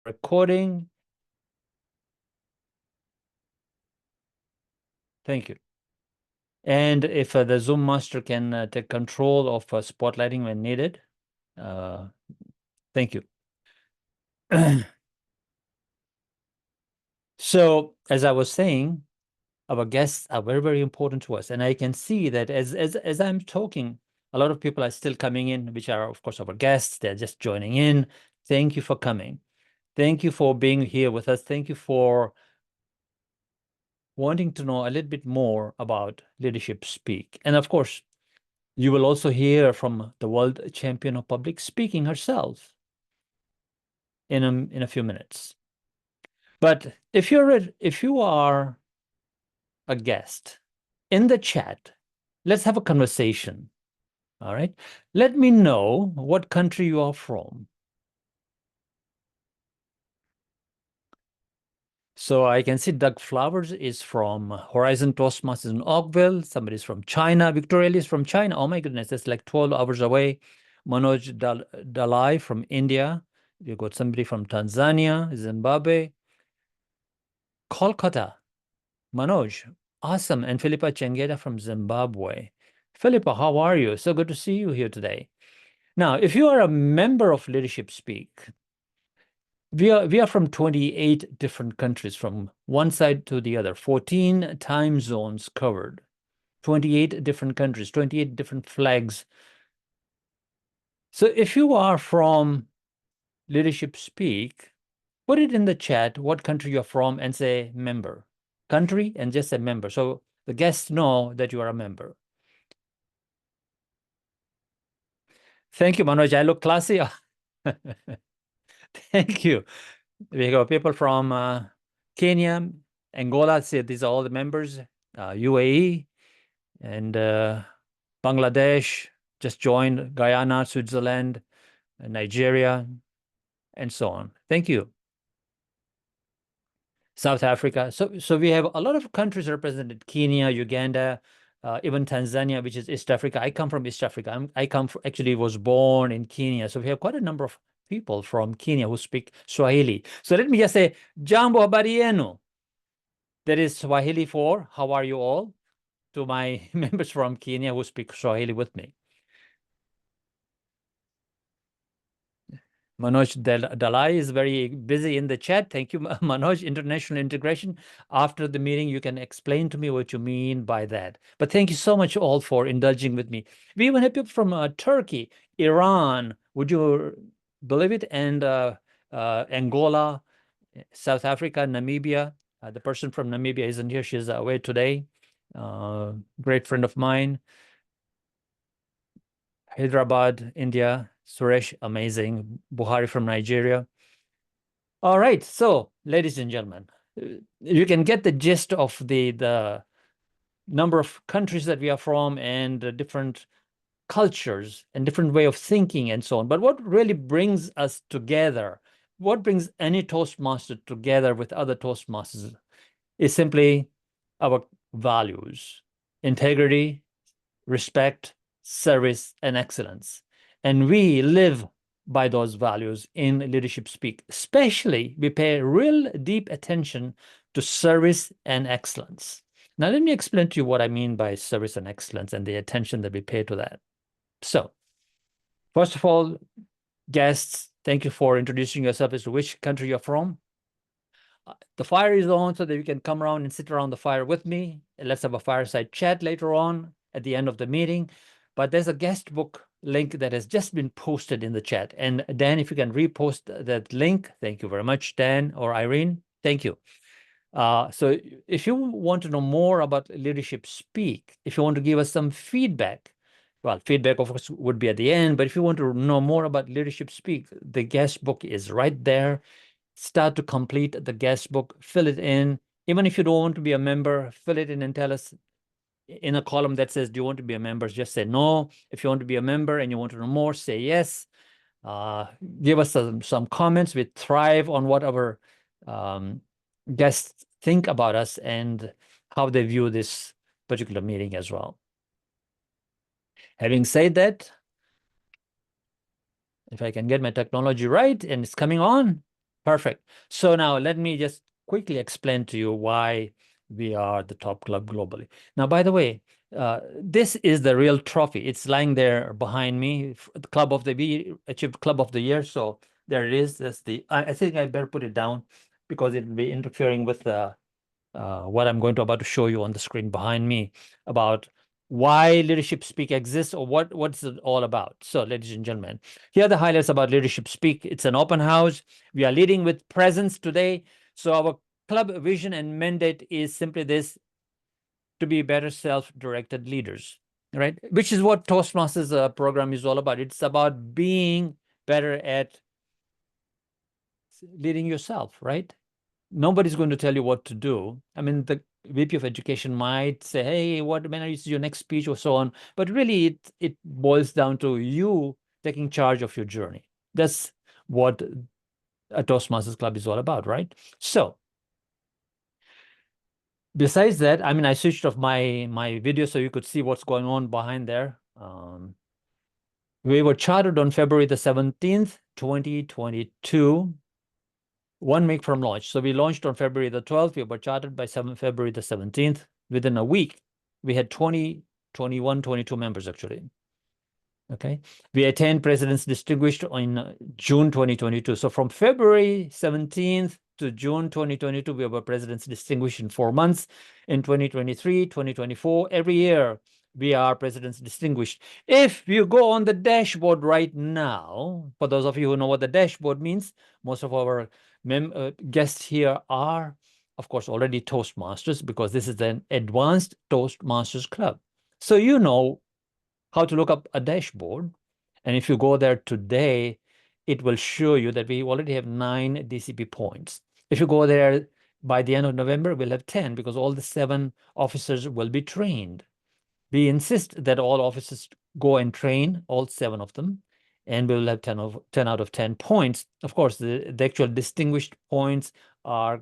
recording. Thank you. And if the Zoom master can take control of spotlighting when needed, thank you. So, as I was saying, our guests are very, very important to us. And I can see that as I'm talking, a lot of people are still coming in, which are, of course, our guests. They're just joining in. Thank you for coming. Thank you for being here with us. Thank you for wanting to know a little bit more about Leadership Speak. And of course, you will also hear from the world champion of public speaking herself in a few minutes. But if you are a guest in the chat, let's have a conversation. All right. Let me know what country you are from. So I can see Doug Flowers is from Horizon Toastmasters in Oakville. Somebody's from China. Victoria is from China. Oh my goodness, that's like 12 hours away. Manoj Dalai from India. You got somebody from Tanzania, Zimbabwe. Kolkata, Manoj, awesome. And Philippa Chengeda from Zimbabwe. Philippa, how are you? So good to see you here today. Now, if you are a member of Leadership Speak, we are from 28 different countries, from one side to the other, 14 time zones covered, 28 different countries, 28 different flags. So if you are from Leadership Speak, put it in the chat what country you're from and say member. Country and just a member. So the guests know that you are a member. Thank you, Manoj. I look classy. Thank you. We got people from Kenya, Angola. See, these are all the members. UAE and Bangladesh just joined. Guyana, Switzerland, Nigeria, and so on. Thank you. South Africa. So we have a lot of countries represented: Kenya, Uganda, even Tanzania, which is East Africa. I come from East Africa. Actually was born in Kenya. So we have quite a number of people from Kenya who speak Swahili. So let me just say, Jambo habari yenu. That is Swahili for how are you all, to my members from Kenya who speak Swahili with me. Manoj Dalai is very busy in the chat. Thank you, Manoj. International integration. After the meeting, you can explain to me what you mean by that. But thank you so much all for indulging with me. We even have people from Turkey, Iran, would you believe it? And Angola, South Africa, Namibia. The person from Namibia isn't here. She's away today. Great friend of mine. Hyderabad, India. Suresh, amazing. Buhari from Nigeria. All right. So, ladies and gentlemen, you can get the gist of the number of countries that we are from and different cultures and different way of thinking and so on. But what really brings us together, what brings any Toastmaster together with other Toastmasters is simply our values: integrity, respect, service, and excellence. And we live by those values in Leadership Speak. Especially, we pay real deep attention to service and excellence. Now, let me explain to you what I mean by service and excellence and the attention that we pay to that. So, first of all, guests, thank you for introducing yourself as to which country you're from. The fire is on so that you can come around and sit around the fire with me. Let's have a fireside chat later on at the end of the meeting. But there's a guest book link that has just been posted in the chat. And Dan, if you can repost that link, thank you very much, Dan or Irene. Thank you. So if you want to know more about Leadership Speak, if you want to give us some feedback, well, feedback, of course, would be at the end. But if you want to know more about Leadership Speak, the guest book is right there. Start to complete the guest book, fill it in. Even if you don't want to be a member, fill it in and tell us in a column that says, do you want to be a member? Just say no. If you want to be a member and you want to know more, say yes. Give us some comments. We thrive on what our guests think about us and how they view this particular meeting as well. Having said that, if I can get my technology right and it's coming on, Perfect. So now let me just quickly explain to you why we are the top club globally. Now, by the way, this is the real trophy. It's lying there behind me. The Club of the Year, achieved Club of the Year. So there it is. That's the. I think I better put it down because it will be interfering with what I'm going to about to show you on the screen behind me about why Leadership Speak exists or what's it all about. So, ladies and gentlemen, here are the highlights about Leadership Speak. It's an open house. We are leading with presence today. So our club vision and mandate is simply this: to be better self-directed leaders, right? Which is what Toastmasters program is all about. It's about being better at leading yourself, right? Nobody's going to tell you what to do. I mean, the VP of Education might say, hey, what manner is your next speech or so on. But really, it boils down to you taking charge of your journey. That's what a Toastmasters Club is all about, right? So besides that, I mean, I switched off my video so you could see what's going on behind there. We were chartered on February the 17th, 2022. 1 week from launch. So we launched on February the 12th. We were chartered by February the 17th. Within a week, we had 20, 21, 22 members actually. Okay. We attained President's Distinguished in June 2022. So from February 17th to June 2022, we were President's Distinguished in 4 months. In 2023, 2024, every year, we are President's Distinguished. If you go on the dashboard right now, for those of you who know what the dashboard means, most of our guests here are, of course, already Toastmasters because this is an advanced Toastmasters club. So you know how to look up a dashboard. And if you go there today, it will show you that we already have 9 DCP points. If you go there by the end of November, we'll have 10 because all the 7 officers will be trained. We insist that all officers go and train, all 7 of them, and we will have 10 out of 10 points. Of course, the actual distinguished points are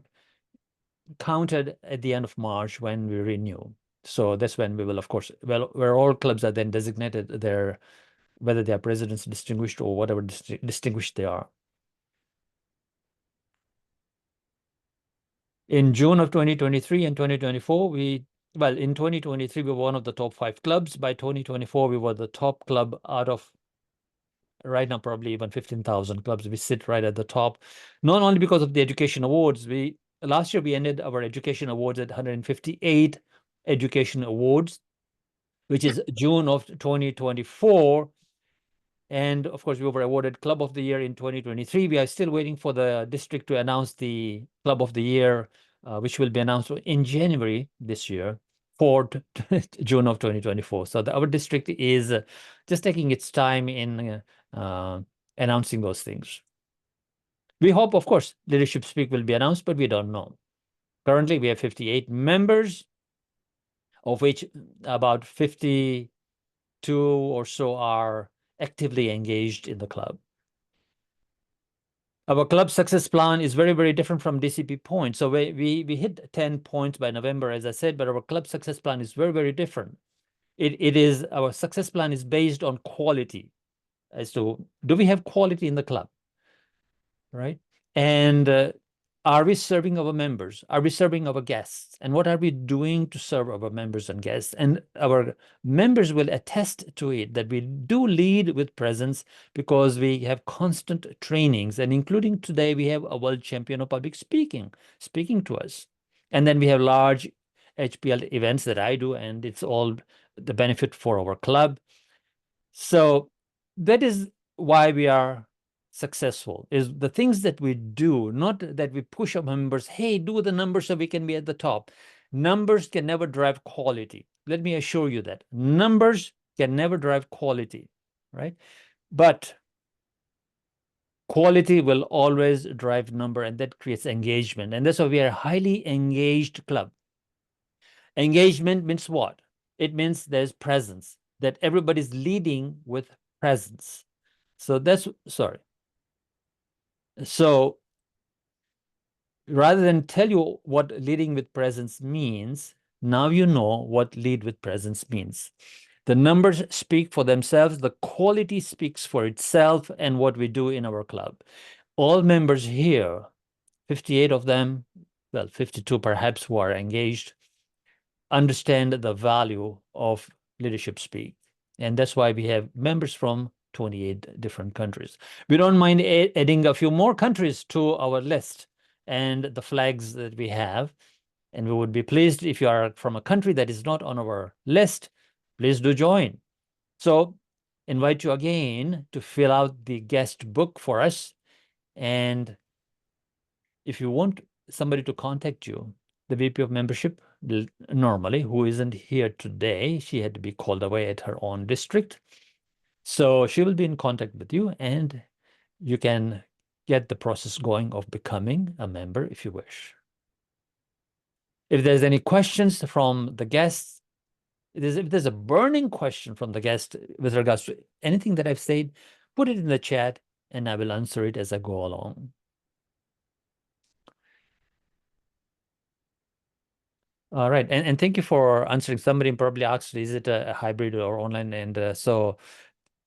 counted at the end of March when we renew. So that's when we will, of course, well, where all clubs are then designated their, whether they are President's Distinguished or whatever distinguished they are. In June of 2023 and 2024, in 2023, we were one of the top 5 clubs. By 2024, we were the top club out of, right now, probably even 15,000 clubs. We sit right at the top, not only because of the education awards. Last year, we ended our education awards at 158 education awards, which is June of 2024. And of course, we were awarded Club of the Year in 2023. We are still waiting for the district to announce the Club of the Year, which will be announced in January this year for June of 2024. So our district is just taking its time in announcing those things. We hope, of course, Leadership Speak will be announced, but we don't know. Currently, we have 58 members, of which about 52 or so are actively engaged in the club. Our club success plan is very, very different from DCP points. So we hit 10 points by November, as I said, but our club success plan is very, very different. Our success plan is based on quality, as to, do we have quality in the club, right? And are we serving our members? Are we serving our guests? And what are we doing to serve our members and guests? And our members will attest to it, that we do lead with presence because we have constant trainings. And including today, we have a world champion of public speaking to us. And then we have large HPL events that I do, and it's all the benefit for our club. So that is why we are successful, is the things that we do, not that we push our members, hey, do the numbers so we can be at the top. Numbers can never drive quality. Let me assure you that. Numbers can never drive quality, right? But quality will always drive number, and that creates engagement. And that's why we are a highly engaged club. Engagement means what? It means there's presence, that everybody's leading with presence. So that's, sorry. So rather than tell you what leading with presence means, now you know what lead with presence means. The numbers speak for themselves. The quality speaks for itself and what we do in our club. All members here 58 of them, well, 52 perhaps, who are engaged, understand the value of leadership speak. And that's why we have members from 28 different countries. We don't mind adding a few more countries to our list and the flags that we have. And we would be pleased if you are from a country that is not on our list, please do join. So invite you again to fill out the guest book for us. And if you want somebody to contact you, the VP of membership, normally, who isn't here today, she had to be called away at her own district. So she will be in contact with you, and you can get the process going of becoming a member if you wish. If there's any questions from the guests, if there's a burning question from the guest with regards to anything that I've said, put it in the chat and I will answer it as I go along. All right, and thank you for answering. Somebody probably asked, is it a hybrid or online? And so,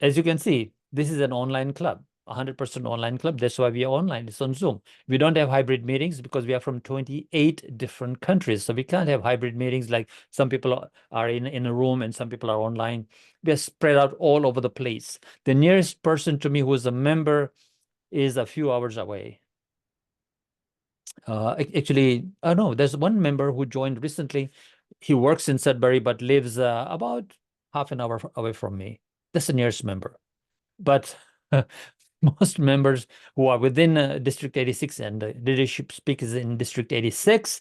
as you can see, this is an online club, 100% online club. That's why we are online. It's on Zoom. We don't have hybrid meetings because we are from 28 different countries. So we can't have hybrid meetings like some people are in a room and some people are online. We are spread out all over the place. The nearest person to me who is a member is a few hours away. Actually, no, there's one member who joined recently. He works in Sudbury, but lives about half an hour away from me. That's the nearest member. But most members who are within District 86 and leadership speak is in District 86,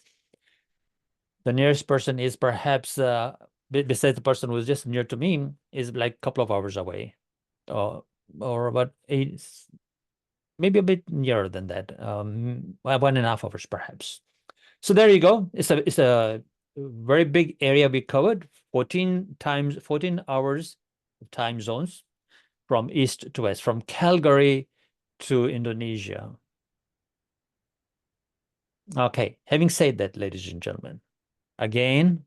the nearest person is perhaps, besides the person who's just near to me, is like a couple of hours away, or about 8, maybe a bit nearer than that, 1.5 hours perhaps. So there you go. It's a very big area we covered, 14 hours of time zones from east to west, from Calgary to Indonesia. Okay, having said that, ladies and gentlemen, again,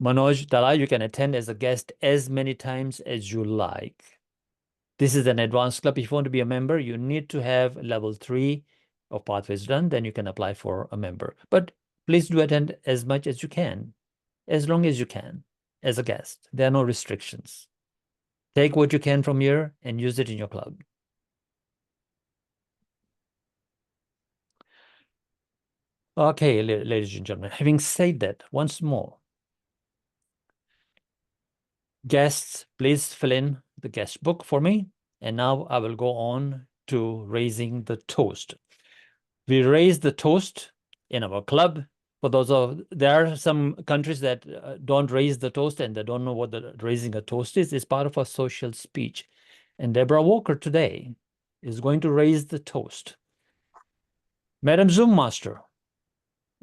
Manoj Dala, you can attend as a guest as many times as you like. This is an advanced club. If you want to be a member, you need to have level 3 of Pathways done, then you can apply for a member. But please do attend as much as you can, as long as you can, as a guest. There are no restrictions. Take what you can from here and use it in your club. Okay, ladies and gentlemen, having said that, once more, guests, please fill in the guest book for me. And now I will go on to raising the toast. We raise the toast in our club. For those there are some countries that don't raise the toast and they don't know what the raising a toast is. It's part of a social speech. And Deborah Walker today is going to raise the toast. Madam Zoom Master,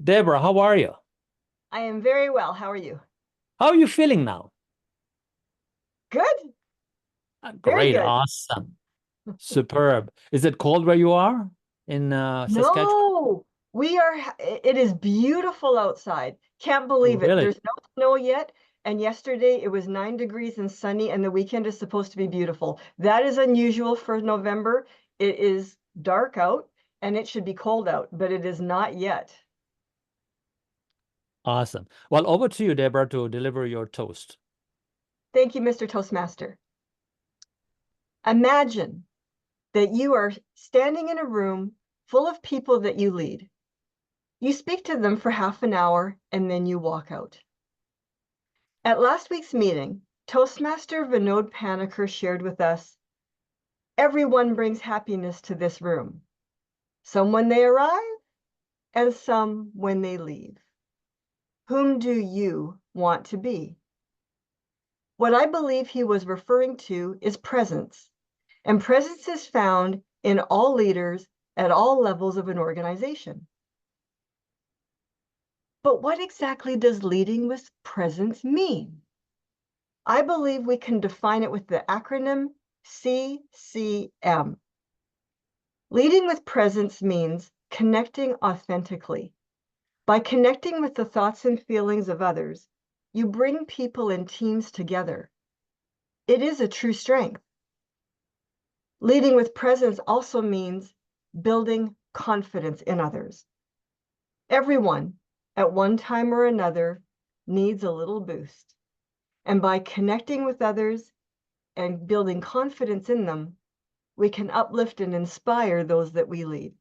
Deborah, how are you? I am very well. How are you? How are you feeling now? Good. Great, good. awesome, superb. Is it cold where you are in Saskatchewan? No, it is beautiful outside. Can't believe it. Really? There's no snow yet. And yesterday it was 9 degrees and sunny, and the weekend is supposed to be beautiful. That is unusual for November. It is dark out and it should be cold out, but it is not yet. Awesome. Well, over to you, Deborah, to deliver your toast. Thank you, Mr. Toastmaster. Imagine that you are standing in a room full of people that you lead. You speak to them for half an hour and then you walk out. At last week's meeting, Toastmaster Vinod Panicker shared with us, everyone brings happiness to this room, some when they arrive and some when they leave. Whom do you want to be? What I believe he was referring to is presence, and presence is found in all leaders at all levels of an organization. But what exactly does leading with presence mean? I believe we can define it with the acronym CCM. Leading with presence means connecting authentically. By connecting with the thoughts and feelings of others, you bring people and teams together. It is a true strength. Leading with presence also means building confidence in others. Everyone, at one time or another, needs a little boost. And by connecting with others and building confidence in them, we can uplift and inspire those that we lead.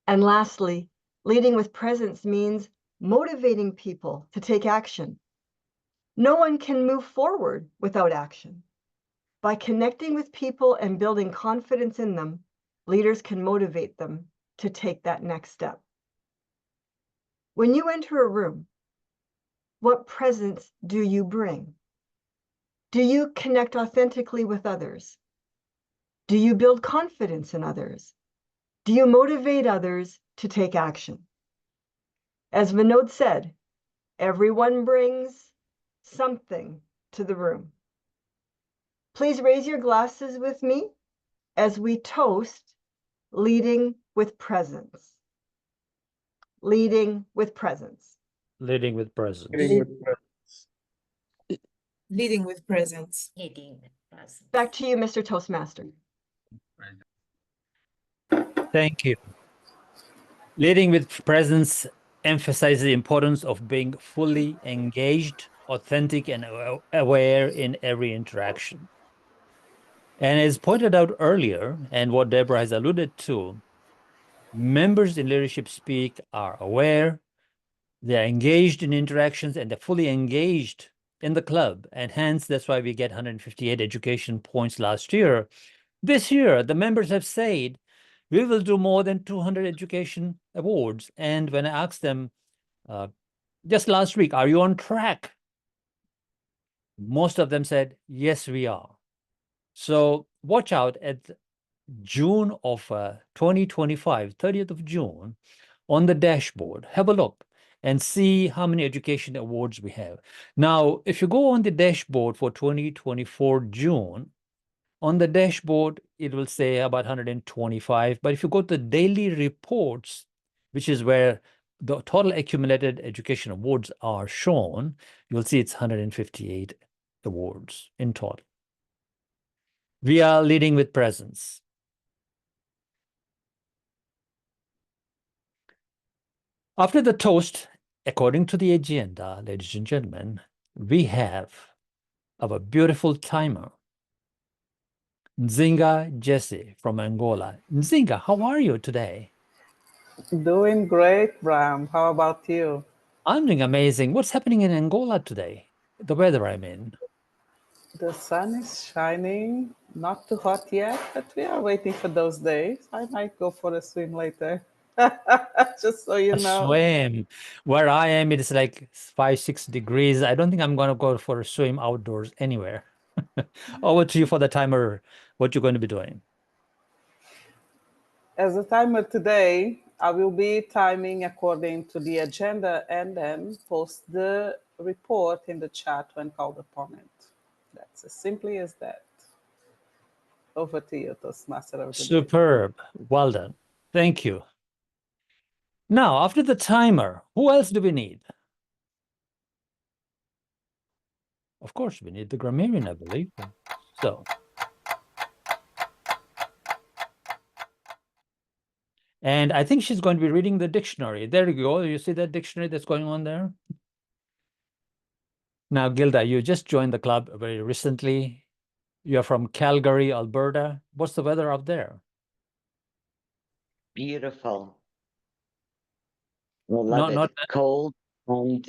And lastly, leading with presence means motivating people to take action. No one can move forward without action. By connecting with people and building confidence in them, leaders can motivate them to take that next step. When you enter a room, what presence do you bring? Do you connect authentically with others? Do you build confidence in others? Do you motivate others to take action? As Vinod said, everyone brings something to the room. Please raise your glasses with me as we toast leading with presence. Leading with presence. Leading with presence. Leading with presence. Back to you, Mr. Toastmaster. Thank you. Leading with presence emphasizes the importance of being fully engaged, authentic, and aware in every interaction. And as pointed out earlier, and what Deborah has alluded to, members in leadership speak are aware, they're engaged in interactions, and they're fully engaged in the club. And hence, that's why we get 158 education points last year. This year, the members have said, we will do more than 200 education awards. And when I asked them just last week, are you on track? Most of them said, yes, we are. So watch out at June of 2025, 30th of June, on the dashboard. Have a look and see how many education awards we have. Now, if you go on the dashboard for 2024 June, on the dashboard, it will say about 125. But if you go to the daily reports, which is where the total accumulated education awards are shown, you'll see it's 158 awards in total. We are leading with presence. After the toast, according to the agenda, ladies and gentlemen, we have our beautiful timer, Nzinga Jesse from Angola. Nzinga, how are you today? Doing great, Brahm. How about you? I'm doing amazing. What's happening in Angola today? The weather, I mean. The sun is shining, not too hot yet, but we are waiting for those days. I might go for a swim later. Just so you A know. swim. Where I am, it's like 5-6 degrees. I don't think I'm going to go for a swim outdoors anywhere. Over to you for the timer, what you're going to be doing. As a timer today, I will be timing according to the agenda and then post the report in the chat when called upon it. That's as simply as that. Over to you, Toastmaster of the day. Superb. Well done. Thank you. Now, after the timer, who else do we need? Of course, we need the grammarian, I believe. So, and I think she's going to be reading the dictionary. There you go. You see that dictionary that's going on there? Now, Gilda, you just joined the club very recently. You're from Calgary, Alberta. What's the weather up there? Beautiful. We'll love it. Cold. And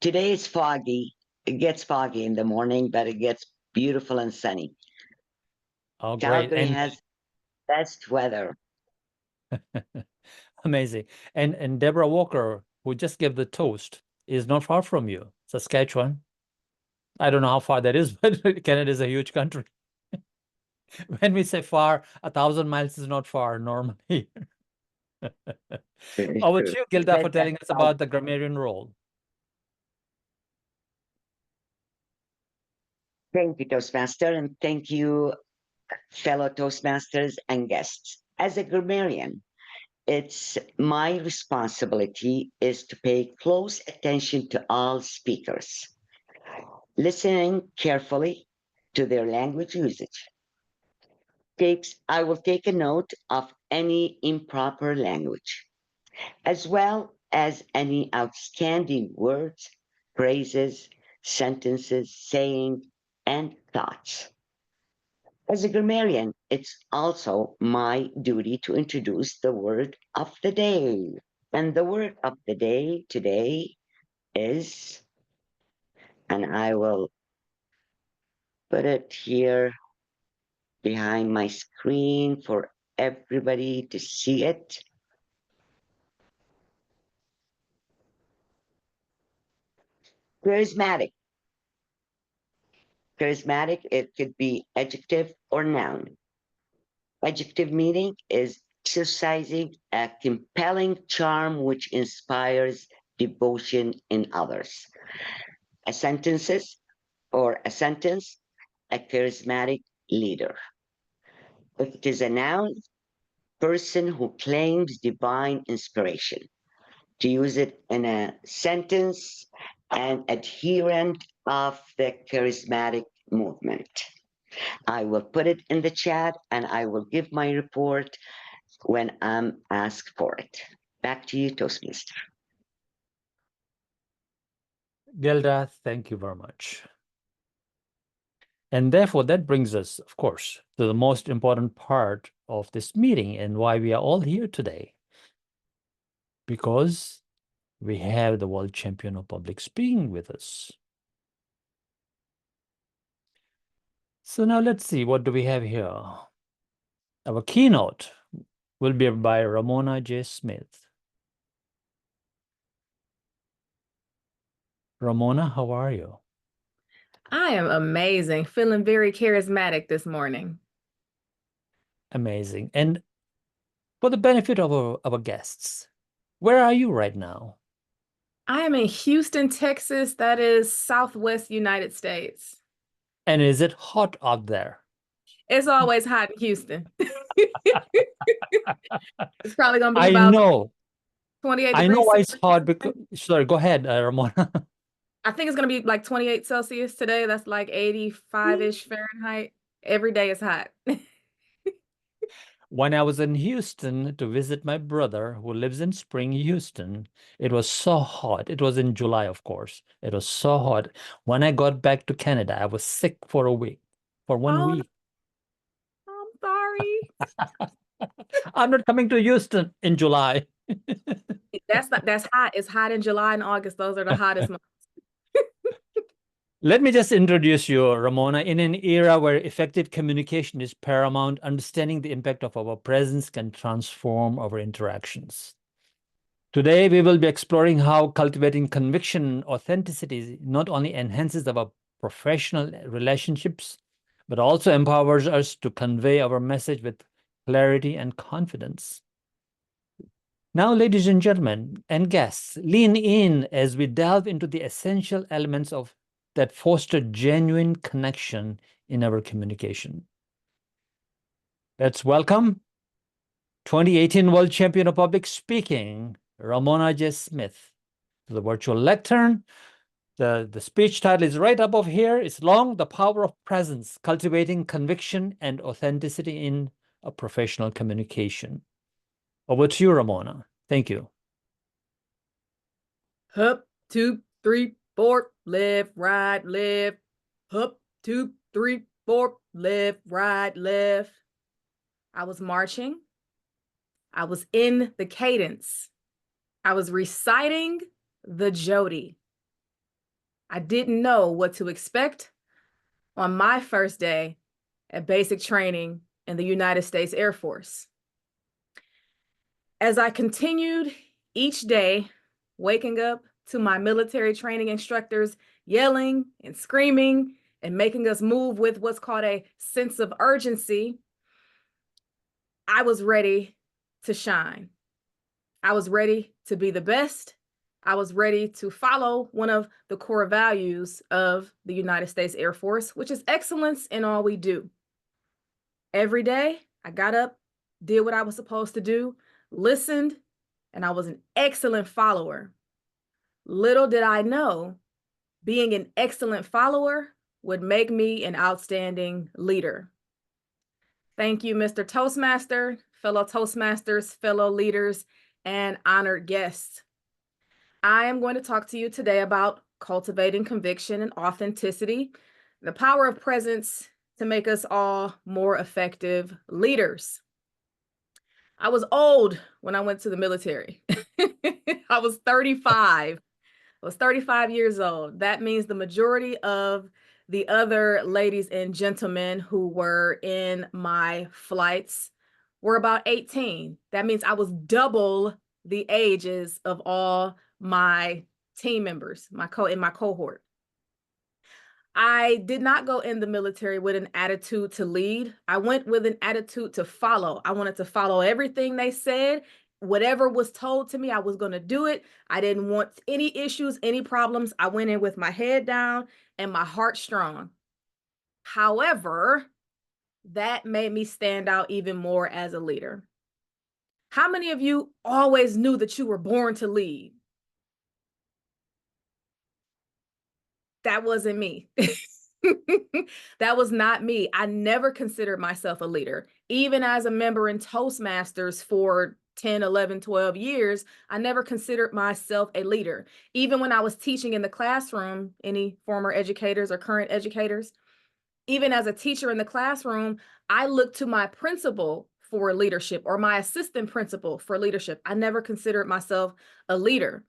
today is foggy. It gets foggy in the morning, but it gets beautiful and sunny. Oh, great. Calgary And has best weather. amazing. And Deborah Walker, who just gave the toast, is not far from you, Saskatchewan. I don't know how far that is, but Canada is a huge country. When we say far, 1,000 miles is not far normally. Over to you, Gilda, for telling us about the grammarian role. Thank you, Toastmaster, and thank you, fellow Toastmasters and guests. As a grammarian, it's my responsibility is to pay close attention to all speakers, listening carefully to their language usage, I will take a note of any improper language, as well as any outstanding words, phrases, sentences, saying, and thoughts. As a grammarian, it's also my duty to introduce the word of the day. And the word of the day today is, and I will put it here behind my screen for everybody to see it. Charismatic. Charismatic, it could be adjective or noun. Adjective meaning is exercising a compelling charm which inspires devotion in others. A sentences or a sentence, a charismatic leader. If it is a noun, person who claims divine inspiration. To use it in a sentence, an adherent of the charismatic movement. I will put it in the chat and I will give my report when I'm asked for it. Back to you, Toastmaster. Gilda, thank you very much. And therefore, that brings us, of course, to the most important part of this meeting and why we are all here today. Because we have the world champion of public speaking with us. So now let's see, what do we have here? Our keynote will be by Ramona J. Smith. Ramona, how are you? I am amazing, feeling very charismatic this morning. Amazing. And for the benefit of our guests, where are you right now? I am in Houston, Texas. That is Southwest United States. And is it hot out there? It's always hot in Houston. It's probably going to be I about know. 28 I degrees know why it's Celsius. hot because, sorry, go ahead, Ramona. I think it's going to be like 28 Celsius today. That's like 85-ish Fahrenheit. Every day is hot. When I was in Houston to visit my brother who lives in Spring, Houston, it was so hot. It was in July, of course. It was so hot. When I got back to Canada, I was sick for a week, for 1 Oh, week. I'm sorry. I'm not coming to Houston in July. That's hot. It's hot in July and August. Those are the hottest months. Let me just introduce you, Ramona. In an era where effective communication is paramount, understanding the impact of our presence can transform our interactions. Today, we will be exploring how cultivating conviction and authenticity not only enhances our professional relationships, but also empowers us to convey our message with clarity and confidence. Now, ladies and gentlemen and guests, lean in as we delve into the essential elements of that foster genuine connection in our communication. Let's welcome 2018 World Champion of Public Speaking, Ramona J. Smith, to the virtual lectern. The speech title is right above here. It's long, The Power of Presence, Cultivating Conviction and Authenticity in a Professional Communication. Over to you, Ramona. Thank you. Up, 2, 3, 4, left, right, left. Up, 2, 3, 4, left, right, left. I was marching. I was in the cadence. I was reciting the Jody. I didn't know what to expect on my first day at basic training in the United States Air Force. As I continued each day, waking up to my military training instructors yelling and screaming and making us move with what's called a sense of urgency, I was ready to shine. I was ready to be the best. I was ready to follow one of the core values of the United States Air Force, which is excellence in all we do. Every day, I got up, did what I was supposed to do, listened, and I was an excellent follower. Little did I know, being an excellent follower would make me an outstanding leader. Thank you, Mr. Toastmaster, fellow Toastmasters, fellow leaders, and honored guests. I am going to talk to you today about cultivating conviction and authenticity, the power of presence to make us all more effective leaders. I was old when I went to the military. I was 35. I was 35 years old. That means the majority of the other ladies and gentlemen who were in my flights were about 18. That means I was double the ages of all my team members, in my cohort. I did not go in the military with an attitude to lead. I went with an attitude to follow. I wanted to follow everything they said. Whatever was told to me, I was going to do it. I didn't want any issues, any problems. I went in with my head down and my heart strong. However, that made me stand out even more as a leader. How many of you always knew that you were born to lead? That wasn't me. That was not me. I never considered myself a leader. Even as a member in Toastmasters for 10, 11, 12 years, I never considered myself a leader. Even when I was teaching in the classroom, any former educators or current educators, even as a teacher in the classroom, I looked to my principal for leadership or my assistant principal for leadership. I never considered myself a leader.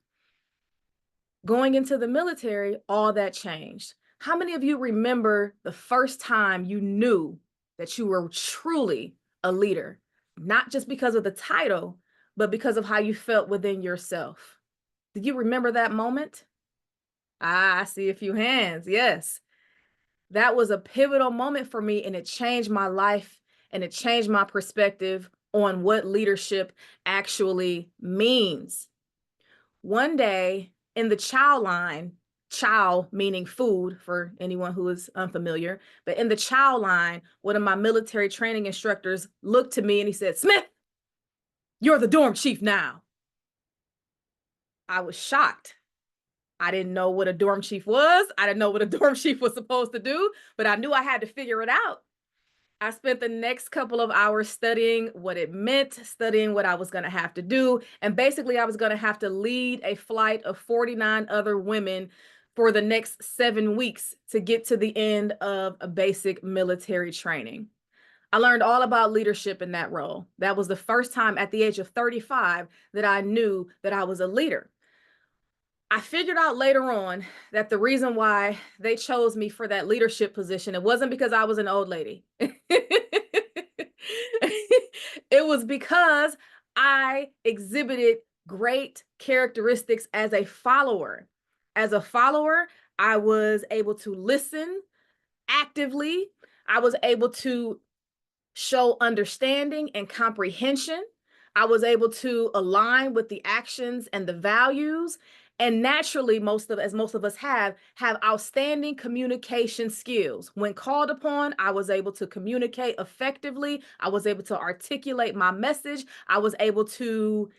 Going into the military, all that changed. How many of you remember the first time you knew that you were truly a leader? Not just because of the title, but because of how you felt within yourself. Do you remember that moment? I see a few hands. Yes. That was a pivotal moment for me, and it changed my life, and it changed my perspective on what leadership actually means. One day in the chow line, chow meaning food for anyone who is unfamiliar, but in the chow line, one of my military training instructors looked to me and he said, "Smith, you're the dorm chief now." I was shocked. I didn't know what a dorm chief was. I didn't know what a dorm chief was supposed to do, but I knew I had to figure it out. I spent the next couple of hours studying what it meant, studying what I was going to have to do. And basically, I was going to have to lead a flight of 49 other women for the next 7 weeks to get to the end of a basic military training. I learned all about leadership in that role. That was the first time at the age of 35 that I knew that I was a leader. I figured out later on that the reason why they chose me for that leadership position, it wasn't because I was an old lady. It was because I exhibited great characteristics as a follower. As a follower, I was able to listen actively. I was able to show understanding and comprehension. I was able to align with the actions and the values. And naturally, as most of us have outstanding communication skills. When called upon, I was able to communicate effectively. I was able to articulate my message. I was able to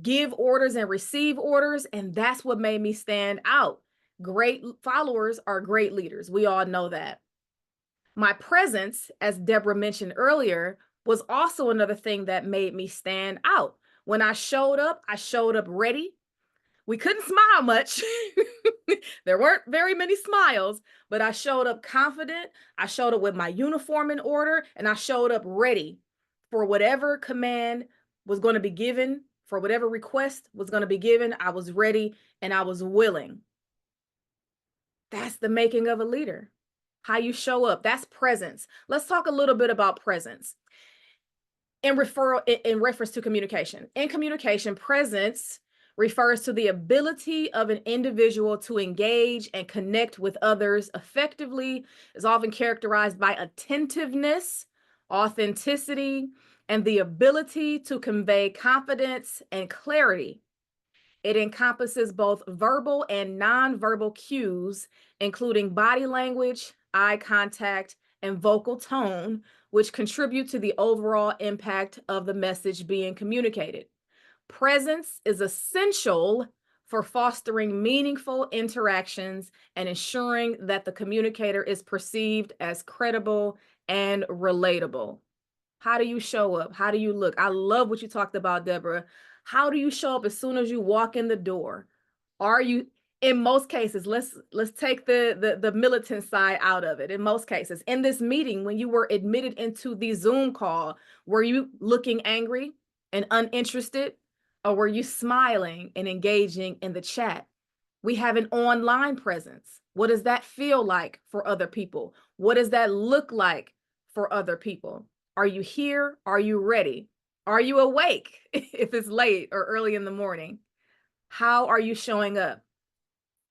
give orders and receive orders. And that's what made me stand out. Great followers are great leaders. We all know that. My presence, as Deborah mentioned earlier, was also another thing that made me stand out. When I showed up ready. We couldn't smile much. There weren't very many smiles, but I showed up confident. I showed up with my uniform in order, and I showed up ready for whatever command was going to be given, for whatever request was going to be given. I was ready and I was willing. That's the making of a leader. How you show up, that's presence. Let's talk a little bit about presence. In reference to communication. In communication, presence refers to the ability of an individual to engage and connect with others effectively, is often characterized by attentiveness, authenticity, and the ability to convey confidence and clarity. It encompasses both verbal and nonverbal cues, including body language, eye contact, and vocal tone, which contribute to the overall impact of the message being communicated. Presence is essential for fostering meaningful interactions and ensuring that the communicator is perceived as credible and relatable. How do you show up? How do you look? I love what you talked about, Deborah. How do you show up as soon as you walk in the door? Are you, in most cases, let's take the militant side out of it. In most cases, in this meeting, when you were admitted into the Zoom call, were you looking angry and uninterested, or were you smiling and engaging in the chat? We have an online presence. What does that feel like for other people? What does that look like for other people? Are you here? Are you ready? Are you awake if it's late or early in the morning? How are you showing up?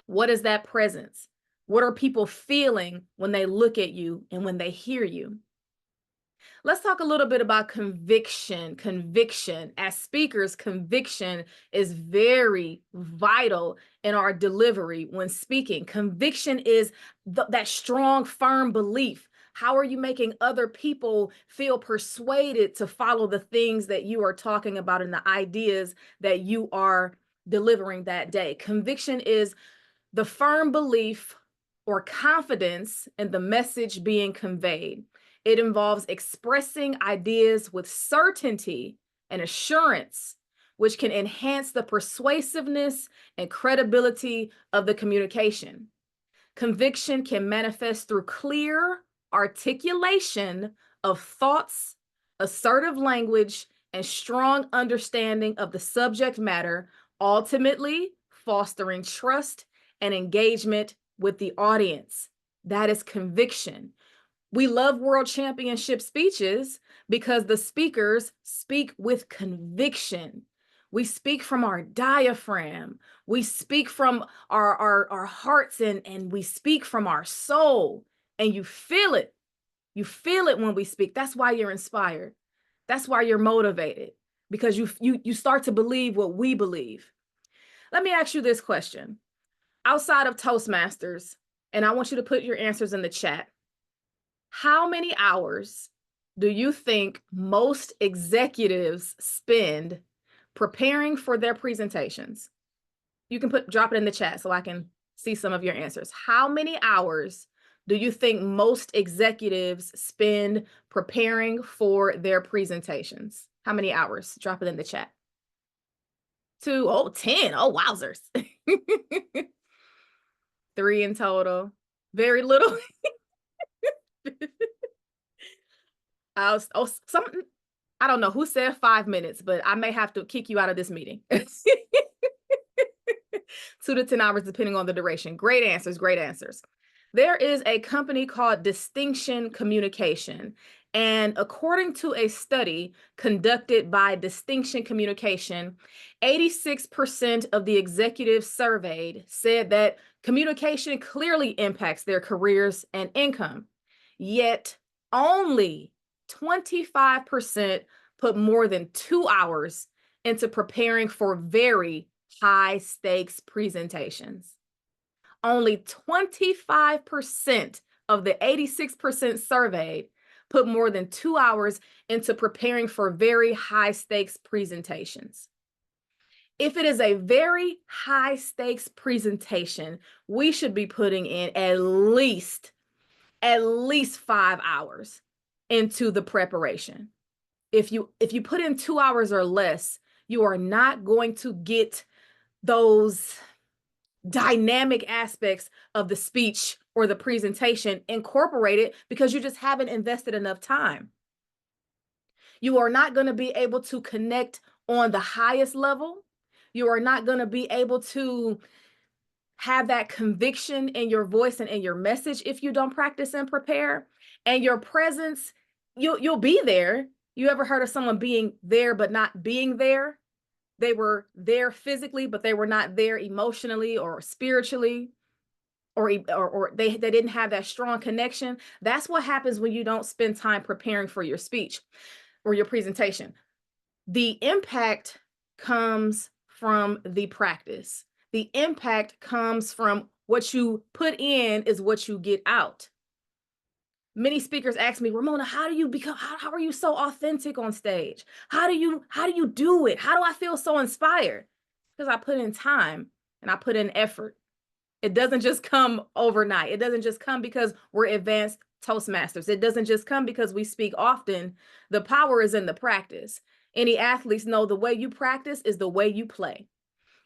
What is that presence? What are people feeling when they look at you and when they hear you? Let's talk a little bit about conviction. Conviction. As speakers, conviction is very vital in our delivery when speaking. Conviction is that strong, firm belief. How are you making other people feel persuaded to follow the things that you are talking about and the ideas that you are delivering that day? Conviction is the firm belief or confidence in the message being conveyed. It involves expressing ideas with certainty and assurance, which can enhance the persuasiveness and credibility of the communication. Conviction can manifest through clear articulation of thoughts, assertive language, and strong understanding of the subject matter, ultimately fostering trust and engagement with the audience. That is conviction. We love world championship speeches because the speakers speak with conviction. We speak from our diaphragm. We speak from our hearts and we speak from our soul. And you feel it. You feel it when we speak. That's why you're inspired. That's why you're motivated, because you start to believe what we believe. Let me ask you this question. Outside of Toastmasters, and I want you to put your answers in the chat. How many hours do you think most executives spend preparing for their presentations? You can drop it in the chat so I can see some of your answers. How many hours do you think most executives spend preparing for their presentations? How many hours? Drop it in the chat. 2, 10. Oh, wowzers. 3 in total. Very little. Something, I don't know who said 5 minutes, but I may have to kick you out of this meeting. 2 to 10 hours, depending on the duration. Great answers, great answers. There is a company called Distinction Communication. And according to a study conducted by Distinction Communication, 86% of the executives surveyed said that communication clearly impacts their careers and income. Yet only 25% put more than 2 hours into preparing for very high stakes presentations. Only 25% of the 86% surveyed put more than 2 hours into preparing for very high stakes presentations. If it is a very high stakes presentation, we should be putting in at least 5 hours into the preparation. If you put in 2 hours or less, you are not going to get those dynamic aspects of the speech or the presentation incorporated because you just haven't invested enough time. You are not going to be able to connect on the highest level. You are not going to be able to have that conviction in your voice and in your message if you don't practice and prepare. And your presence, you'll be there. You ever heard of someone being there but not being there? They were there physically, but they were not there emotionally or spiritually, or they didn't have that strong connection. That's what happens when you don't spend time preparing for your speech or your presentation. The impact comes from the practice. The impact comes from what you put in is what you get out. Many speakers ask me, Ramona, how do you become, how are you so authentic on stage? How do you do it? How do I feel so inspired? Because I put in time and I put in effort. It doesn't just come overnight. It doesn't just come because we're advanced Toastmasters. It doesn't just come because we speak often. The power is in the practice. Any athletes know the way you practice is the way you play.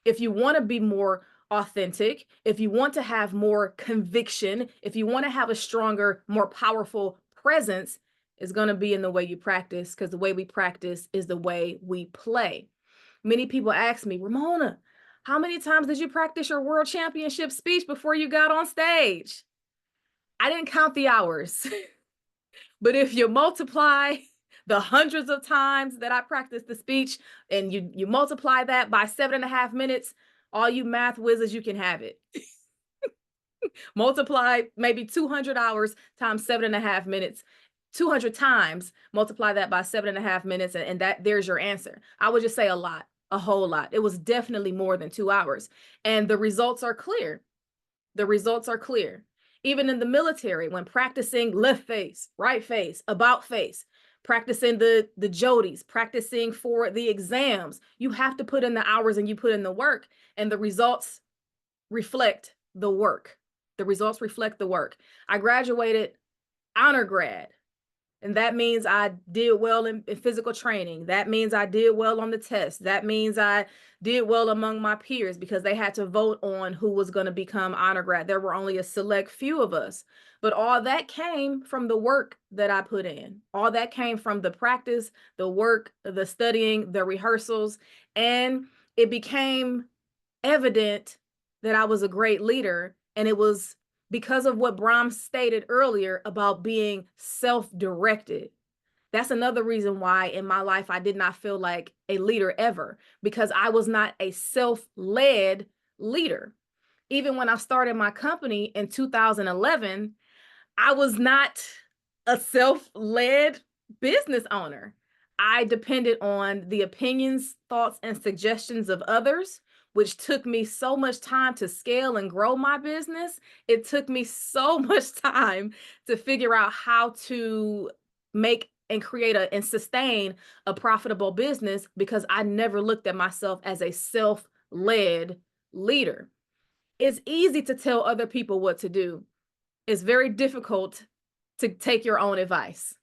If you want to be more authentic, if you want to have more conviction, if you want to have a stronger, more powerful presence, it's going to be in the way you practice, because the way we practice is the way we play. Many people ask me, Ramona, how many times did you practice your world championship speech before you got on stage? I didn't count the hours, but if you multiply the hundreds of times that I practiced the speech and you multiply that by 7.5 minutes, all you math whizzes, you can have it. Multiply maybe 200 hours times 7.5 minutes, 200 times, multiply that by 7.5 minutes, and that there's your answer. I would just say a lot, a whole lot. It was definitely more than 2 hours. And the results are clear. The results are clear. Even in the military, when practicing left face, right face, about face, practicing the JODIs, practicing for the exams, you have to put in the hours and you put in the work, and the results reflect the work. The results reflect the work. I graduated honor grad, and that means I did well in physical training. That means I did well on the test. That means I did well among my peers, because they had to vote on who was going to become honor grad. There were only a select few of us, but all that came from the work that I put in. All that came from the practice, the work, the studying, the rehearsals, and it became evident that I was a great leader. And it was because of what Brahm stated earlier about being self-directed. That's another reason why in my life I did not feel like a leader ever, because I was not a self-led leader. Even when I started my company in 2011, I was not a self-led business owner. I depended on the opinions, thoughts, and suggestions of others, which took me so much time to scale and grow my business. It took me so much time to figure out how to make and create and sustain a profitable business, because I never looked at myself as a self-led leader. It's easy to tell other people what to do. It's very difficult to take your own advice.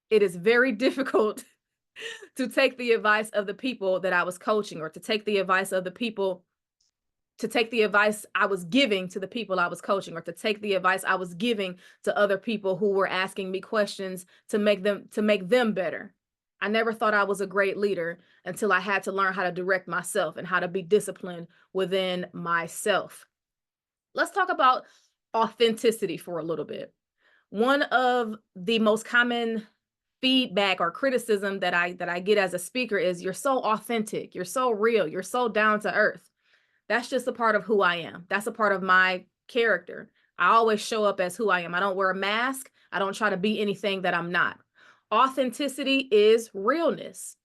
It is very difficult to take the advice of the people that I was coaching, or to take the advice of the people, to take the advice I was giving to the people I was coaching, or to take the advice I was giving to other people who were asking me questions to make them better. I never thought I was a great leader until I had to learn how to direct myself and how to be disciplined within myself. Let's talk about authenticity for a little bit. One of the most common feedback or criticism that I get as a speaker is, you're so authentic, you're so real, you're so down to earth. That's just a part of who I am. That's a part of my character. I always show up as who I am. I don't wear a mask. I don't try to be anything that I'm not. Authenticity is realness.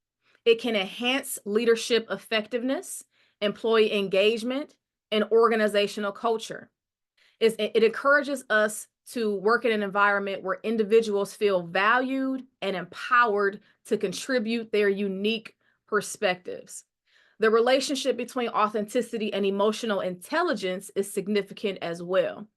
It can enhance leadership effectiveness, employee engagement, and organizational culture. It encourages us to work in an environment where individuals feel valued and empowered to contribute their unique perspectives. The relationship between authenticity and emotional intelligence is significant as well.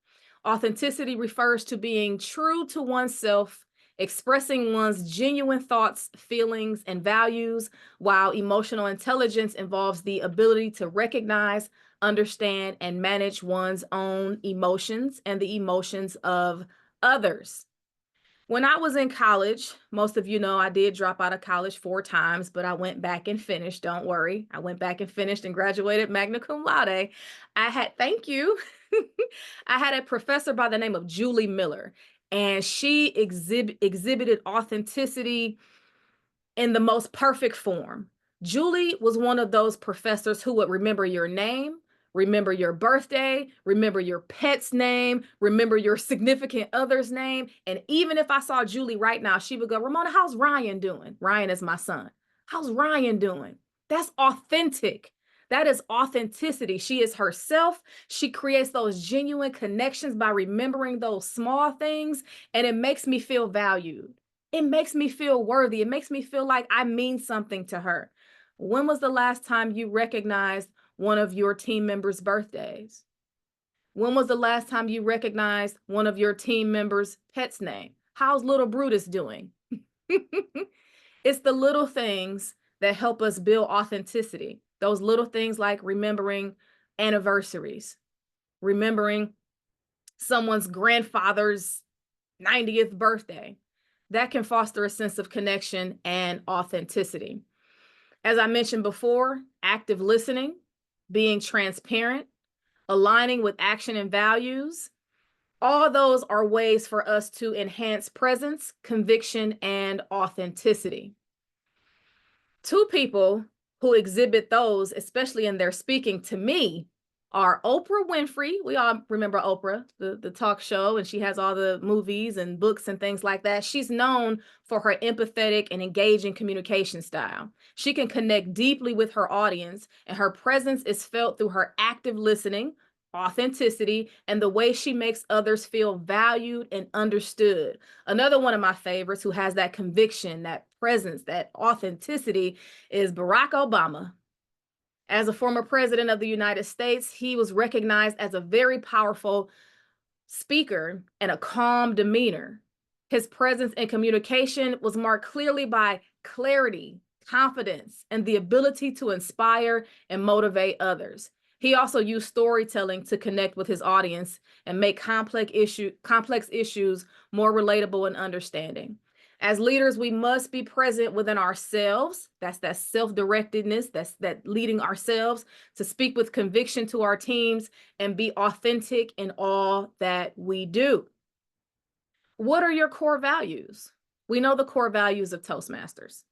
Authenticity refers to being true to oneself, expressing one's genuine thoughts, feelings, and values, while emotional intelligence involves the ability to recognize, understand, and manage one's own emotions and the emotions of others. When I was in college, most of you know I did drop out of college 4 times, but I went back and finished. Don't worry. I went back and finished and graduated magna cum laude. Thank you. I had a professor by the name of Julie Miller, and she exhibited authenticity in the most perfect form. Julie was one of those professors who would remember your name, remember your birthday, remember your pet's name, remember your significant other's name. And even if I saw Julie right now, she would go, Ramona, how's Ryan doing? Ryan is my son. How's Ryan doing? That's authentic. That is authenticity. She is herself. She creates those genuine connections by remembering those small things, and it makes me feel valued. It makes me feel worthy. It makes me feel like I mean something to her. When was the last time you recognized one of your team members' birthdays? When was the last time you recognized one of your team members' pet's name? How's little Brutus doing? It's the little things that help us build authenticity. Those little things like remembering anniversaries, remembering someone's grandfather's 90th birthday. That can foster a sense of connection and authenticity. As I mentioned before, active listening, being transparent, aligning with action and values, all those are ways for us to enhance presence, conviction, and authenticity. Two people who exhibit those, especially in their speaking to me, are Oprah Winfrey. We all remember Oprah, the talk show, and she has all the movies and books and things like that. She's known for her empathetic and engaging communication style. She can connect deeply with her audience, and her presence is felt through her active listening, authenticity, and the way she makes others feel valued and understood. Another one of my favorites who has that conviction, that presence, that authenticity is Barack Obama. As a former president of the United States, he was recognized as a very powerful speaker and a calm demeanor. His presence and communication was marked clearly by clarity, confidence, and the ability to inspire and motivate others. He also used storytelling to connect with his audience and make complex issues more relatable and understanding. As leaders, we must be present within ourselves. That's that self-directedness, that's that leading ourselves to speak with conviction to our teams and be authentic in all that we do. What are your core values? We know the core values of Toastmasters.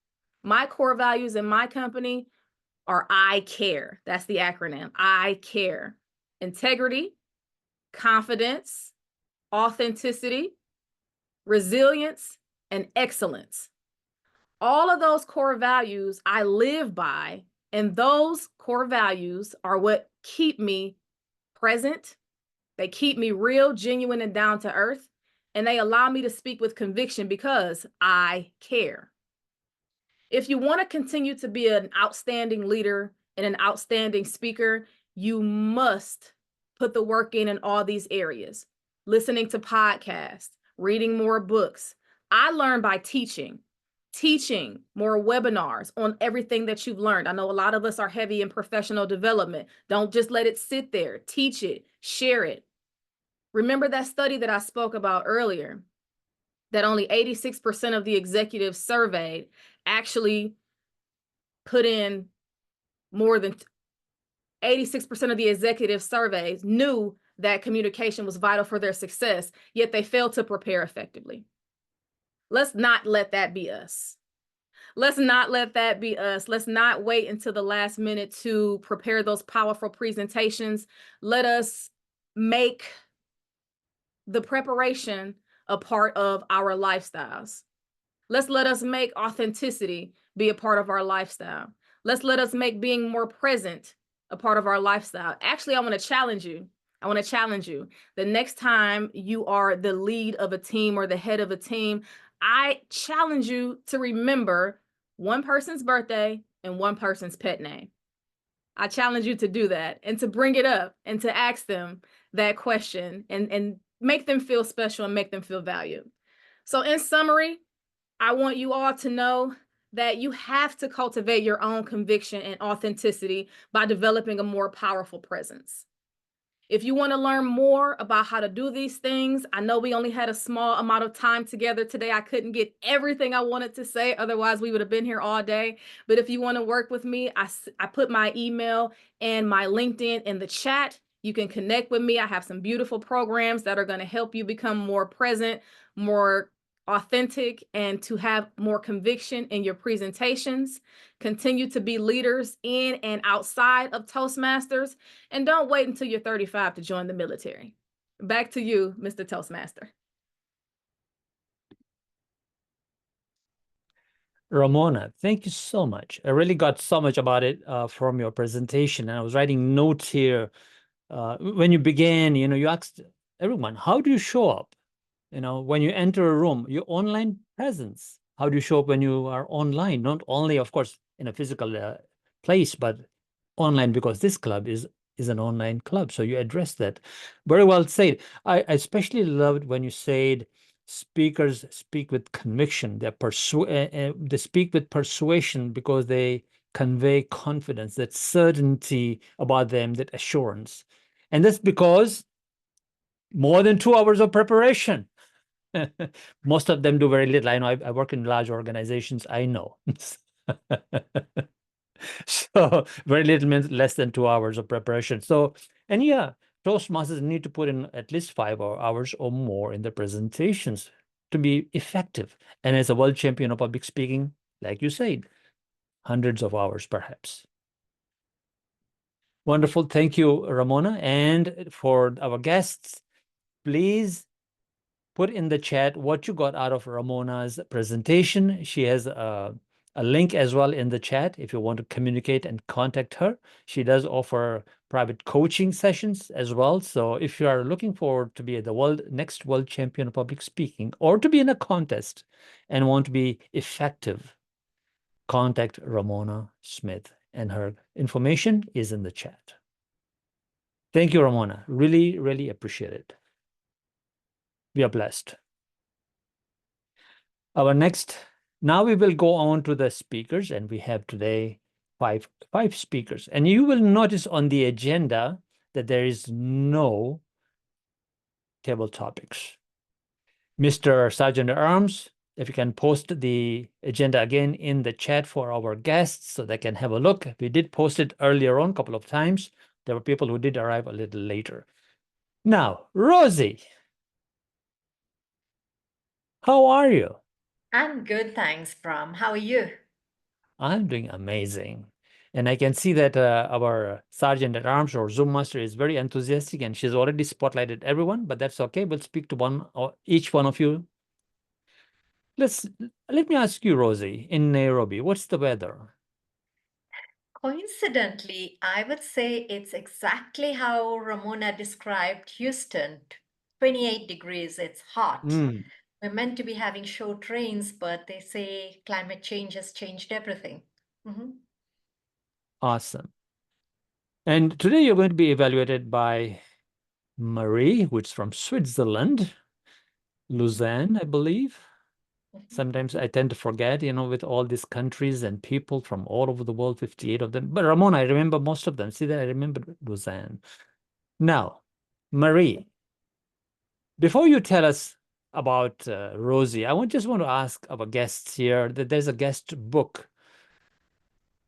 My core values in my company are I care. That's the acronym, I care. Integrity, confidence, authenticity, resilience, and excellence. All of those core values I live by, and those core values are what keep me present. They keep me real, genuine, and down to earth, and they allow me to speak with conviction because I care. If you want to continue to be an outstanding leader and an outstanding speaker, you must put the work in all these areas. Listening to podcasts, reading more books. I learn by teaching more webinars on everything that you've learned. I know a lot of us are heavy in professional development. Don't just let it sit there. Teach it, share it. Remember that study that I spoke about earlier, that only 86% of the executives surveyed actually put in more than 86% of the executive surveys knew that communication was vital for their success, yet they failed to prepare effectively. Let's not let that be us. Let's not let that be us. Let's not wait until the last minute to prepare those powerful presentations. Let us make the preparation a part of our lifestyles. Let us make authenticity be a part of our lifestyle. Let us make being more present a part of our lifestyle. Actually, I want to challenge you. The next time you are the lead of a team or the head of a team, I challenge you to remember one person's birthday and one person's pet name. I challenge you to do that and to bring it up and to ask them that question and make them feel special and make them feel valued. So in summary, I want you all to know that you have to cultivate your own conviction and authenticity by developing a more powerful presence. If you want to learn more about how to do these things, I know we only had a small amount of time together today. I couldn't get everything I wanted to say. Otherwise, we would have been here all day. But if you want to work with me, I put my email and my LinkedIn in the chat. You can connect with me. I have some beautiful programs that are going to help you become more present, more authentic, and to have more conviction in your presentations. Continue to be leaders in and outside of Toastmasters, and don't wait until you're 35 to join the military. Back to you, Mr. Toastmaster. Ramona, thank you so much. I really got so much about it from your presentation. And I was writing notes here. When you began, you asked everyone, how do you show up? When you enter a room, your online presence, how do you show up when you are online? Not only, of course, in a physical place, but online, because this club is is an online club. So you address that. Very well said. I especially loved when you said speakers speak with conviction. They speak with persuasion because they convey confidence, that certainty about them, that assurance. And that's because more than 2 hours of preparation. Most of them do very little. I know I work in large organizations. I know. So very little means less than 2 hours of preparation. So, and yeah, Toastmasters need to put in at least 5 hours or more in the presentations to be effective. And as a world champion of public speaking, like you said, hundreds of hours perhaps. Wonderful. Thank you, Ramona. And for our guests, please put in the chat what you got out of Ramona's presentation. She has a link as well in the chat if you want to communicate and contact her. She does offer private coaching sessions as well. So if you are looking forward to be the next world champion of public speaking, or to be in a contest and want to be effective, contact Ramona Smith, and her information is in the chat. Thank you, Ramona. Really, really appreciate it. We are blessed. Now we will go on to the speakers, and we have today five speakers. And you will notice on the agenda that there is no table topics. Mr. Sergeant at Arms, if you can post the agenda again in the chat for our guests so they can have a look. We did post it earlier on a couple of times. There were people who did arrive a little later. Now, Rozy, how are you? I'm good, thanks, Brahm. How are you? I'm doing amazing. And I can see that our Sergeant at Arms or Zoom Master is very enthusiastic, and she's already spotlighted everyone, but that's okay. We'll speak to each one of you. Let me ask you, Rozy, in Nairobi, what's the weather? Coincidentally, I would say it's exactly how Ramona described Houston. 28 degrees, it's hot. We're meant to be having short rains, but they say climate change has changed everything. Awesome. And today you're going to be evaluated by Marie, which is from Switzerland, Lausanne, I believe. Sometimes I tend to forget, with all these countries and people from all over the world, 58 of them. But Ramona, I remember most of them. See that? I remember Lausanne. Now, Marie, before you tell us about Rozy, I just want to ask our guests here that there's a guest book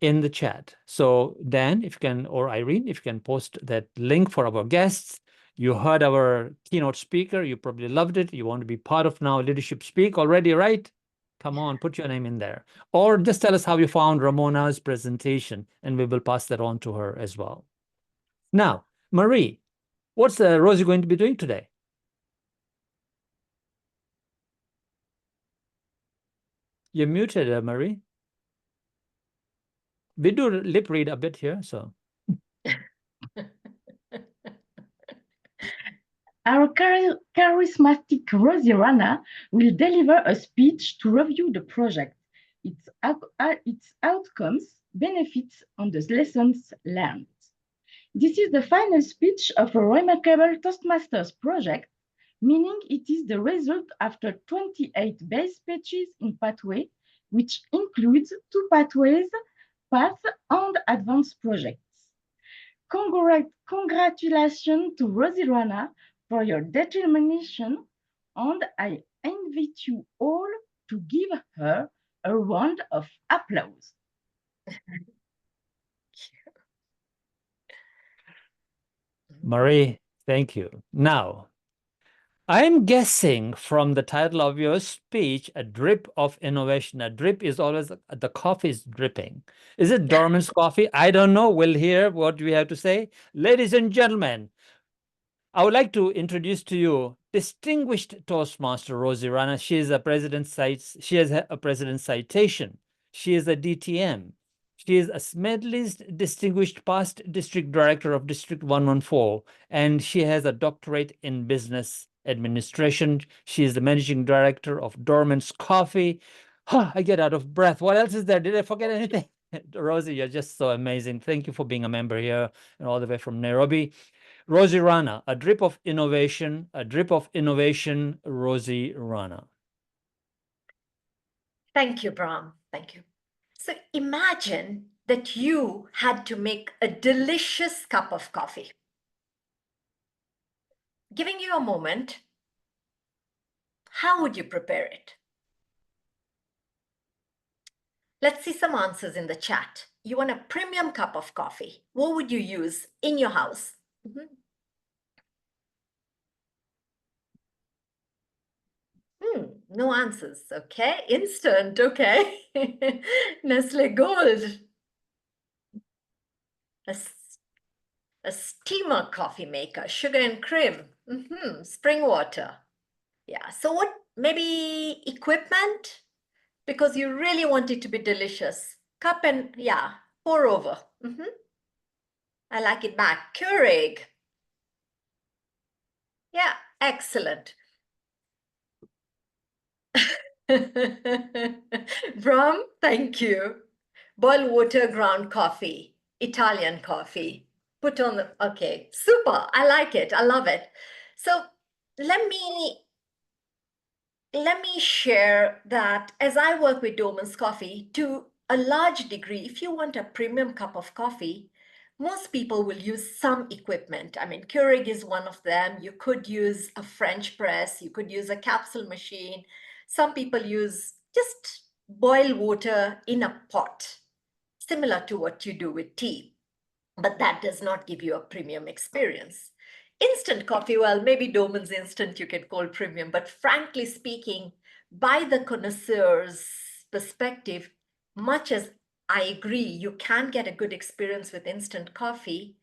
in the chat. So Dan, if you can, or Irene, if you can post that link for our guests. You heard our keynote speaker. You probably loved it. You want to be part of now Leadership Speak already, right? Come on, put your name in there. Or just tell us how you found Ramona's presentation, and we will pass that on to her as well. Now, Marie, what's Rozy going to be doing today? You're muted, Marie. We do lip read a bit here, so. Our charismatic Rozy Rana will deliver a speech to review the project, its outcomes, benefits, and the lessons learned. This is the final speech of a remarkable Toastmasters project, meaning it is the result after 28 base speeches in pathway, which includes 2 pathways, paths, and advanced projects. Congratulations to Rozy Rana for your determination, and I invite you all to give her a round of applause. Marie, thank you. Now, I'm guessing from the title of your speech, a drip of innovation. A drip is always, the coffee is dripping. Is it Dorman's coffee? I don't know. We'll hear what we have to say. Ladies and gentlemen, I would like to introduce to you distinguished Toastmaster Rozy Rana. She has a president's citation. She is a DTM. She is a Smedley's Distinguished Past District Director of District 114, and she has a doctorate in business administration. She is the managing director of Dorman's Coffee. I get out of breath. What else is there? Did I forget anything? Rozy, you're just so amazing. Thank you for being a member here and all the way from Nairobi. Rozy Rana, a drip of innovation, Rozy Rana. Thank you, Brahm. Thank you. So imagine that you had to make a delicious cup of coffee. Giving you a moment, how would you prepare it? Let's see some answers in the chat. You want a premium cup of coffee. What would you use in your house? No answers. Okay. Instant. Okay. Nestle Gold. A steamer coffee maker, sugar and cream. Spring water. Yeah. So what, maybe equipment? Because you really want it to be delicious. Cup and, yeah, pour over. I like it back. Keurig. Yeah, excellent. Brahm, thank you. Boil water, ground coffee, Italian coffee. Put on the, okay, super. I like it. I love it. So let me share that as I work with Doman's Coffee, to a large degree, if you want a premium cup of coffee, most people will use some equipment. I mean, Keurig is one of them. You could use a French press. You could use a capsule machine. Some people use just boil water in a pot, similar to what you do with tea. But that does not give you a premium experience. Instant coffee, well, maybe Doman's Instant you can call premium, but frankly speaking, by the connoisseur's perspective, much as I agree you can get a good experience with instant coffee,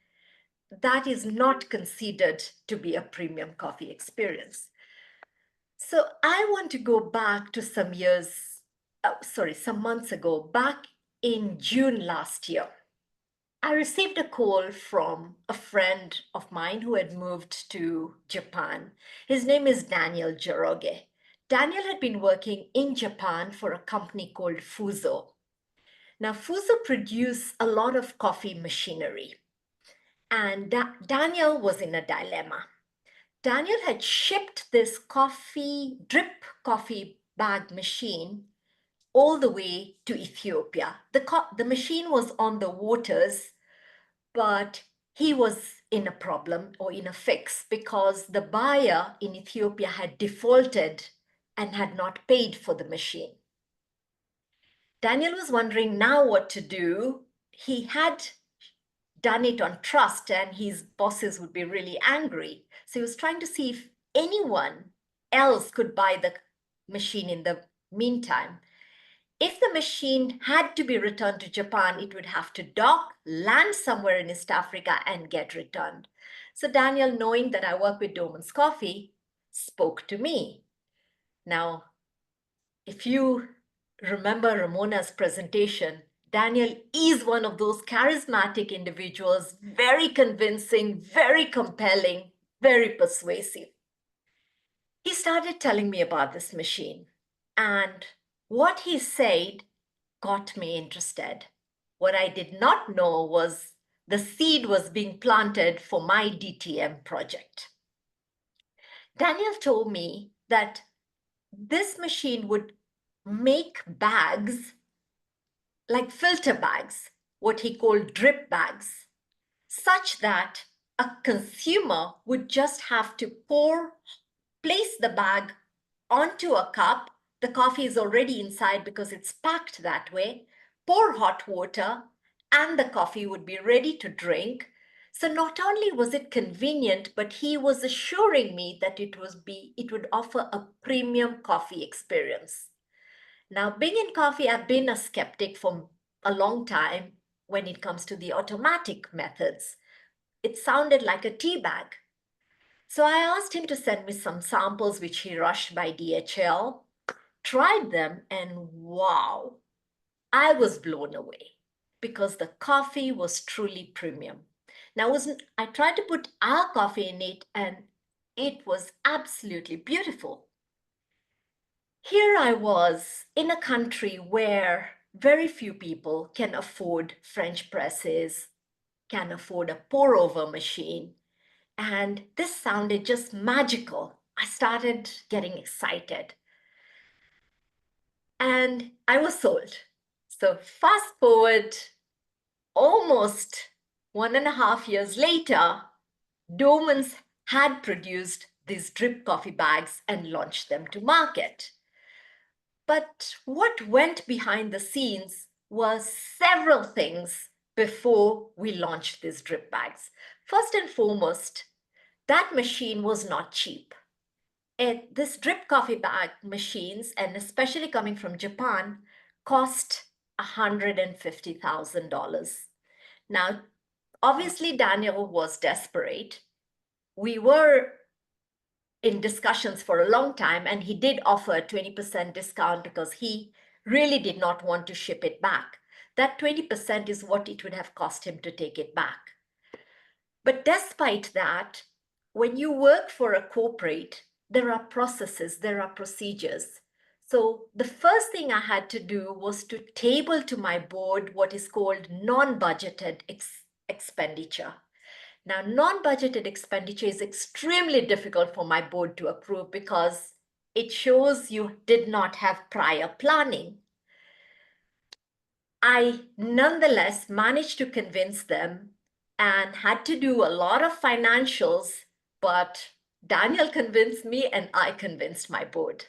that is not considered to be a premium coffee experience. So I want to go back to some months ago, back in June last year. I received a call from a friend of mine who had moved to Japan. His name is Daniel Jaroge. Daniel had been working in Japan for a company called Fuso. Now, Fuso produced a lot of coffee machinery. And Daniel was in a dilemma. Daniel had shipped this drip coffee bag machine all the way to Ethiopia. The machine was on the waters, but he was in a problem or in a fix because the buyer in Ethiopia had defaulted and had not paid for the machine. Daniel was wondering now what to do. He had done it on trust and his bosses would be really angry. So he was trying to see if anyone else could buy the machine in the meantime. If the machine had to be returned to Japan, it would have to dock, land somewhere in East Africa, and get returned. So Daniel, knowing that I work with Doman's Coffee, spoke to me. Now, if you remember Ramona's presentation, Daniel is one of those charismatic individuals, very convincing, very compelling, very persuasive. He started telling me about this machine, and what he said got me interested. What I did not know was the seed was being planted for my DTM project. Daniel told me that this machine would make bags, like filter bags, what he called drip bags, such that a consumer would just have to place the bag onto a cup. The coffee is already inside because it's packed that way. Pour hot water and the coffee would be ready to drink. So not only was it convenient, but he was assuring me that it would offer a premium coffee experience. Now, being in coffee, I've been a skeptic for a long time when it comes to the automatic methods. It sounded like a tea bag. So I asked him to send me some samples, which he rushed by DHL, tried them, and wow, I was blown away because the coffee was truly premium. Now, I tried to put our coffee in it, and it was absolutely beautiful. Here I was in a country where Very few people can afford French presses, can afford a pour-over machine. And this sounded just magical. I started getting excited. And I was sold. So fast forward almost 1.5 years later, Dormans had produced these drip coffee bags and launched them to market. But what went behind the scenes was several things before we launched these drip bags. First and foremost, that machine was not cheap. This drip coffee bag machines, and especially coming from Japan, cost $150,000. Now, obviously, Daniel was desperate. We were in discussions for a long time, and he did offer a 20% discount because he really did not want to ship it back. That 20% is what it would have cost him to take it back. But despite that, when you work for a corporate, there are processes, there are procedures. So the first thing I had to do was to table to my board what is called non-budgeted expenditure. Now, non-budgeted expenditure is extremely difficult for my board to approve because it shows you did not have prior planning. I nonetheless managed to convince them and had to do a lot of financials, but Daniel convinced me and I convinced my board.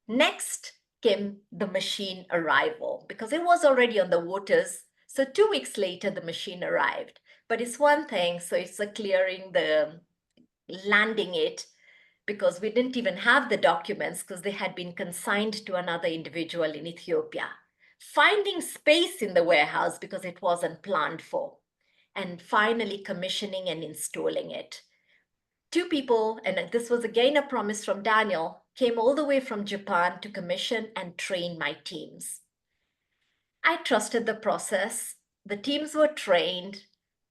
Next came the machine arrival because it was already on the waters. So 2 weeks later, the machine arrived. But it's one thing, so it's clearing the landing it, because we didn't even have the documents because they had been consigned to another individual in Ethiopia. Finding space in the warehouse because it wasn't planned for, and finally commissioning and installing it. 2 people, and this was again a promise from Daniel, came all the way from Japan to commission and train my teams. I trusted the process. The teams were trained.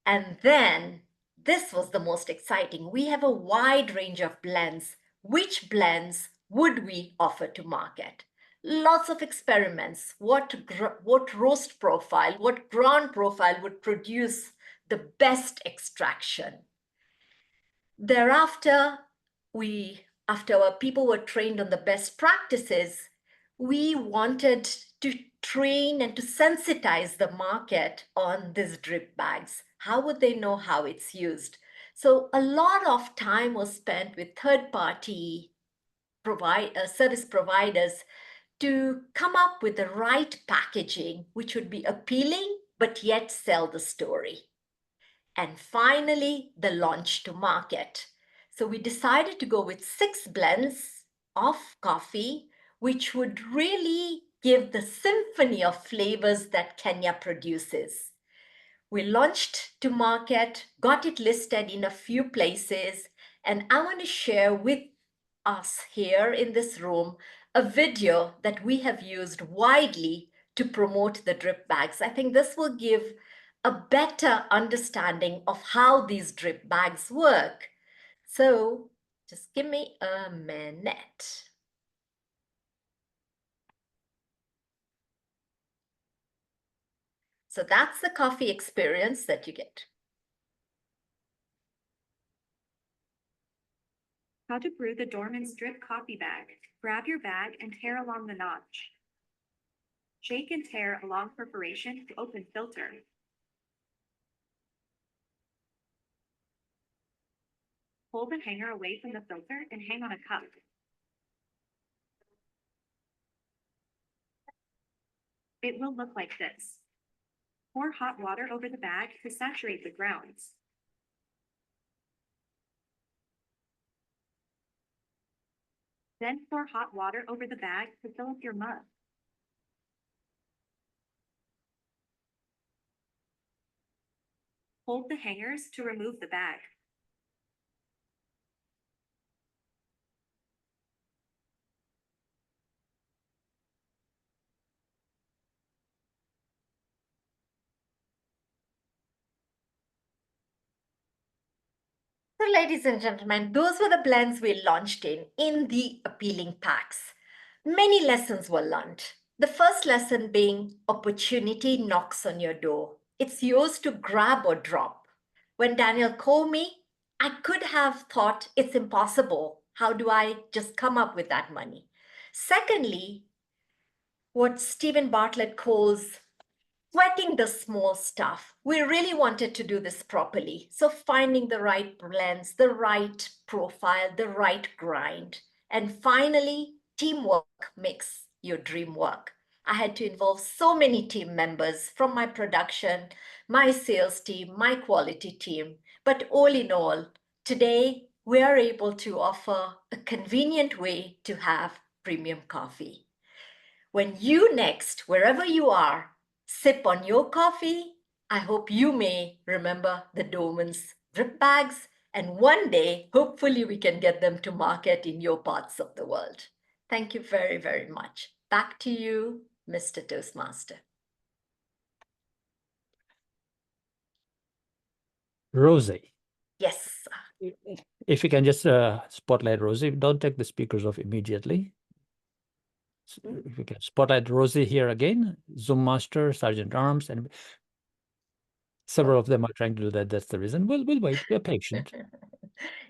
And then this was the most exciting. We have a wide range of blends. Which blends would we offer to market? Lots of experiments. What roast profile, what ground profile would produce the best extraction? Thereafter, after our people were trained on the best practices, we wanted to train and to sensitize the market on these drip bags. How would they know how it's used? So a lot of time was spent with third-party service providers to come up with the right packaging, which would be appealing, but yet sell the story. And finally, the launch to market. So we decided to go with 6 blends of coffee, which would really give the symphony of flavors that Kenya produces. We launched to market, got it listed in a few places, and I want to share with us here in this room a video that we have used widely to promote the drip bags. I think this will give a better understanding of how these drip bags work. So just give me a minute. So that's the coffee experience that you get. How to brew the Dorman's drip coffee bag. Grab your bag and tear along the notch. Shake and tear along perforation to open filter. Pull the hanger away from the filter and hang on a cup. It will look like this. Pour hot water over the bag to saturate the grounds. Then pour hot water over the bag to fill up your mug. Hold the hangers to remove the bag. So ladies and gentlemen, those were the blends we launched in the appealing packs. Many lessons were learned. The first lesson being opportunity knocks on your door. It's yours to grab or drop. When Daniel called me, I could have thought it's impossible. How do I just come up with that money? Secondly, what Stephen Bartlett calls sweating the small stuff. We really wanted to do this properly. So finding the right blends, the right profile, the right grind. And finally, teamwork makes your dream work. I had to involve so many team members from my production, my sales team, my quality team. But all in all, today we are able to offer a convenient way to have premium coffee. When you next, wherever you are, sip on your coffee, I hope you may remember the Dorman's drip bags, and one day, hopefully we can get them to market in your parts of the world. Thank you very, very much. Back to you, Mr. Toastmaster. Rozy, Yes. if you can just spotlight Rozy, don't take the speakers off immediately. If you can spotlight Rozy here again, Zoom Master, Sergeant Arms, and several of them are trying to do that. That's the reason. We'll wait. We're patient. Yes.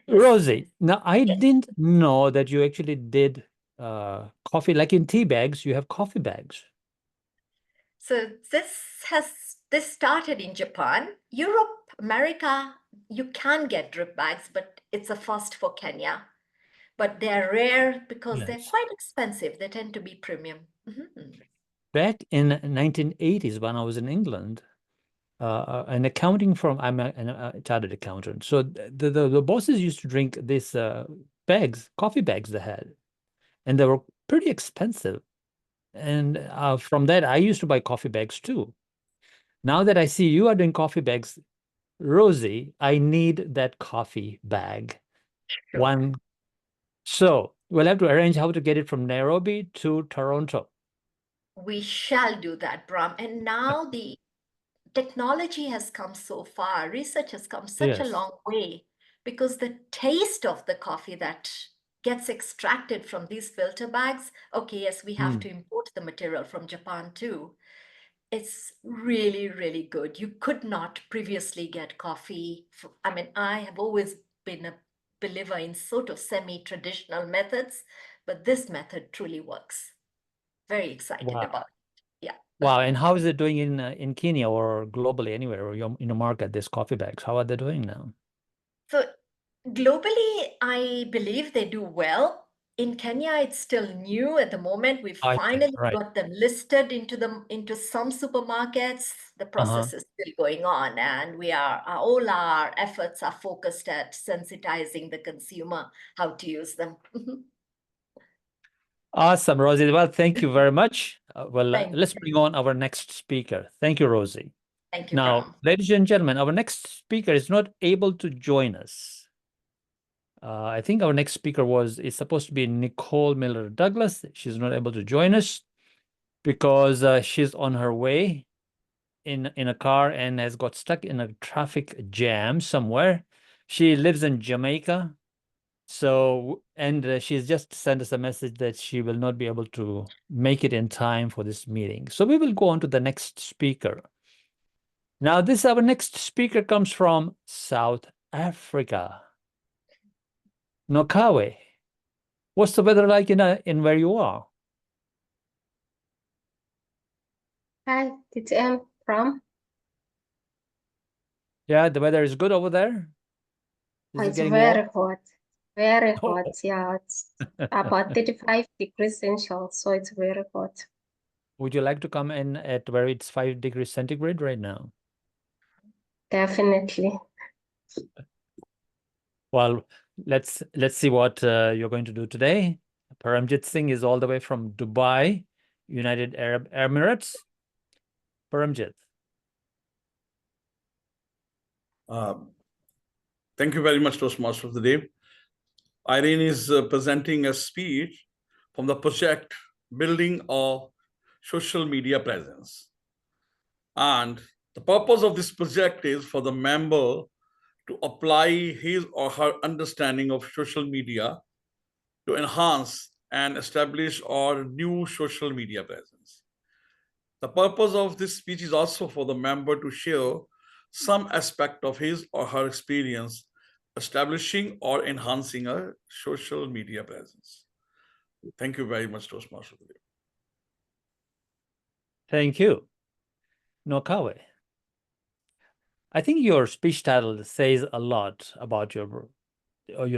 Rozy, now I Yes. didn't know that you actually did coffee, like in tea bags, you have coffee bags. So this started in Japan. Europe, America, you can get drip bags, but it's a first for Kenya. But they're rare because they're Yes. quite expensive. They tend to be premium. Mhm. Back in 1980s, when I was in England, an accounting firm, I'm a chartered accountant. So the bosses used to drink these bags, coffee bags they had, and they were pretty expensive. And from that, I used to buy coffee bags too. Now that I see you are doing coffee bags, Rozy, I need that coffee bag. Sure. One. So we'll have to arrange how to get it from Nairobi to Toronto. We shall do that, Brahm. And now the technology has come so far. Research has come such a Yes. long way because the taste of the coffee that gets extracted from these filter bags, okay, yes, we have to import the material from Japan too. It's really, really good. You could not previously get coffee. I mean, I have always been a believer in sort of semi-traditional methods, but this method truly works. Very excited Wow. about it. Yeah. Wow. And how is it doing in Kenya or globally anywhere or in the market, these coffee bags? How are they doing now? So globally, I believe they do well. In Kenya, it's still new at the moment. We've I see. finally Right. got them listed into some supermarkets. The process is still going on, and all our efforts are focused at sensitizing the consumer how to use them. Awesome, Rozy. Well, thank you very much. Thank Let's you. bring on our next speaker. Thank you, Rozy. Thank you, Now, Brahm. ladies and gentlemen, our next speaker is not able to join us. I think our next speaker is supposed to be Nicole Miller Douglas. She's not able to join us because she's on her way in a car and has got stuck in a traffic jam somewhere. She lives in Jamaica. So, and she's just sent us a message that she will not be able to make it in time for this meeting. So we will go on to the next speaker. Now, our next speaker comes from South Africa. Nokawe, what's the weather like in where you are? Hi, TTM from. Yeah, the weather is good over there. Is it It's getting very warm? hot, very Oh. hot. Yeah, it's about 35 degrees Celsius, so it's very hot. Would you like to come in at where it's 5 degrees centigrade right now? Definitely. Well, let's see what you're going to do today. Paramjit Singh is all the way from Dubai, United Arab Emirates. Paramjit. Thank you very much, Toastmaster of the Day. Irene is presenting a speech from the project Building a Social Media Presence. And the purpose of this project is for the member to apply his or her understanding of social media to enhance and establish our new social media presence. The purpose of this speech is also for the member to share some aspect of his or her experience establishing or enhancing a social media presence. Thank you very much, Toastmaster. Thank you. Nokawe. I think your speech title says a lot about your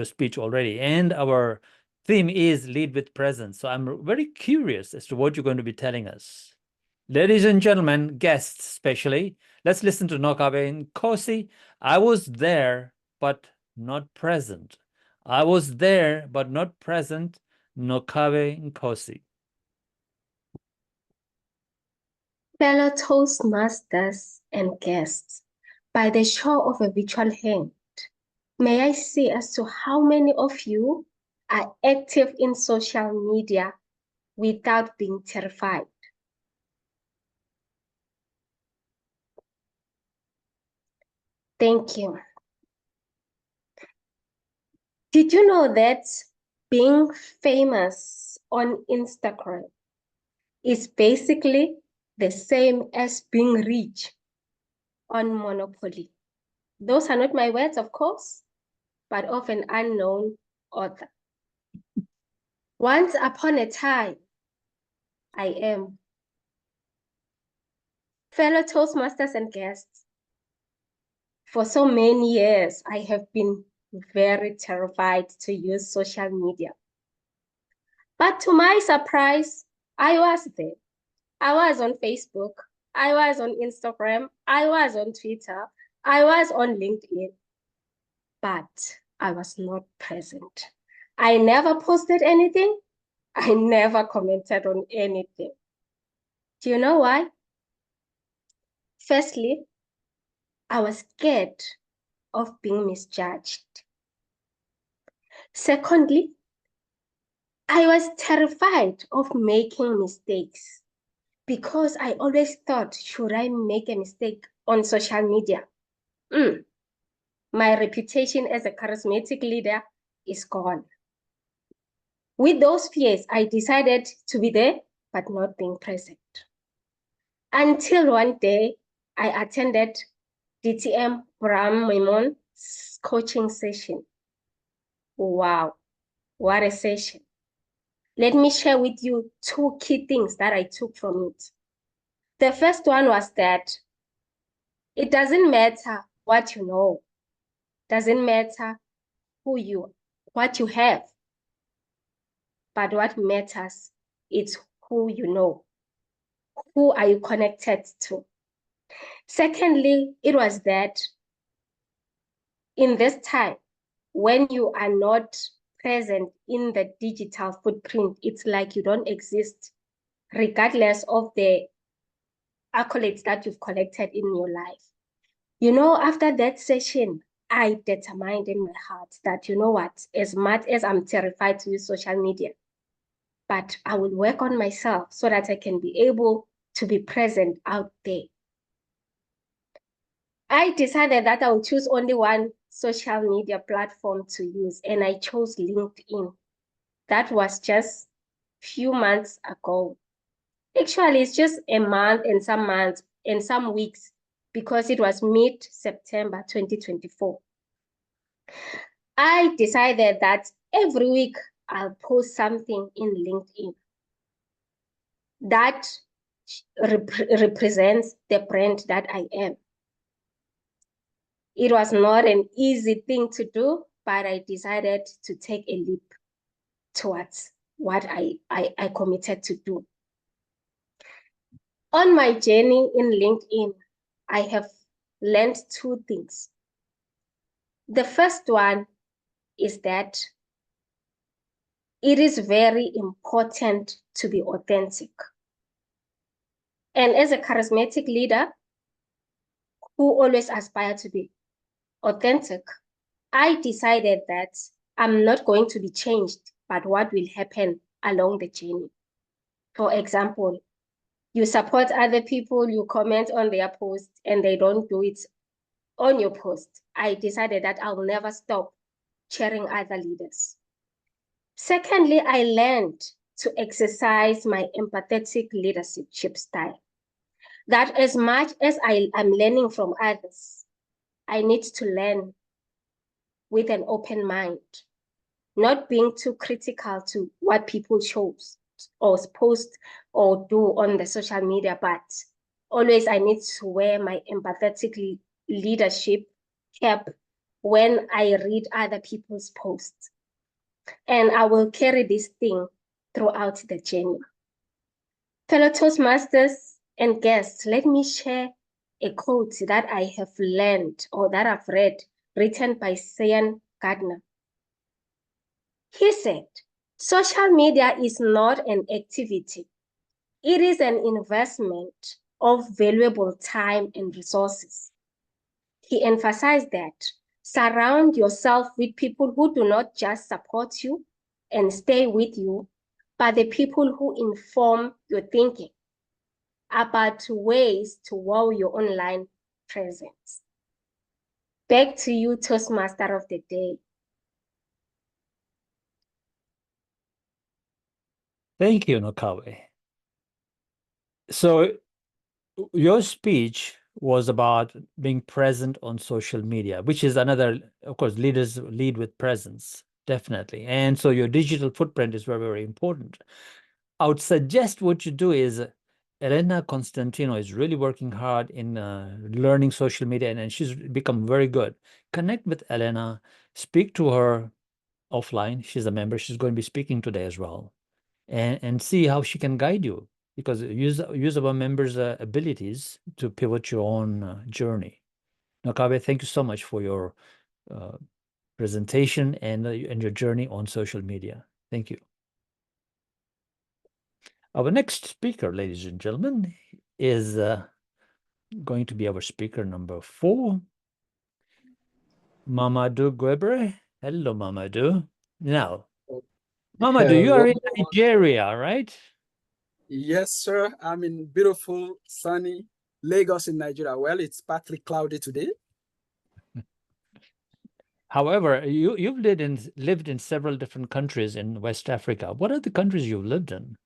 speech already, and our theme is lead with presence. So I'm very curious as to what you're going to be telling us. Ladies and gentlemen, guests especially, let's listen to Nokawe and Kosi. I was there, but not present. I was there, but not present. Nokawe and Kosi. Fellow Toastmasters and guests, by the show of a virtual hand, may I see as to how many of you are active in social media without being terrified? Thank you. Did you know that being famous on Instagram is basically the same as being rich on Monopoly? Those are not my words, of course, but of an unknown author. Once upon a time, I am. Fellow Toastmasters and guests, for so many years, I have been very terrified to use social media. But to my surprise, I was there. I was on Facebook, I was on Instagram, I was on Twitter, I was on LinkedIn, but I was not present. I never posted anything. I never commented on anything. Do you know why? Firstly, I was scared of being misjudged. Secondly, I was terrified of making mistakes because I always thought, should I make a mistake on social media? My reputation as a charismatic leader is gone. With those fears, I decided to be there, but not being present. Until one day, I attended DTM Brahm Memone's coaching session. Wow, what a session. Let me share with you 2 key things that I took from it. The first one was that it doesn't matter what you know, doesn't matter what you have, but what matters is who you know. Who are you connected to? Secondly, it was that in this time, when you are not present in the digital footprint, it's like you don't exist, regardless of the accolades that you've collected in your life. You know, after that session, I determined in my heart that, you know what, as much as I'm terrified to use social media, but I will work on myself so that I can be able to be present out there. I decided that I would choose only one social media platform to use, and I chose LinkedIn. That was just a few months ago. Actually, it's just a month and some weeks, because it was mid-September 2024. I decided that every week I'll post something in LinkedIn that represents the brand that I am. It was not an easy thing to do, but I decided to take a leap towards what I committed to do. On my journey in LinkedIn, I have learned 2 things. The first one is that it is very important to be authentic. And as a charismatic leader who always aspires to be authentic, I decided that I'm not going to be changed, but what will happen along the journey. For example, you support other people, you comment on their post, and they don't do it on your post. I decided that I'll never stop cheering other leaders. Secondly, I learned to exercise my empathetic leadership style. that as much as I am learning from others, I need to learn with an open mind, not being too critical to what people chose or post or do on the social media, but always I need to wear my empathetic leadership cap when I read other people's posts. And I will carry this thing throughout the journey. Fellow Toastmasters and guests, let me share a quote that I have learned or that I've read, written by Sian Gardner. He said, social media is not an activity. It is an investment of valuable time and resources. He emphasized that surround yourself with people who do not just support you and stay with you, but the people who inform your thinking about ways to wow your online presence. Back to you, Toastmaster of the Day. Thank you, Nokawe. So your speech was about being present on social media, which is another, of course, leaders lead with presence, definitely. And so your digital footprint is very, very important. I would suggest what you do is Elena Constantinou is really working hard in learning social media, and she's become very good. Connect with Elena, speak to her offline. She's a member. She's going to be speaking today as well, and see how she can guide you, because use our members' abilities to pivot your own journey. Nokabe, thank you so much for your presentation and your journey on social media. Thank you. Our next speaker, ladies and gentlemen, is going to be our speaker number 4, Mamadou Guebre. Hello, Mamadou. Now, Mamadou, you are in Nigeria, right? Yes, sir. I'm in beautiful, sunny Lagos in Nigeria. Well, it's partly cloudy today. However, you've lived in several different countries in West Africa. What are the countries you've lived in?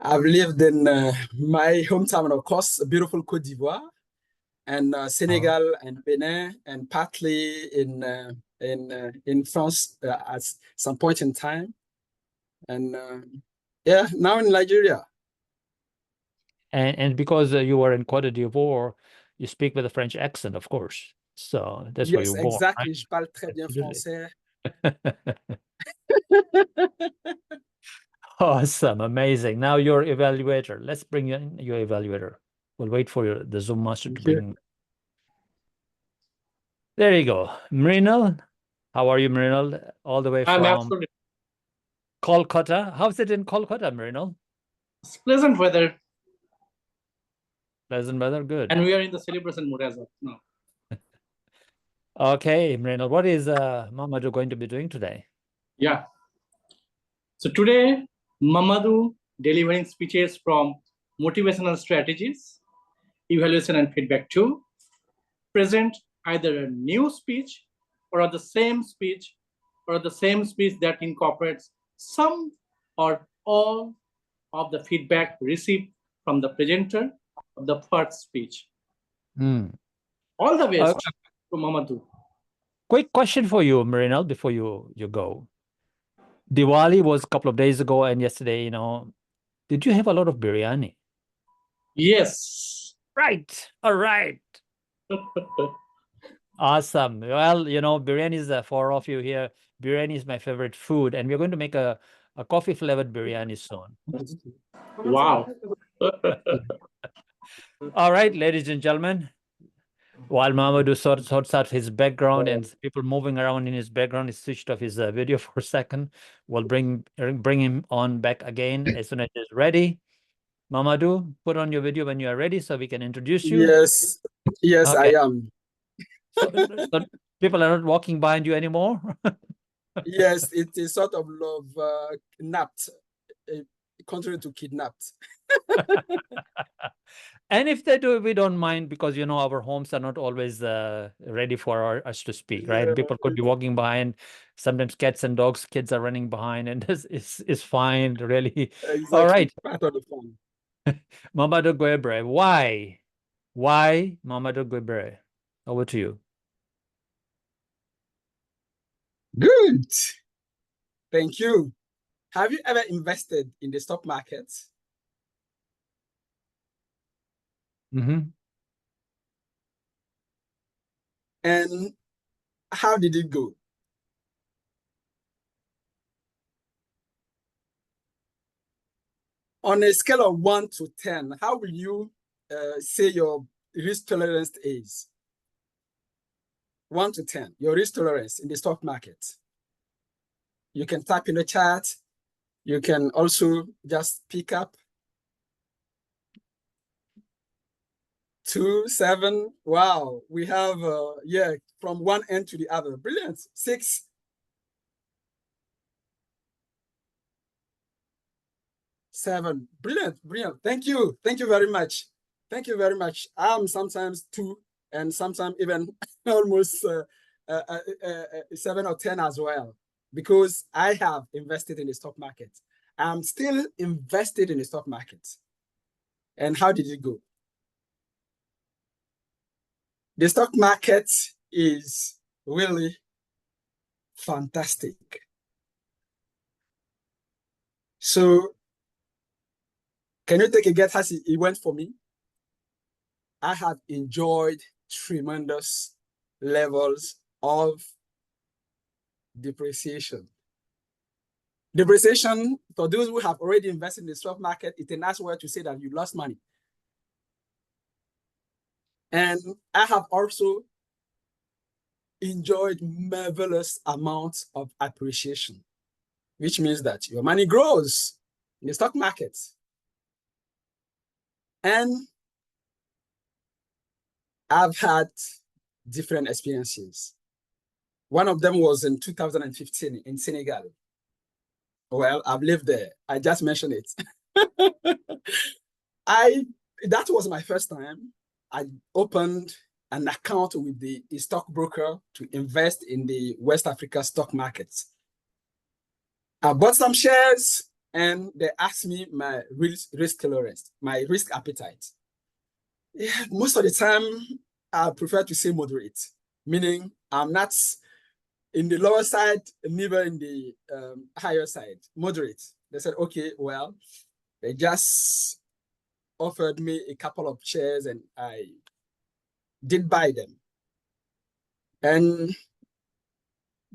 I've lived in my hometown, of course, beautiful Côte d'Ivoire, and Senegal and Benin, and partly in France at some point in time, and yeah, now in Nigeria. And because you were in Côte d'Ivoire, you speak with a French accent, of course. So that's where Yes, you were born, exactly. right? Je parle très bien Absolutely. français. Awesome, amazing. Now your evaluator. Let's bring in your evaluator. We'll wait for the Zoom master to bring. There you go. Mrinal. How are you, Mrinal? All the way I'm from absolutely Kolkata. How's it in Kolkata, Mrinal? it's pleasant weather, Pleasant weather, good. and we are in the celebration mood as well now. Okay, Mrinal, what is Mamadou going to be doing today? Yeah. So today, Mamadou delivering speeches from motivational strategies, evaluation and feedback 2, present either a new speech or the same speech that incorporates some or all of the feedback received from the presenter of the first speech. All the best to Mamadou. Quick question for you, Mrinal, before you go. Diwali was a couple of days ago, and yesterday, did you have a lot of biryani? Yes. Right. All right. Awesome. Well, biryani is for all of you here. Biryani is my favorite food, and we're going to make a coffee flavored biryani soon. Wow. All right, ladies and gentlemen. While Mamadou sorts out his background and people moving around in his background, he switched off his video for a second. We'll bring him on back again as soon as he's ready. Mamadou, put on your video when you are ready so we can introduce you. Yes, Okay. I am. So people are not walking behind you anymore? Yes, it is sort of love napped, contrary to kidnapped. And if they do, we don't mind, because our homes are not always ready for us to speak, right? Yeah. People could be walking behind. Sometimes cats and dogs, kids are running behind, and this is fine, really. Exactly. All right. Part of the fun. Mamadou Guebre, why? Why Mamadou Guebre? Over to you. Good. Thank you. Have you ever invested in the stock market? And how did it go? On a scale of 1 to 10, how will you say your risk tolerance is? 1 to 10, your risk tolerance in the stock market. You can type in the chat. You can also just pick up 2, 7. Wow, we have, yeah, from one end to the other. Brilliant. 6. 7. Brilliant, brilliant. Thank you. Thank you very much. Thank you very much. I'm sometimes 2 and sometimes even almost 7 or 10 as well, because I have invested in the stock market. I'm still invested in the stock market. And how did it go? The stock market is really fantastic. So can you take a guess how it went for me? I have enjoyed tremendous levels of depreciation. Depreciation, for those who have already invested in the stock market, it's a nice word to say that you lost money. And I have also enjoyed marvelous amounts of appreciation, which means that your money grows in the stock market. And I've had different experiences. One of them was in 2015 in Senegal. Well, I've lived there. I just mentioned it. That was my first time. I opened an account with the stockbroker to invest in the West Africa stock markets. I bought some shares and they asked me my risk tolerance, my risk appetite. Yeah, most of the time, I prefer to say moderate, meaning I'm not in the lower side, neither in the higher side, moderate. They said, okay, well, they just offered me a couple of shares and I did buy them. And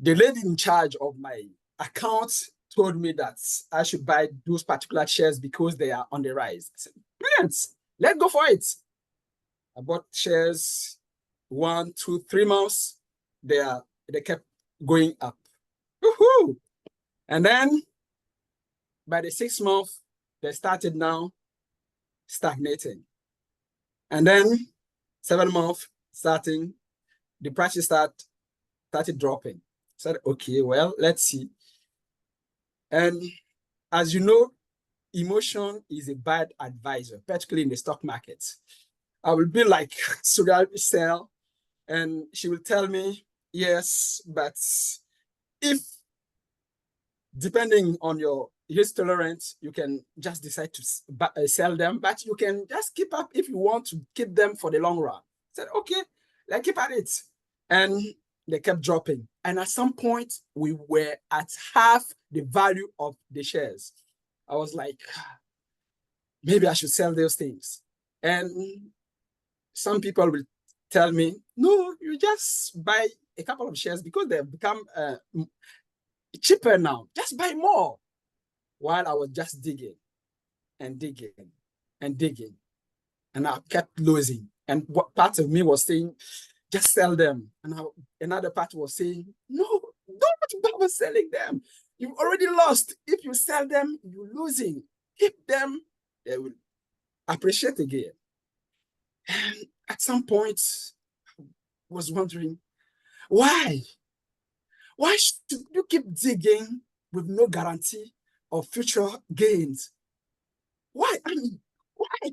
the lady in charge of my account told me that I should buy those particular shares because they are on the rise. I said, brilliant, let's go for it. I bought shares 1, 2, 3 months. They kept going up. Woohoo! And then by the 6th month, they started now stagnating. And then 7th month starting, the prices started dropping. I said, okay, well, let's see. And as you know, emotion is a bad advisor, particularly in the stock market. I will be like Surreal Cell, and she will tell me, yes, but if, depending on your risk tolerance, you can just decide to sell them, but you can just keep up if you want to keep them for the long run. I said, okay, let's keep at it. And they kept dropping. And at some point, we were at half the value of the shares. I was like, maybe I should sell those things. And some people will tell me, no, you just buy a couple of shares because they've become cheaper now. Just buy more. While I was just digging and digging and digging. And I kept losing. And what part of me was saying, just sell them. And another part was saying, no, don't bother selling them. You've already lost. If you sell them, you're losing. Keep them, they will appreciate again. And at some point, I was wondering, why? Why should you keep digging with no guarantee of future gains? Why? I mean, why?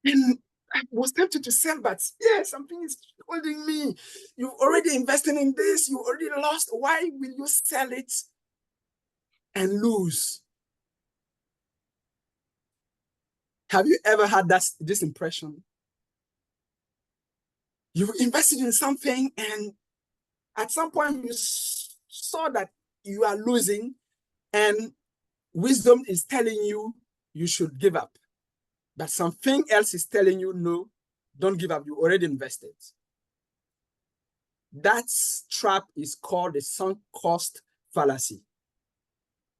And I was tempted to sell, but yeah, something is holding me. You've already invested in this, you already lost. Why will you sell it and lose? Have you ever had this impression? You invested in something and at some point you saw that you are losing and wisdom is telling you you should give up. But something else is telling you, no, don't give up. You already invested. That trap is called the sunk cost fallacy.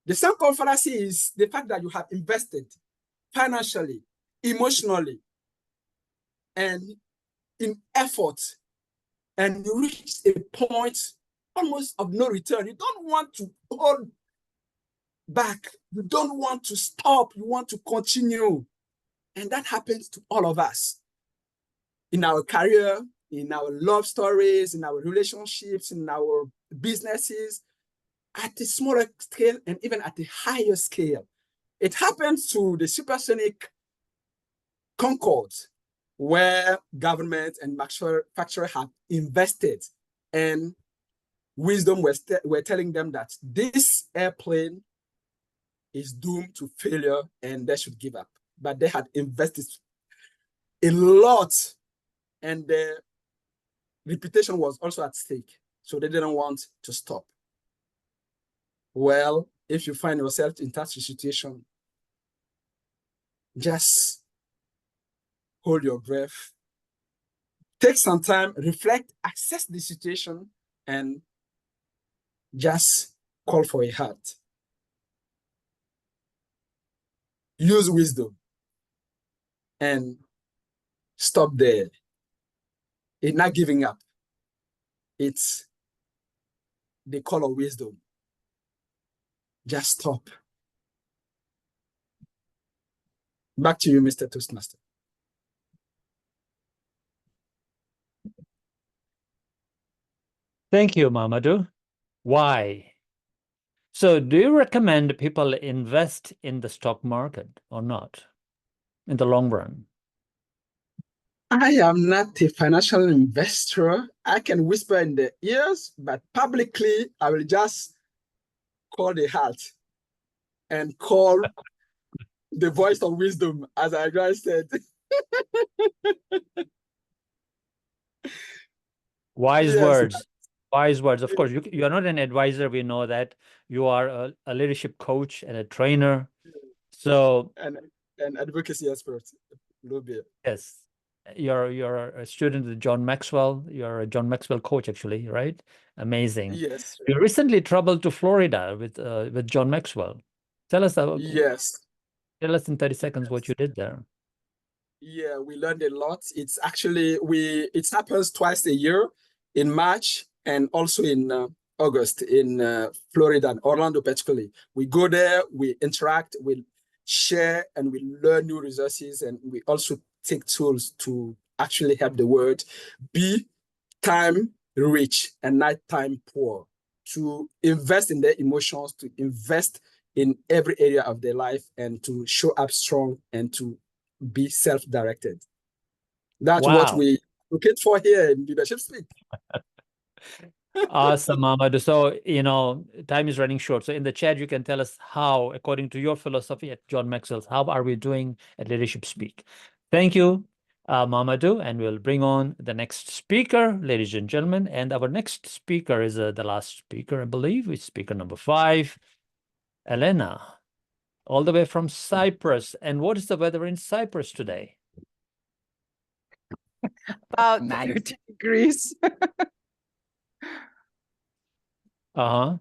The sunk cost fallacy is the fact that you have invested financially, emotionally, and in effort, and you reach a point almost of no return. You don't want to hold back. You don't want to stop. You want to continue. And that happens to all of us. In our career, in our love stories, in our relationships, in our businesses, at a smaller scale and even at a higher scale. It happens to the supersonic Concorde, where government and manufacturers have invested, and wisdom were telling them that this airplane is doomed to failure and they should give up. But they had invested a lot and their reputation was also at stake. So they didn't want to stop. Well, if you find yourself in such a situation, just hold your breath, take some time, reflect, assess the situation, and just call for a heart. Use wisdom and stop there. It's not giving up. It's the call of wisdom. Just stop. Back to you, Mr. Toastmaster. Thank you, Mamadou. Why? So do you recommend people invest in the stock market or not in the long run? I am not a financial investor. I can whisper in the ears, but publicly, I will just call the heart and call the voice of wisdom, as I just said. Wise Yes. words. Wise words. Of course, you are not an advisor. We know that. You are a leadership coach and a trainer. So and advocacy expert. Yes. You're a student with John Maxwell. You're a John Maxwell coach, actually, right? Amazing. Yes. You recently traveled to Florida with John Maxwell. Tell us about. Yes. Tell us in 30 seconds what you did there. Yeah, we learned a lot. It's actually it happens twice a year, in March and also in August in Florida and Orlando particularly. We go there, we interact, we share, and we learn new resources, and we also take tools to actually help the world be time rich and night time poor, to invest in their emotions, to invest in every area of their life, and to show up strong and to be self-directed. That's what we advocate for here in Leadership Speak. Awesome, Mamadou. So, time is running short. So in the chat, you can tell us how, according to your philosophy at John Maxwell's, how are we doing at Leadership Speak? Thank you, Mamadou. And we'll bring on the next speaker, ladies and gentlemen. And our next speaker is the last speaker, I believe, is speaker number 5, Elena, all the way from Cyprus. And what is the weather in Cyprus today? About 30 degrees. Uh-huh.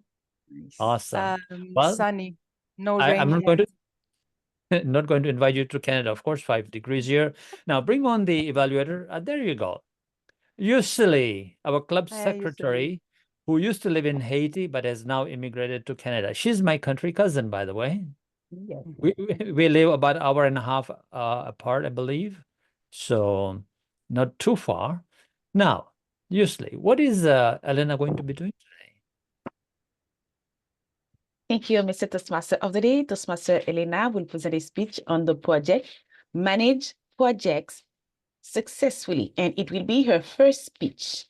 Nice. Awesome. Well, sunny, no rain. I'm not going to invite you to Canada, of course, 5 degrees here. Now bring on the evaluator. There you go. Youselee, our club secretary, who used to live in Haiti but has now immigrated to Canada. She's my country cousin, by the way. Yes. We live about an hour and a half apart, I believe. So not too far. Now, Youselee, what is Elena going to be doing today? Thank you, Mr. Toastmaster of the Day. Toastmaster Elena will present a speech on the project, Manage Projects Successfully, and it will be her first speech.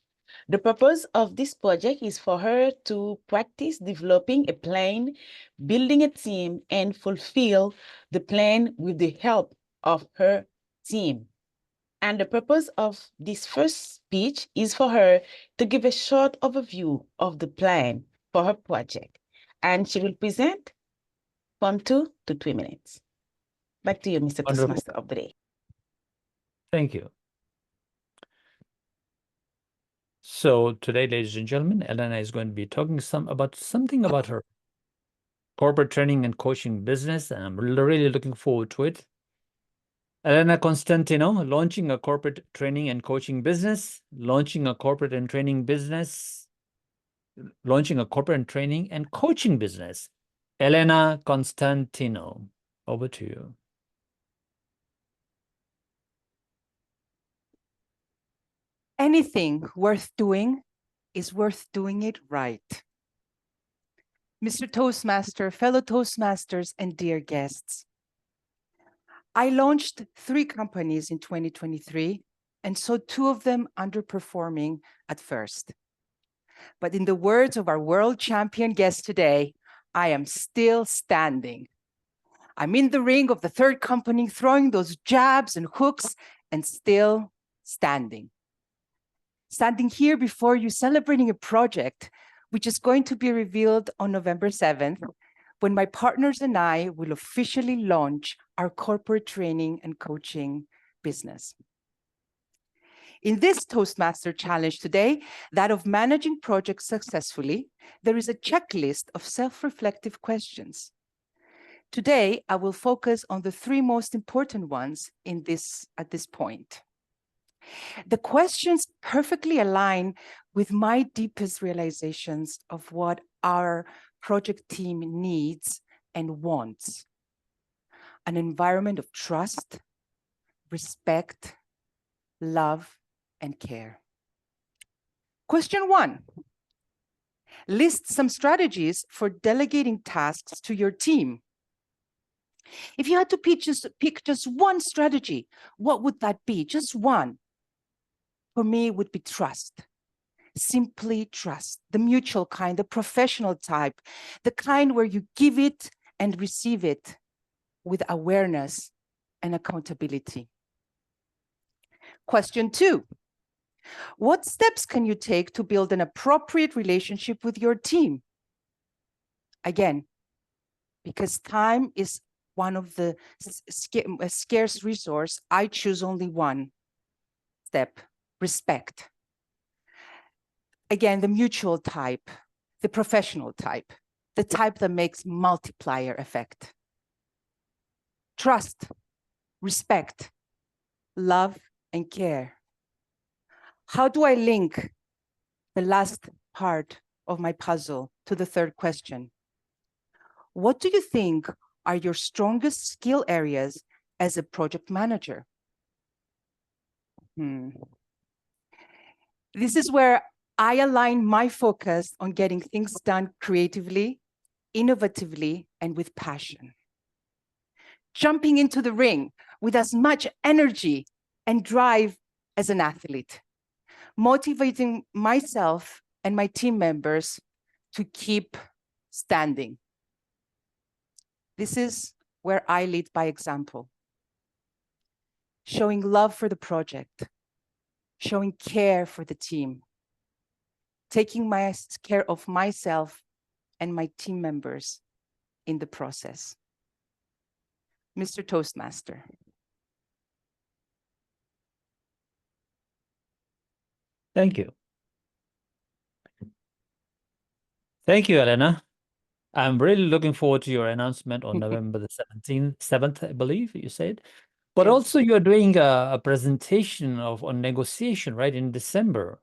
The purpose of this project is for her to practice developing a plan, building a team, and fulfill the plan with the help of her team. And the purpose of this first speech is for her to give a short overview of the plan for her project. And she will present from 2 to 3 minutes. Back to you, Mr. Wonderful. Toastmaster of the day. Thank you. So today, ladies and gentlemen, Elena is going to be talking something about her corporate training and coaching business, and I'm really looking forward to it. Elena Constantinou, launching a corporate training and coaching business, launching a corporate and training business, launching a corporate and training and coaching business. Elena Constantinou, over to you. Anything worth doing is worth doing it right. Mr. Toastmaster, fellow Toastmasters, and dear guests, I launched 3 companies in 2023 and saw 2 of them underperforming at first. But in the words of our world champion guest today, I am still standing. I'm in the ring of the 3rd company, throwing those jabs and hooks and still standing. Standing here before you, celebrating a project which is going to be revealed on November 7th, when my partners and I will officially launch our corporate training and coaching business. In this Toastmaster challenge today, that of managing projects successfully, there is a checklist of self-reflective questions. Today, I will focus on the 3 most important ones at this point. The questions perfectly align with my deepest realizations of what our project team needs and wants: an environment of trust, respect, love, and care. Question 1. List some strategies for delegating tasks to your team. If you had to pick just one strategy, what would that be? Just one. For me, it would be trust. Simply trust, the mutual kind, the professional type, the kind where you give it and receive it with awareness and accountability. Question 2. What steps can you take to build an appropriate relationship with your team? Again, because time is one of the scarce resource, I choose only one step: respect. Again, the mutual type, the professional type, the type that makes multiplier effect. Trust, respect, love, and care. How do I link the last part of my puzzle to the 3rd question? What do you think are your strongest skill areas as a project manager? This is where I align my focus on getting things done creatively, innovatively, and with passion. Jumping into the ring with as much energy and drive as an athlete, motivating myself and my team members to keep standing. This is where I lead by example, showing love for the project, showing care for the team, taking care of myself and my team members in the process. Mr. Toastmaster. Thank you. Thank you, Elena. I'm really looking forward to your announcement on November the 7th, I believe you said. But Yes. also you're doing a presentation on negotiation, right, in December.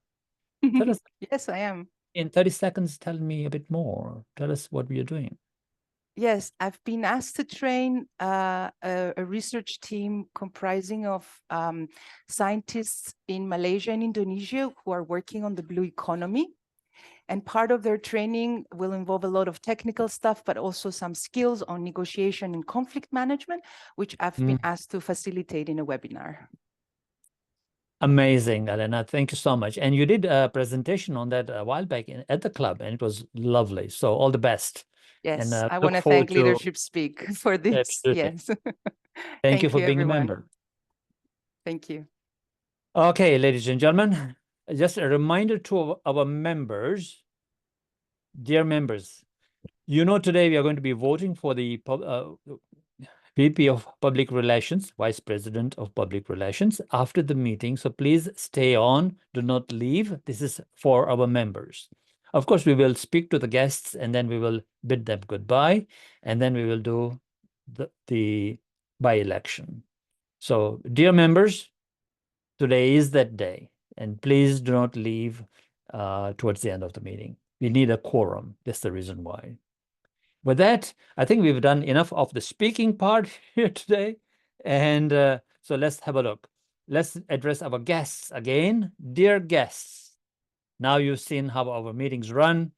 Tell us. Yes, I am. In 30 seconds, tell me a bit more. Tell us what you're doing. Yes, I've been asked to train a research team comprising of scientists in Malaysia and Indonesia who are working on the blue economy. And part of their training will involve a lot of technical stuff, but also some skills on negotiation and conflict management, which I've been asked to facilitate in a webinar. Amazing, Elena. Thank you so much. And you did a presentation on that a while back at the club, and it was lovely. So all the best. Yes, And I look want to forward thank Leadership Speak for this. Absolutely. Yes. Thank you for being everyone. a member. Thank you. Okay, ladies and gentlemen, just a reminder to our members, dear members, you know, today we are going to be voting for the VP of Public Relations, Vice President of Public Relations after the meeting. So please stay on, do not leave. This is for our members. Of course, we will speak to the guests and then we will bid them goodbye. And then we will do the by-election. So dear members, today is that day. And please do not leave towards the end of the meeting. We need a quorum. That's the reason why. With that, I think we've done enough of the speaking part here today. And so let's have a look. Let's address our guests again. Dear guests, now you've seen how our meetings run.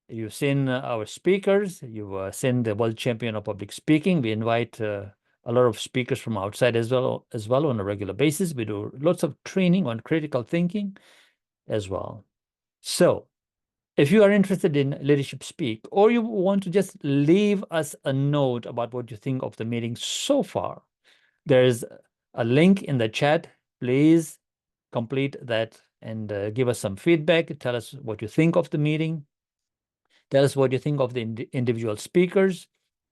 You've seen our speakers. You've seen the world champion of public speaking. We invite a lot of speakers from outside as well on a regular basis. We do lots of training on critical thinking as well. So if you are interested in Leadership Speak, or you want to just leave us a note about what you think of the meeting so far, there's a link in the chat. Please complete that and give us some feedback. Tell us what you think of the meeting. Tell us what you think of the individual speakers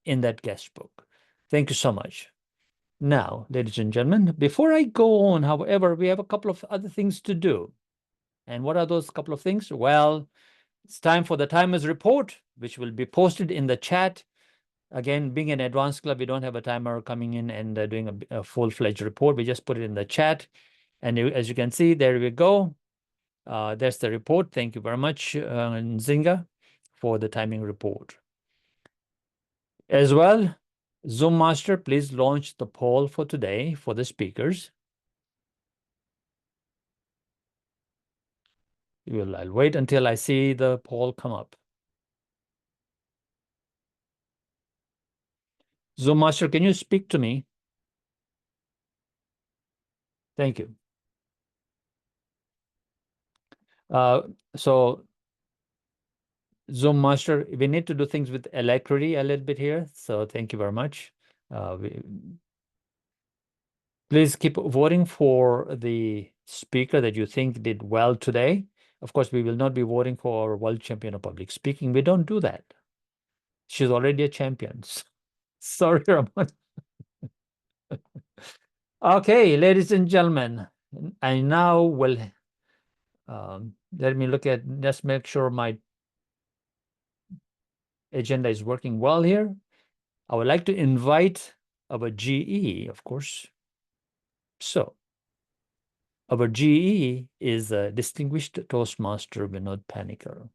in that guest book. Thank you so much. Now, ladies and gentlemen, before I go on, however, we have a couple of other things to do. And what are those couple of things? Well, it's time for the timers report, which will be posted in the chat. Again, being an advanced club, we don't have a timer coming in and doing a full-fledged report. We just put it in the chat. And as you can see, there we go. That's the report. Thank you very much, Nzinga, for the timing report. As well, Zoom Master, please launch the poll for today for the speakers. I'll wait until I see the poll come up. Zoom Master, can you speak to me? Thank you. So Zoom Master, we need to do things with alacrity a little bit here. So thank you very much. Please keep voting for the speaker that you think did well today. Of course, we will not be voting for our world champion of public speaking. We don't do that. She's already a champion. Sorry, Ramona. Okay, ladies and gentlemen, I now will let me look at, just make sure my agenda is working well here. I would like to invite our GE, of course. So our GE is a distinguished Toastmaster, Vinod Panicker.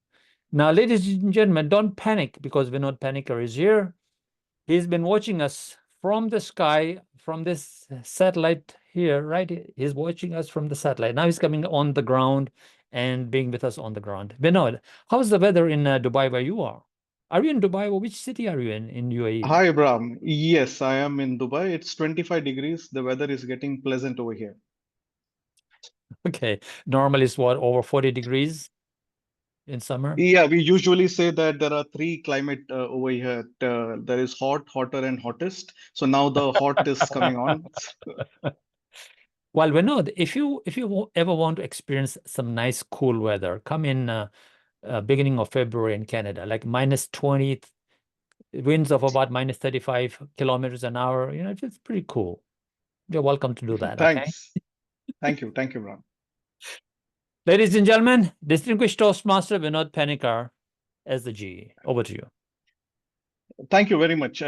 Now, ladies and gentlemen, don't panic because Vinod Panicker is here. He's been watching us from the sky, from this satellite here, right? He's watching us from the satellite. Now he's coming on the ground and being with us on the ground. Vinod, how's the weather in Dubai where you are? Are you in Dubai or which city are you in UAE? Hi, Brahm. Yes, I am in Dubai. It's 25 degrees. The weather is getting pleasant over here. Okay. Normally it's what, over 40 degrees in summer? Yeah, we usually say that there are three climate over here. There is hot, hotter, and hottest. So now the hot is coming on. Well, Vinod, if you ever want to experience some nice cool weather, come in beginning of February in Canada, like -20, winds of about -35 kilometers an hour. You know, it's pretty cool. You're welcome to do that. Thanks. Okay? Thank you. Thank you, Brahm. Ladies and gentlemen, distinguished Toastmaster Vinod Panicker as the GE. Over to you. Thank you very much,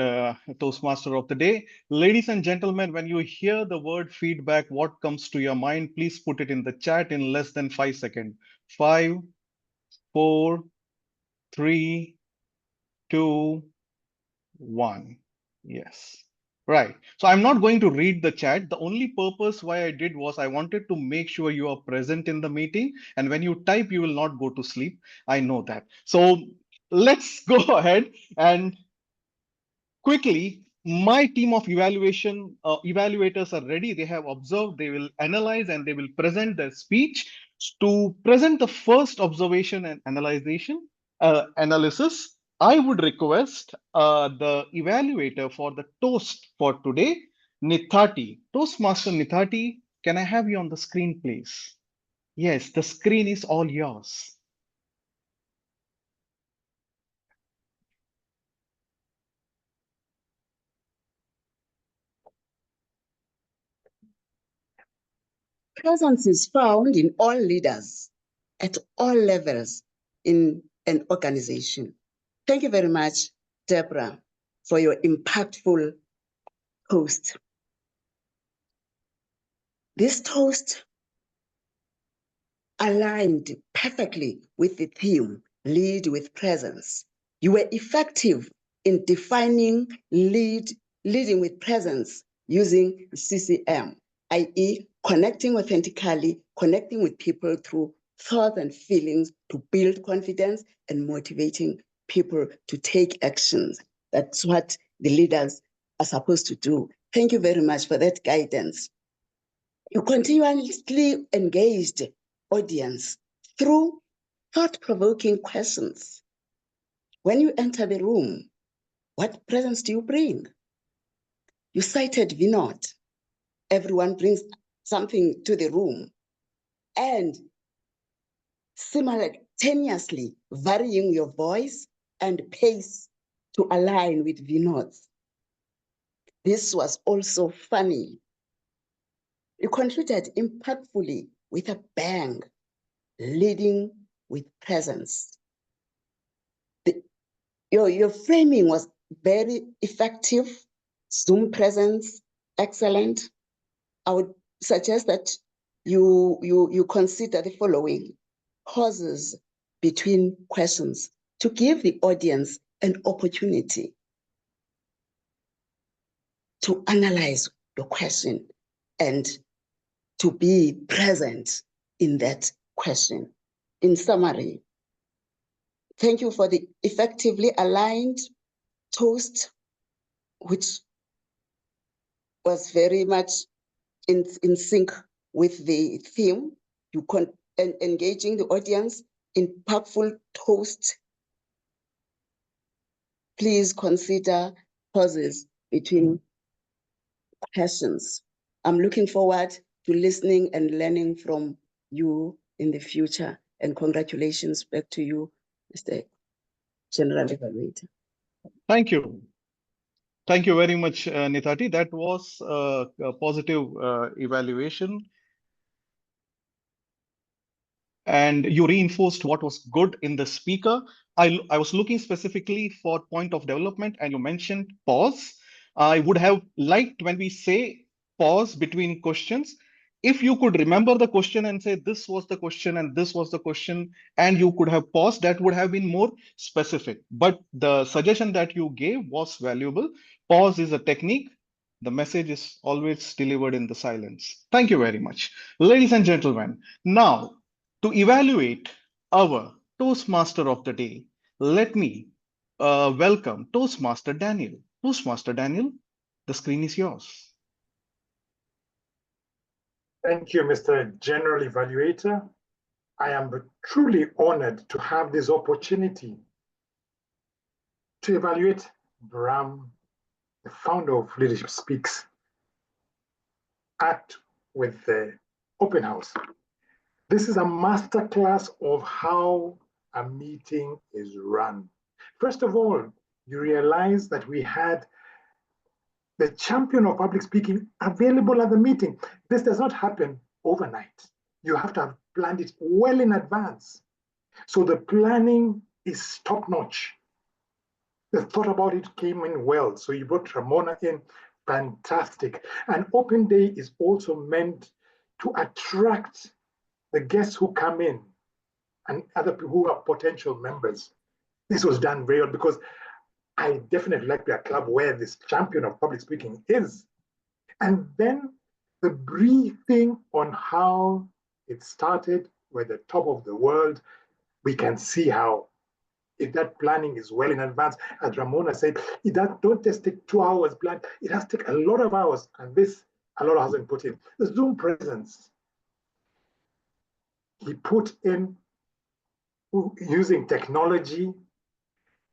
Toastmaster of the Day. Ladies and gentlemen, when you hear the word feedback, what comes to your mind, please put it in the chat in less than 5 seconds. 5, 4, 3, 2, 1. Yes. Right. So I'm not going to read the chat. The only purpose why I did was I wanted to make sure you are present in the meeting. And when you type, you will not go to sleep. I know that. So let's go ahead and quickly, my team of evaluators are ready. They have observed, they will analyze, and they will present their speech. To present the first observation and analysis, I would request the evaluator for the toast for today, Nithati. Toastmaster Nithati, can I have you on the screen, please? Yes, the screen is all yours. Presence is found in all leaders at all levels in an organization. Thank you very much, Deborah, for your impactful toast. This toast aligned perfectly with the theme, Lead with Presence. You were effective in defining leading with presence using CCM, i.e. connecting authentically, connecting with people through thoughts and feelings to build confidence and motivating people to take actions. That's what the leaders are supposed to do. Thank you very much for that guidance. You continuously engaged audience through thought-provoking questions. When you enter the room, what presence do you bring? You cited Vinod. Everyone brings something to the room. And simultaneously varying your voice and pace to align with Vinod's. This was also funny. You contributed impactfully with a bang, leading with presence. Your framing was very effective. Zoom presence, excellent. I would suggest that you consider the following: pauses between questions to give the audience an opportunity to analyze the question and to be present in that question. In summary, thank you for the effectively aligned toast, which was very much in sync with the theme. Engaging the audience, impactful toast. Please consider pauses between questions. I'm looking forward to listening and learning from you in the future. And congratulations back to you, Mr. General Evaluator. Thank you. Thank you very much, Nithati. That was a positive evaluation. And you reinforced what was good in the speaker. I was looking specifically for point of development, and you mentioned pause. I would have liked when we say pause between questions, if you could remember the question and say this was the question and this was the question, and you could have paused, that would have been more specific. But the suggestion that you gave was valuable. Pause is a technique. The message is always delivered in the silence. Thank you very much. Ladies and gentlemen, now, to evaluate our Toastmaster of the day, let me welcome Toastmaster Daniel. Toastmaster Daniel, the screen is yours. Thank you, Mr. General Evaluator. I am truly honored to have this opportunity to evaluate Brahm, the founder of Leadership Speaks, with the open house. This is a masterclass of how a meeting is run. First of all, you realize that we had the champion of public speaking available at the meeting. This does not happen overnight. You have to have planned it well in advance. So the planning is top-notch. The thought about it came in well. So you brought Ramona in, fantastic. And open day is also meant to attract the guests who come in and other people who are potential members. This was done very well because I definitely like to be a club where this champion of public speaking is. And then the briefing on how it started, we're at the top of the world. We can see how, if that planning is well in advance, as Ramona said, don't just take 2 hours plan, it has to take a lot of hours, and this a lot hasn't put in. The Zoom presence, he put in using technology,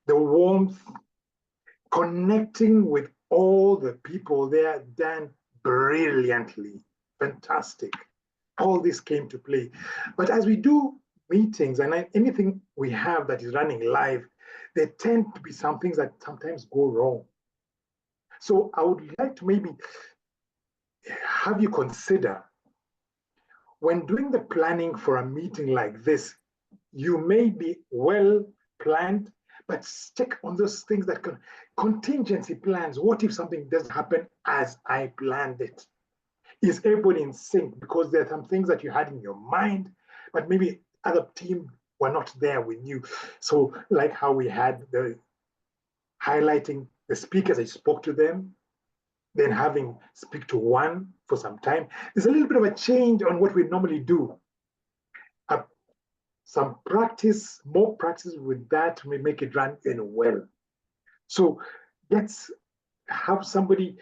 the warmth, connecting with all the people there done brilliantly, fantastic. All this came to play. But as we do meetings and anything we have that is running live, there tend to be some things that sometimes go wrong. So I would like to maybe have you consider when doing the planning for a meeting like this, you may be well planned, but check on those things that can contingency plans. What if something doesn't happen as I planned it? Is everybody in sync? Because there are some things that you had in your mind, but maybe other team were not there with you. So like how we had the highlighting the speakers, I spoke to them, then having speak to one for some time. There's a little bit of a change on what we normally do. Some practice, more practice with that may make it run in well. So let's have somebody,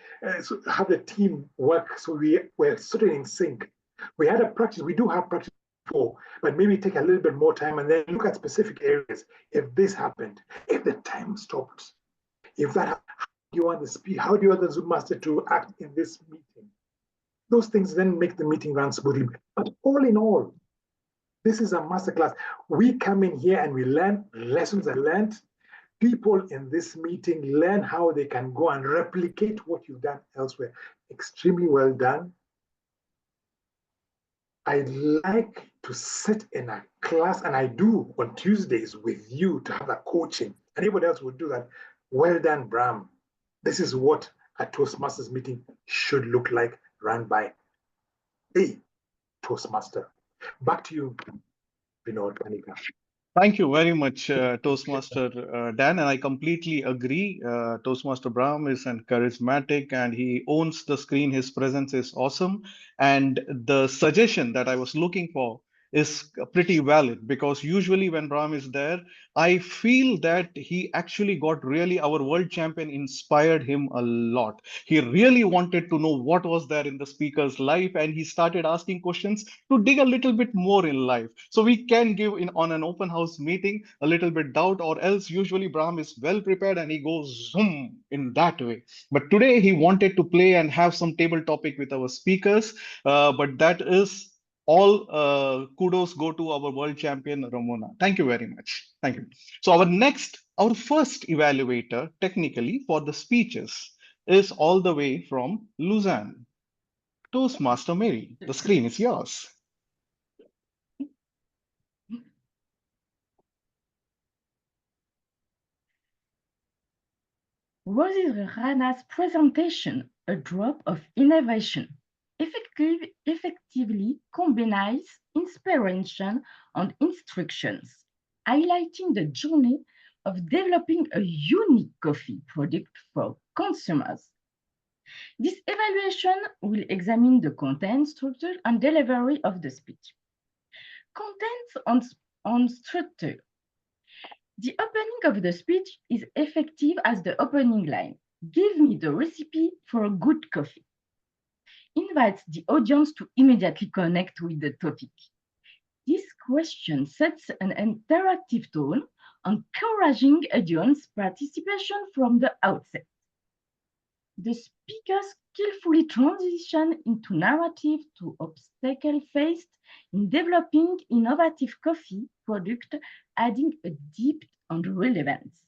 have the team work so we're sort of in sync. We had a practice, we do have practice before, but maybe take a little bit more time and then look at specific areas. If this happened, if the time stopped, if that, how do you want the speak? How do you want the Zoom master to act in this meeting? Those things then make the meeting run smoothly. But all in all, this is a masterclass. We come in here and we learn lessons are learned. People in this meeting learn how they can go and replicate what you've done elsewhere. Extremely well done. I like to sit in a class, and I do on Tuesdays with you to have a coaching. Anybody else would do that. Well done, Brahm. This is what a Toastmasters meeting should look like, run by a Toastmaster. Back to you, Vinod, Panicker. Thank you very much, Toastmaster Dan, and I completely agree. Toastmaster Brahm is an charismatic and he owns the screen. His presence is awesome. And the suggestion that I was looking for is pretty valid because usually when Brahm is there, I feel that he actually got really our world champion inspired him a lot. He really wanted to know what was there in the speaker's life and he started asking questions to dig a little bit more in life. So we can give on an open house meeting a little bit doubt, or else usually Brahm is well prepared and he goes zoom in that way. But today he wanted to play and have some table topic with our speakers. But that is all kudos go to our world champion Ramona. Thank you very much. Thank you. So our first evaluator technically for the speeches is all the way from Lausanne. Toastmaster Mary, the screen is yours. Rozy Rana's presentation, A Drop of Innovation, effectively combines inspiration and instructions, highlighting the journey of developing a unique coffee product for consumers. This evaluation will examine the content, structure, and delivery of the speech. Content on structure. The opening of the speech is effective as the opening line. Give me the recipe for a good coffee. Invites the audience to immediately connect with the topic. This question sets an interactive tone, encouraging audience participation from the outset. The speakers skillfully transition into narrative to obstacle faced in developing innovative coffee product, adding a depth and relevance.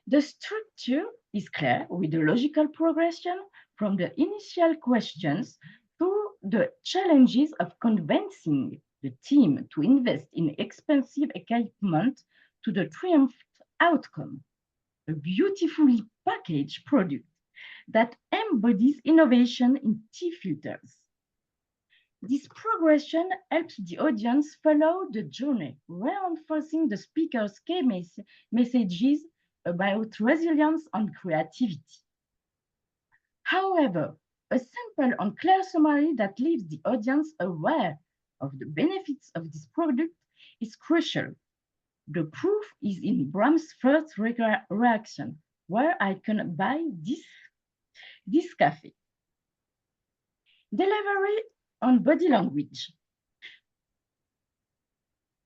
The structure is clear with a logical progression from the initial questions to the challenges of convincing the team to invest in expensive equipment to the triumphant outcome. A beautifully packaged product that embodies innovation in tea filters. This progression helps the audience follow the journey, reinforcing the speaker's key messages about resilience and creativity. However, a simple and clear summary that leaves the audience aware of the benefits of this product is crucial. The proof is in Brahm's first reaction, where I can buy this coffee. Delivery on body language.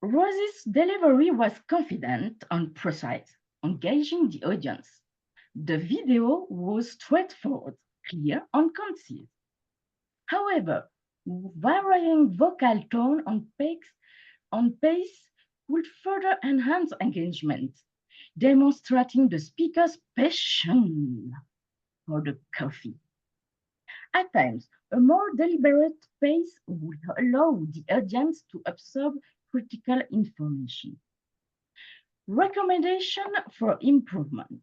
Rosy's delivery was confident and precise, engaging the audience. The video was straightforward, clear, and concise. However, varying vocal tone and pace would further enhance engagement, demonstrating the speaker's passion for the coffee. At times, a more deliberate pace would allow the audience to absorb critical information. Recommendation for improvement.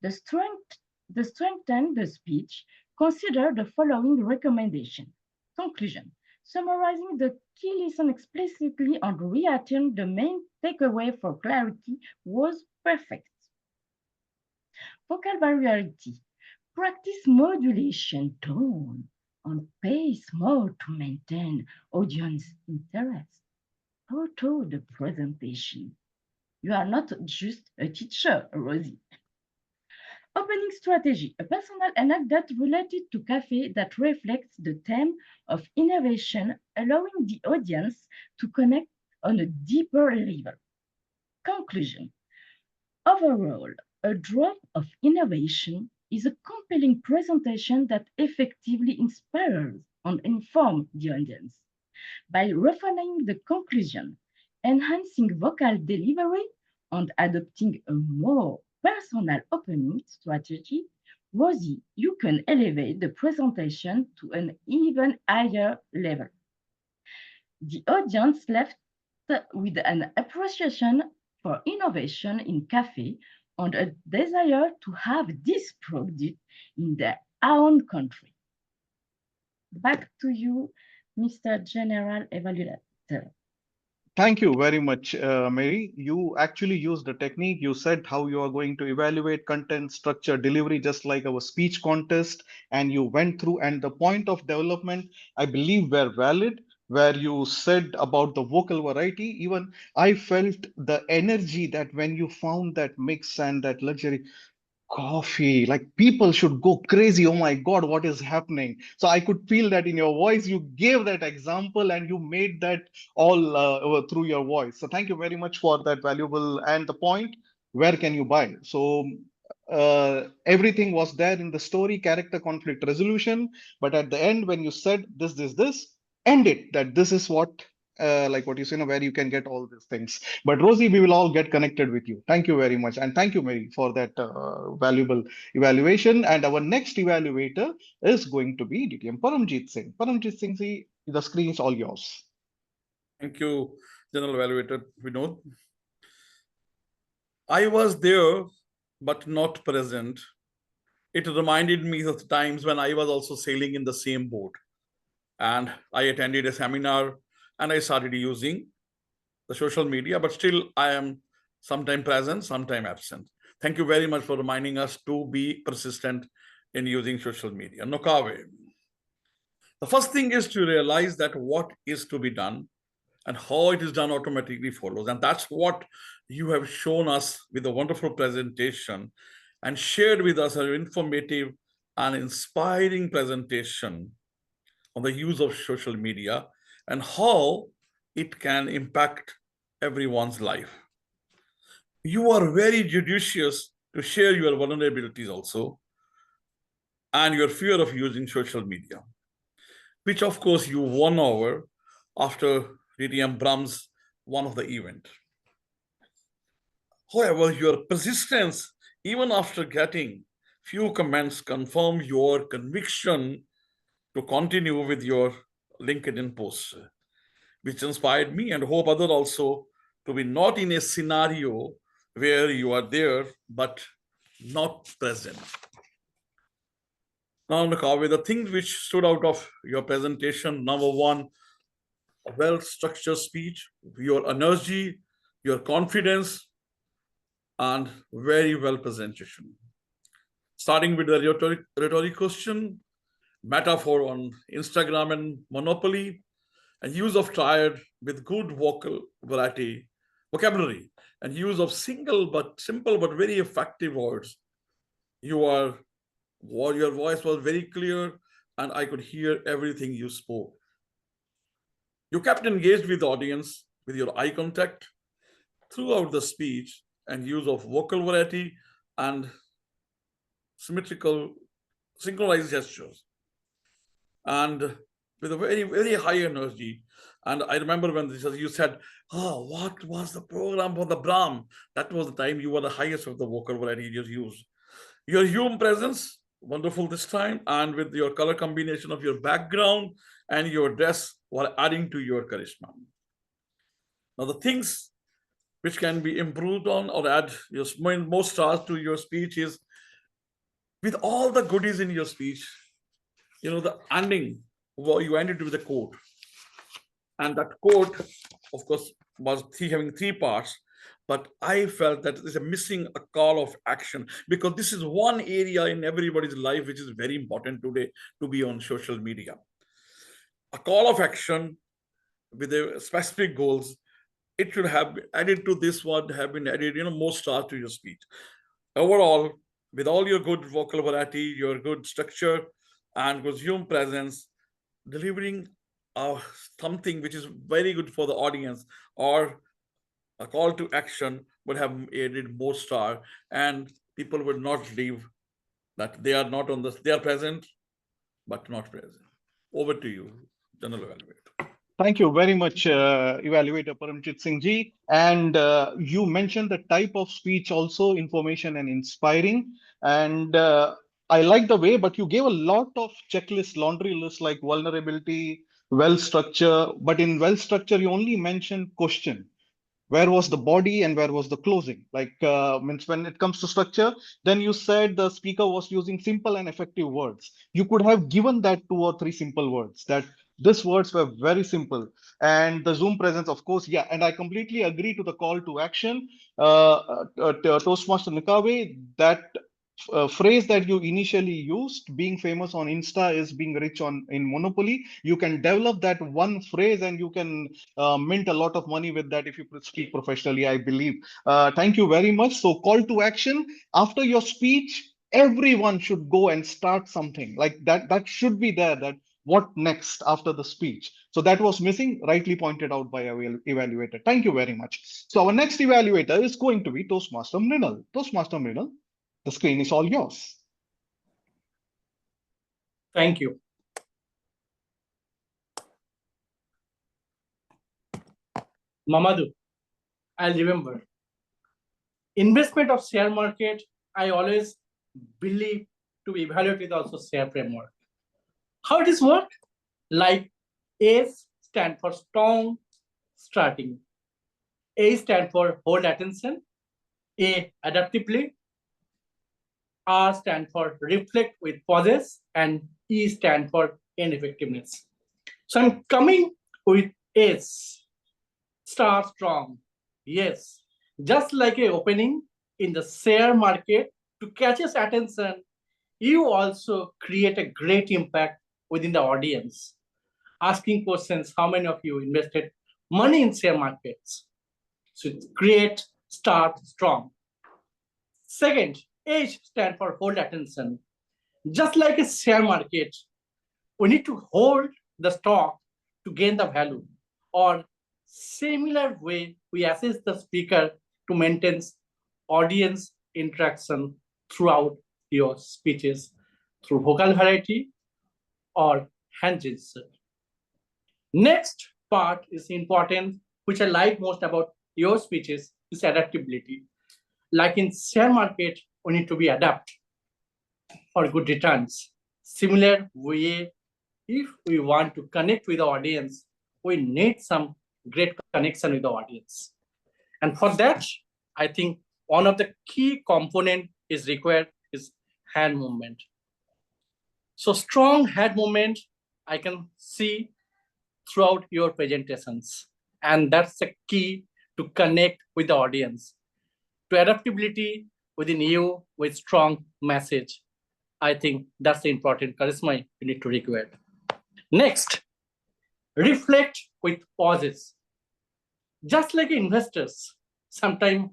To strengthen the speech, consider the following recommendation. Conclusion. Summarizing the key lesson explicitly and reiterating the main takeaway for clarity was perfect. Vocal variety. Practice modulation, tone, and pace more to maintain audience interest. Photo the presentation. You are not just a teacher, Rozy. Opening strategy, a personal anecdote related to cafe that reflects the theme of innovation, allowing the audience to connect on a deeper level. Conclusion. Overall, a drop of innovation is a compelling presentation that effectively inspires and informs the audience. By refining the conclusion, enhancing vocal delivery, and adopting a more personal opening strategy, Rozy, you can elevate the presentation to an even higher level. The audience left with an appreciation for innovation in cafe and a desire to have this product in their own country. Back to you, Mr. General Evaluator. Thank you very much, Mary. You actually used the technique. You said how you are going to evaluate content, structure, delivery, just like our speech contest. And you went through, and the point of development, I believe, were valid, where you said about the vocal variety. Even I felt the energy that when you found that mix and that luxury coffee, like people should go crazy. Oh my God, what is happening? So I could feel that in your voice. You gave that example and you made that all through your voice. So thank you very much for that valuable. And the point, where can you buy? So everything was there in the story, character, conflict resolution. But at the end, when you said this, end it, that this is what like what you say, where you can get all these things. But Rozy, we will all get connected with you. Thank you very much. And thank you, Mary, for that valuable evaluation. And our next evaluator is going to be DTM Paramjit Singh. Paramjit Singh, the screen is all yours. Thank you, General Evaluator Vinod. I was there, but not present. It reminded me of the times when I was also sailing in the same boat. And I attended a seminar and I started using the social media, but still I am sometime present, sometime absent. Thank you very much for reminding us to be persistent in using social media. Nokawe. The first thing is to realize that what is to be done and how it is done automatically follows. And that's what you have shown us with a wonderful presentation and shared with us an informative and inspiring presentation on the use of social media and how it can impact everyone's life. You are very judicious to share your vulnerabilities also and your fear of using social media, which of course you won over after DTM Brahm's one of the event. However, your persistence, even after getting few comments, confirm your conviction to continue with your LinkedIn posts, which inspired me and hope others also to be not in a scenario where you are there, but not present. Now, Nakawe, the things which stood out of your presentation, number one, a well-structured speech, your energy, your confidence, and very well presentation. Starting with the rhetoric question, metaphor on Instagram and Monopoly, and use of tired with good vocal vocabulary, and use of simple but very effective words. Your voice was very clear, and I could hear everything you spoke. You kept engaged with the audience with your eye contact throughout the speech and use of vocal variety and symmetrical synchronized gestures. And with a very, very high energy. And I remember when you said, oh, what was the program for the Brahm? That was the time you were the highest of the vocal variety you used. Your human presence, wonderful this time, and with your color combination of your background and your dress were adding to your charisma. Now the things which can be improved on or add your more stars to your speech is, with all the goodies in your speech, you know, the ending, well, you ended with a quote. And that quote, of course, was having three parts, but I felt that there's missing a call of action, because this is one area in everybody's life which is very important today to be on social media. A call of action with a specific goals, it should have been added to this one, have been added, you know, more stars to your speech. Overall, with all your good vocal variety, your good structure, and consume presence, delivering something which is very good for the audience, or a call to action would have added more star, and people would not leave that they are not on the, they are present, but not present. Over to you, General Evaluator. Thank you very much, Evaluator Paramjit Singh ji. And you mentioned the type of speech also, information and inspiring. And I like the way, but you gave a lot of checklist, laundry list, like vulnerability, well structure. But in well structure, you only mentioned question. Where was the body and where was the closing? Like means when it comes to structure, then you said the speaker was using simple and effective words. You could have given that 2 or 3 simple words, that these words were very simple. And the Zoom presence, of course, yeah. And I completely agree to the call to action. Toastmaster Nikawe, that phrase that you initially used, being famous on Insta is being rich in Monopoly. You can develop that one phrase and you can mint a lot of money with that if you speak professionally, I believe. Thank you very much. So call to action. After your speech, everyone should go and start something like that. That should be there, that what next after the speech. So that was missing, rightly pointed out by our evaluator. Thank you very much. So our next evaluator is going to be Toastmaster Mrinal. Toastmaster Mrinal, the screen is all yours. Thank you. Mamadou, I'll remember. Investment of share market, I always believe to evaluate with also share framework. How it is work? Like S stand for strong starting. A stand for hold attention. A adaptively. R stand for reflect with pauses, and E stand for ineffectiveness. So I'm coming with S. Start strong. Yes. Just like a opening in the share market to catch his attention, you also create a great impact within the audience. Asking questions, how many of you invested money in share markets? So create, start strong. Second, H stand for hold attention. Just like a share market, we need to hold the stock to gain the value. Or similar way, we assist the speaker to maintain audience interaction throughout your speeches through vocal variety or hand gesture. Next part is important, which I like most about your speeches, is adaptability. Like in share market, we need to be adapt for good returns. Similar way, if we want to connect with the audience, we need some great connection with the audience. And for that, I think one of the key component is required is hand movement. So strong hand movement, I can see throughout your presentations. And that's the key to connect with the audience. To adaptability within you with strong message. I think that's the important charisma you need to require. Next, reflect with pauses. Just like investors, sometimes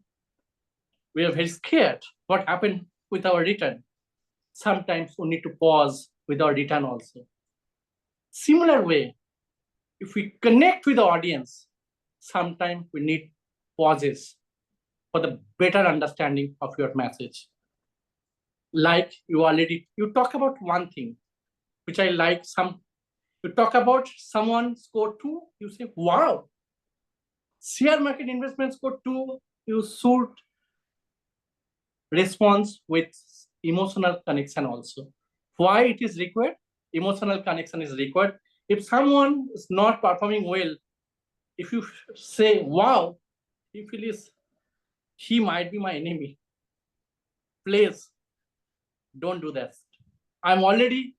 we are very scared what happened with our return. Sometimes we need to pause with our return also. Similar way, if we connect with the audience, sometimes we need pauses for the better understanding of your message. Like you talk about one thing, which I like. You talk about someone score 2, you say, wow, share market investment score 2, you should respond with emotional connection also. Why it is required? Emotional connection is required. If someone is not performing well, if you say, wow, he might be my enemy. Please don't do that. I'm already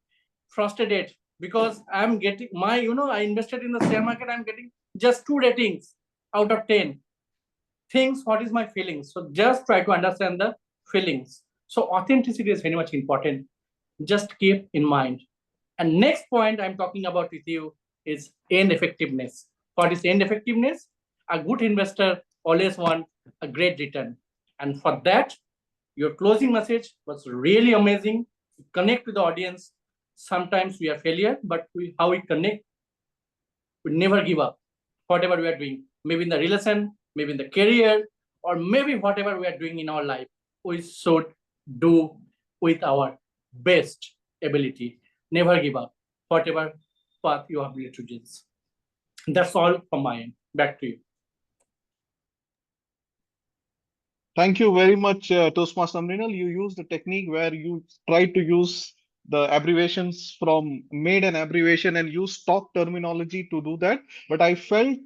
frustrated because I'm getting I invested in the share market, I'm getting just 2 ratings out of 10. Things, what is my feelings? So just try to understand the feelings. So authenticity is very much important. Just keep in mind. And next point I'm talking about with you is end effectiveness. What is end effectiveness? A good investor always wants a great return. And for that, your closing message was really amazing. Connect with the audience. Sometimes we are failure, but how we connect, we never give up. Whatever we are doing, maybe in the relation, maybe in the career, or maybe whatever we are doing in our life, we should do with our best ability. Never give up, whatever path you have to choose. That's all from my end. Back to you. Thank you very much, Toastmaster Mrinal. You used a technique where you try to use the abbreviations from made an abbreviation and use stock terminology to do that. But I felt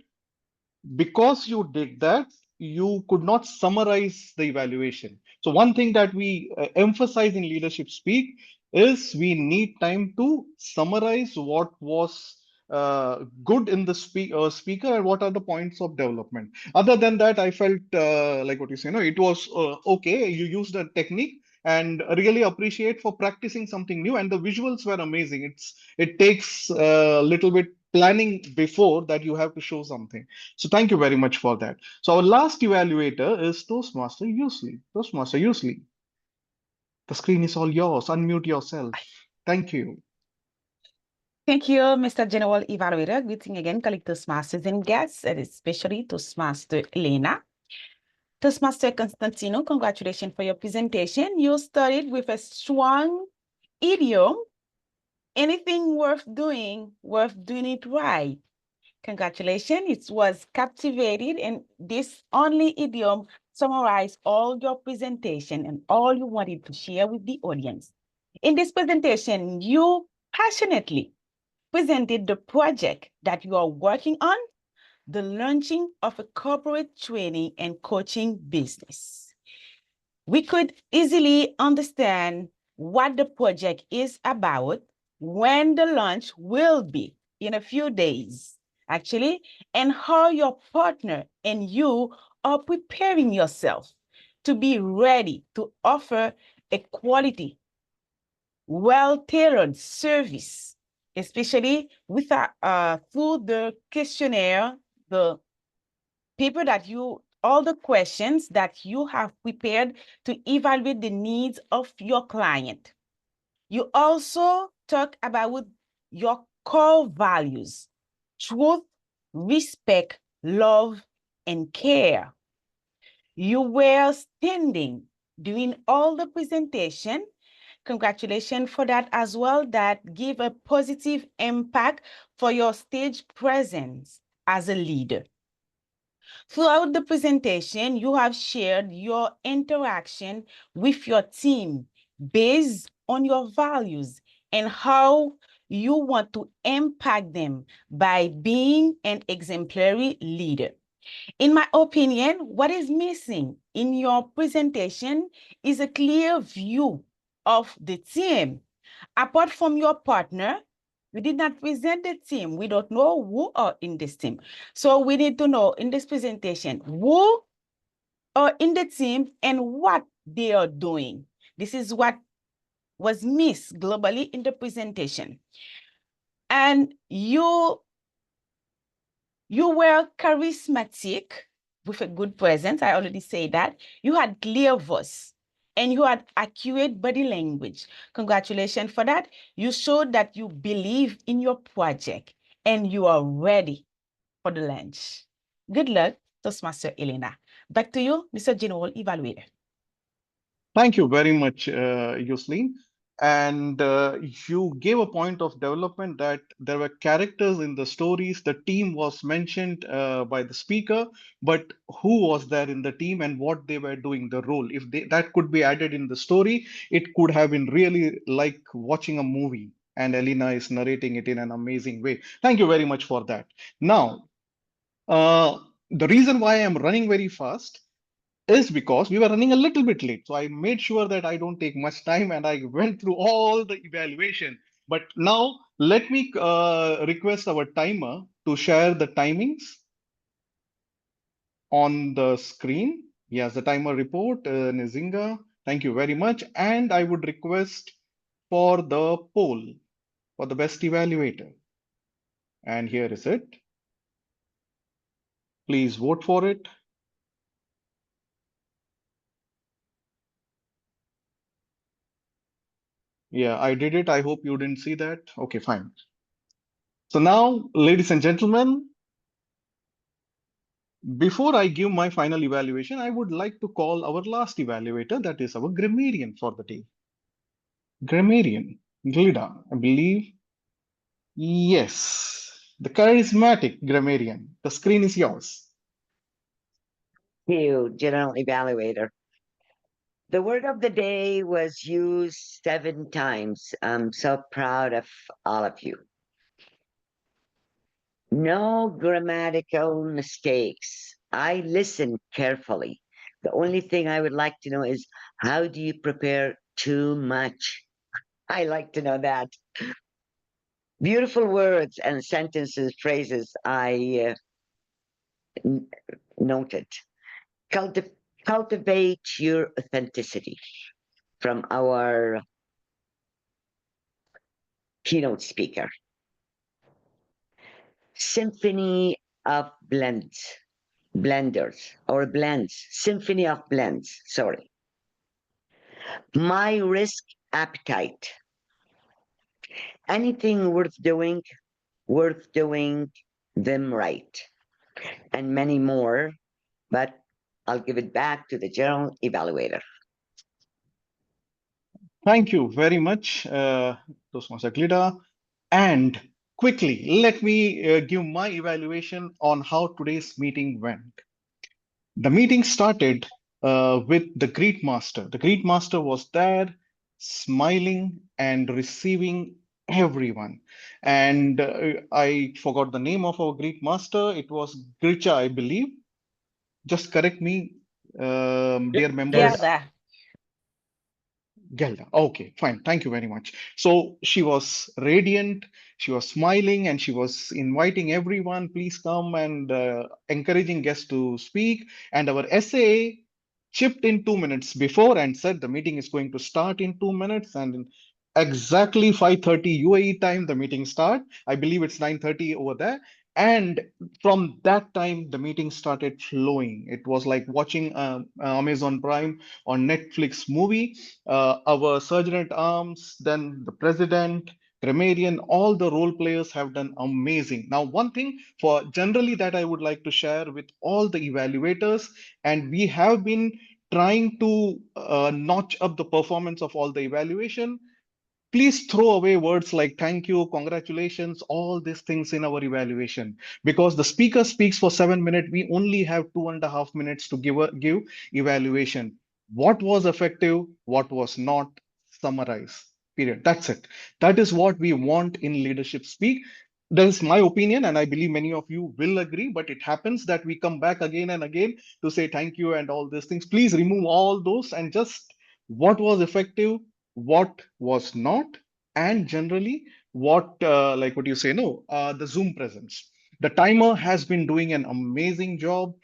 because you did that, you could not summarize the evaluation. So one thing that we emphasize in leadership speak is we need time to summarize what was good in the speaker and what are the points of development. Other than that, I felt like what you say, it was okay. You used a technique and really appreciate for practicing something new, and the visuals were amazing. It takes a little bit planning before that you have to show something. So thank you very much for that. So our last evaluator is Toastmaster Youselee. Toastmaster Youselee, the screen is all yours. Unmute yourself. Thank you. Thank you, Mr. General Evaluator. Greeting again, colleague Toastmasters and guests, and especially Toastmaster Elena. Toastmaster Constantinou, congratulations for your presentation. You started with a strong idiom. Anything worth doing it right. Congratulations, it was captivated, and this only idiom summarized all your presentation and all you wanted to share with the audience. In this presentation, you passionately presented the project that you are working on, the launching of a corporate training and coaching business. We could easily understand what the project is about, when the launch will be in a few days, actually, and how your partner and you are preparing yourself to be ready to offer a quality, well-tailored service, especially with through the questionnaire, the paper that all the questions that you have prepared to evaluate the needs of your client. You also talk about your core values: truth, respect, love, and care. You were standing during all the presentation. Congratulations for that as well. That give a positive impact for your stage presence as a leader. Throughout the presentation, you have shared your interaction with your team based on your values and how you want to impact them by being an exemplary leader. In my opinion, what is missing in your presentation is a clear view of the team. Apart from your partner, we did not present the team. We don't know who are in this team. So we need to know in this presentation who are in the team and what they are doing. This is what was missed globally in the presentation. And you were charismatic with a good presence. I already said that. You had clear voice and you had accurate body language. Congratulations for that. You showed that you believe in your project and you are ready for the launch. Good luck, Toastmaster Elena. Back to you, Mr. General Evaluator. Thank you very much, Youselee. And you gave a point of development that there were characters in the stories. The team was mentioned by the speaker, but who was there in the team and what they were doing, the role. If that could be added in the story, it could have been really like watching a movie. And Elena is narrating it in an amazing way. Thank you very much for that. Now, the reason why I'm running very fast is because we were running a little bit late. So I made sure that I don't take much time and I went through all the evaluation. But now let me request our timer to share the timings on the screen. Yes, the timer report, Nzinga. Thank you very much. And I would request for the poll for the best evaluator. And here is it. Please vote for it. Yeah, I did it. I hope you didn't see that. Okay, fine. So now, ladies and gentlemen, before I give my final evaluation, I would like to call our last evaluator, that is our grammarian for the day. Grammarian, Glida, I believe. Yes, the charismatic grammarian. The screen is yours. Thank you, General Evaluator. The word of the day was used 7 times. I'm so proud of all of you. No grammatical mistakes. I listened carefully. The only thing I would like to know is, how do you prepare too much? I like to know that. Beautiful words and sentences, phrases I noted. Cultivate your authenticity from our keynote speaker. Symphony of blends, symphony of blends, sorry. My risk appetite. Anything worth doing them right. And many more, but I'll give it back to the General Evaluator. Thank you very much, Toastmaster Glida. And quickly, let me give my evaluation on how today's meeting went. The meeting started with the greet master. The greet master was there, smiling and receiving everyone. And I forgot the name of our greet master. It was Gricha, I believe. Just correct me, dear members. Gelda. Okay, fine. Thank you very much. So she was radiant, she was smiling, and she was inviting everyone, please come, and encouraging guests to speak. And our SA chipped in 2 minutes before and said the meeting is going to start in 2 minutes. And in exactly 5:30 UAE time, the meeting start. I believe it's 9:30 over there. And from that time, the meeting started flowing. It was like watching Amazon Prime or Netflix movie. Our Surgeon at Arms, then the President, grammarian, all the role players have done amazing. Now, one thing for generally that I would like to share with all the evaluators, and we have been trying to notch up the performance of all the evaluation. Please throw away words like thank you, congratulations, all these things in our evaluation, because the speaker speaks for 7 minutes. We only have 2.5 minutes to give evaluation. What was effective, what was not, summarize, period. That's it. That is what we want in leadership speak. That is my opinion, and I believe many of you will agree, but it happens that we come back again and again to say thank you and all these things. Please remove all those and just what was effective, what was not, and generally what like what you say, no, the Zoom presence. The timer has been doing an amazing job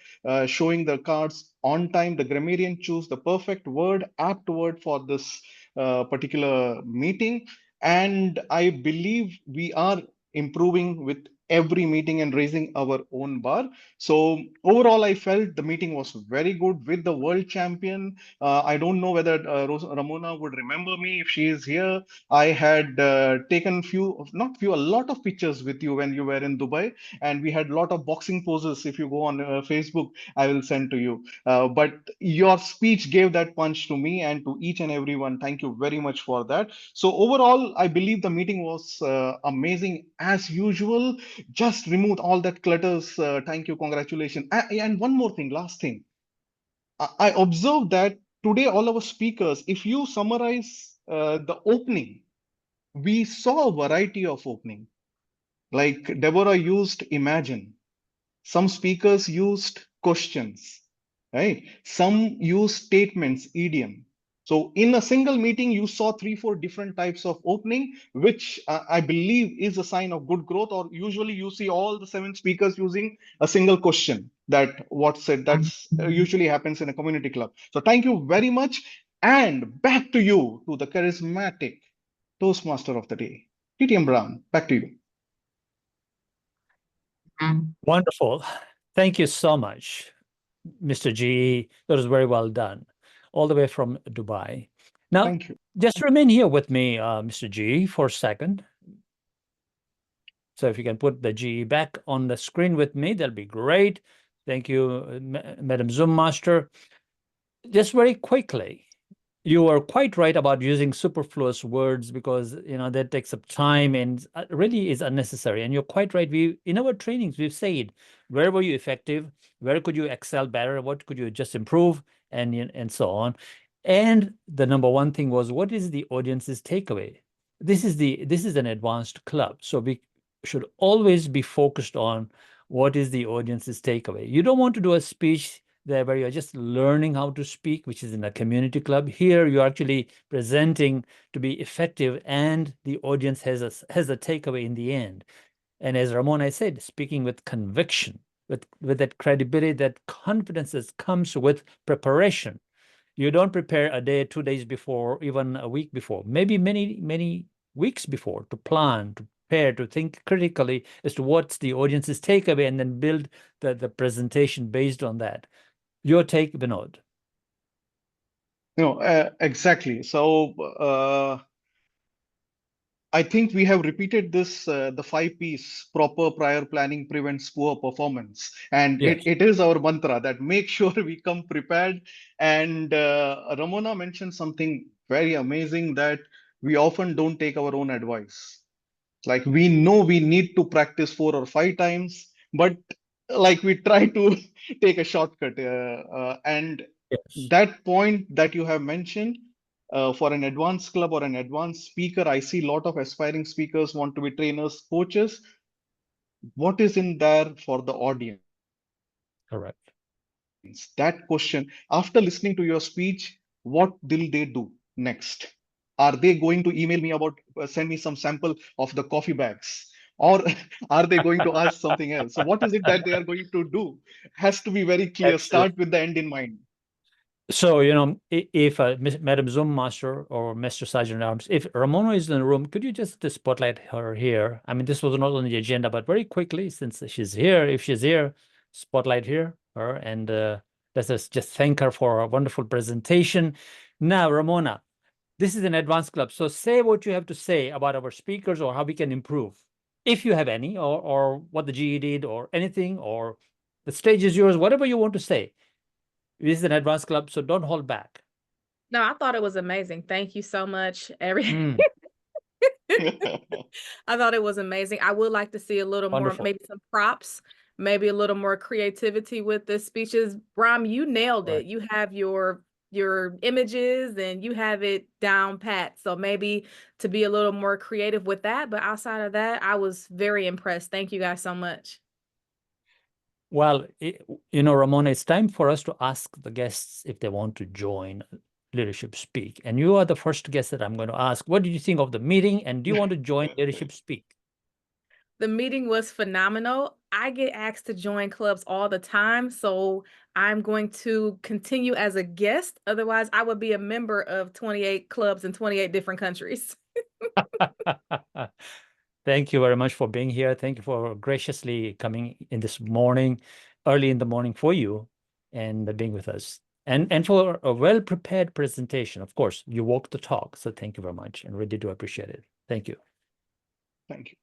showing the cards on time. The grammarian chose the perfect word, apt word for this particular meeting. And I believe we are improving with every meeting and raising our own bar. So overall, I felt the meeting was very good with the world champion. I don't know whether Ramona would remember me if she is here. I had taken a lot of pictures with you when you were in Dubai, and we had a lot of boxing poses. If you go on Facebook, I will send to you. But your speech gave that punch to me and to each and everyone. Thank you very much for that. So overall, I believe the meeting was amazing as usual. Just remove all that clutters. Thank you, congratulations. And one more thing, last thing. I observed that today all our speakers, if you summarize the opening, we saw a variety of opening. Like Deborah used imagine. Some speakers used questions, right? Some use statements, idiom. So in a single meeting, you saw 3-4 different types of opening, which I believe is a sign of good growth. Or usually you see all the 7 speakers using a single question. That what said, that's usually happens in a community club. So thank you very much. And back to you, to the charismatic Toastmaster of the day, TTM Brahm, back to you. Wonderful. Thank you so much, Mr. G. That was very well done, all the way from Dubai. Now, thank you. Just remain here with me, Mr. G, for a second. So if you can put the G back on the screen with me, that'll be great. Thank you, Madam Zoom Master. Just very quickly, you are quite right about using superfluous words because that takes up time and really is unnecessary. And you're quite right. In our trainings we've said where were you effective, where could you excel better, what could you just improve, and so on. And the number one thing was, what is the audience's takeaway? This is an advanced club, so we should always be focused on what is the audience's takeaway. You don't want to do a speech there where you're just learning how to speak, which is in a community club. Here you're actually presenting to be effective, and the audience has a takeaway in the end. And as Ramona said, speaking with conviction, with that credibility, that confidence that comes with preparation. You don't prepare a day, 2 days before, even a week before, maybe many weeks before, to plan, to prepare, to think critically as to what's the audience's takeaway, and then build the presentation based on that. Your take, Vinod? No, exactly. So I think we have repeated this, the 5 P's: proper prior planning prevents poor performance. And yes. it is our mantra that make sure we come prepared. And Ramona mentioned something very amazing, that we often don't take our own advice. Like we know we need to practice 4 or 5 times, but like we try to take a shortcut. And yes. That point that you have mentioned, for an advanced club or an advanced speaker, I see a lot of aspiring speakers want to be trainers, coaches. What is in there for the audience? Correct. That question, after listening to your speech, what will they do next? Are they going to email me about, send me some sample of the coffee bags? Or are they going to ask something else? So what is it that they are going to do? Has to be very clear. Excellent. Start with the end in mind. So, if Madam Zoom Master or Mr. Sergeant at Arms, if Ramona is in the room, could you just spotlight her here? I mean, this was not on the agenda, but very quickly, since she's here, if she's here, spotlight her, and let's just thank her for a wonderful presentation. Now, Ramona, this is an advanced club, so say what you have to say about our speakers or how we can improve, if you have any, or what the GE did, or anything, or the stage is yours, whatever you want to say. This is an advanced club, so don't hold back. No, I thought it was amazing. Thank you so much. I thought it was amazing. I would like to see a little Wonderful. more, maybe some props, maybe a little more creativity with the speeches. Brahm, you nailed it. You have your images and you have it down pat. So maybe to be a little more creative with that. But outside of that, I was very impressed. Thank you guys so much. Well, Ramona, it's time for us to ask the guests if they want to join Leadership Speak. And you are the first guest that I'm going to ask. What did you think of the meeting? And do you want to join Leadership Speak? The meeting was phenomenal. I get asked to join clubs all the time, so I'm going to continue as a guest. Otherwise, I would be a member of 28 clubs in 28 different countries. Thank you very much for being here. Thank you for graciously coming in this morning, early in the morning for you, and being with us. And for a well-prepared presentation. Of course, you walked the talk. So thank you very much, and really do appreciate it. Thank you. Thank you.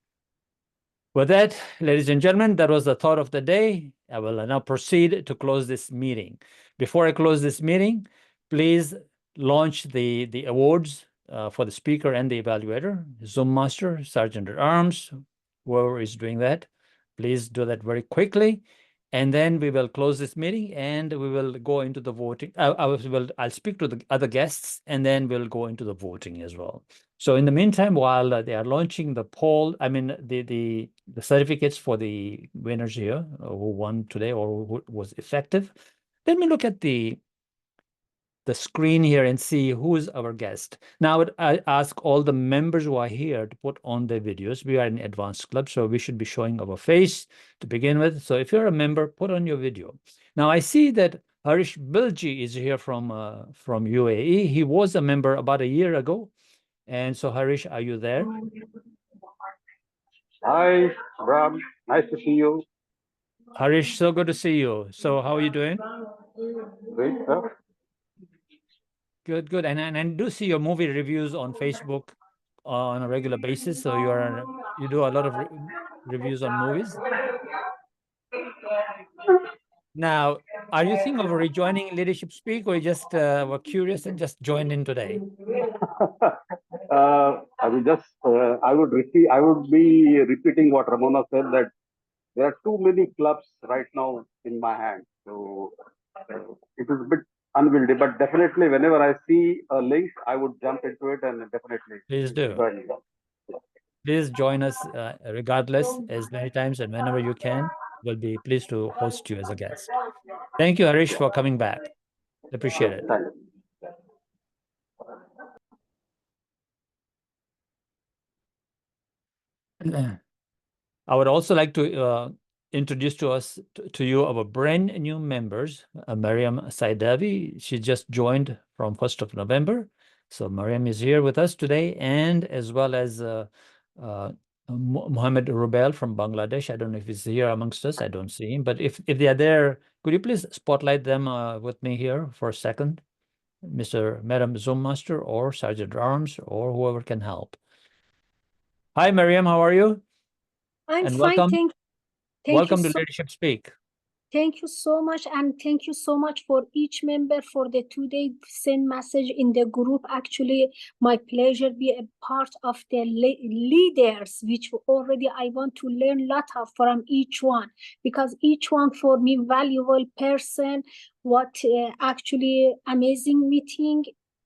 With that, ladies and gentlemen, that was the thought of the day. I will now proceed to close this meeting. Before I close this meeting, please launch the awards for the speaker and the evaluator, Zoom Master, Sergeant at Arms, whoever is doing that. Please do that very quickly. And then we will close this meeting and we will go into the voting. I'll speak to the other guests and then we'll go into the voting as well. So in the meantime, while they are launching the poll, I mean, the certificates for the winners here who won today or who was effective, let me look at the screen here and see who is our guest. Now, I ask all the members who are here to put on their videos. We are an advanced club, so we should be showing our face to begin with. So if you're a member, put on your video. Now, I see that Harish Bilji is here from UAE. He was a member about a year ago. And so, Harish, are you there? Hi, Brahm. Nice to see you. Harish, so good to see you. So how are you doing? Great, sir. Good, good. And I do see your movie reviews on Facebook on a regular basis. So you do a lot of reviews on movies. Now, are you thinking of rejoining Leadership Speak, or you just were curious and just joined in today? I will just, I would be repeating what Ramona said, that there are too many clubs right now in my hand. So it is a bit unwieldy, but definitely whenever I see a link, I would jump into it and definitely Please do. join it. Please join us regardless, as many times and whenever you can. We'll be pleased to host you as a guest. Thank you, Harish, for coming back. Appreciate it. Thank you. I would also like to introduce to you our brand new members, Mariam Saidavi. She just joined from 1st of November. So Mariam is here with us today, and as well as Mohammed Rubel from Bangladesh. I don't know if he's here amongst us. I don't see him, but if they are there, could you please spotlight them with me here for a second? Madam Zoom Master or Sergeant Arms or whoever can help. Hi, Mariam, how are you? I'm and fine, welcome. Welcome you to so, Leadership Speak. Thank you so much, and thank you so much for each member for the today send message in the group. Actually, my pleasure be a part of the leaders, which already I want to learn a lot of from each one, because each one for me valuable person. What actually amazing meeting.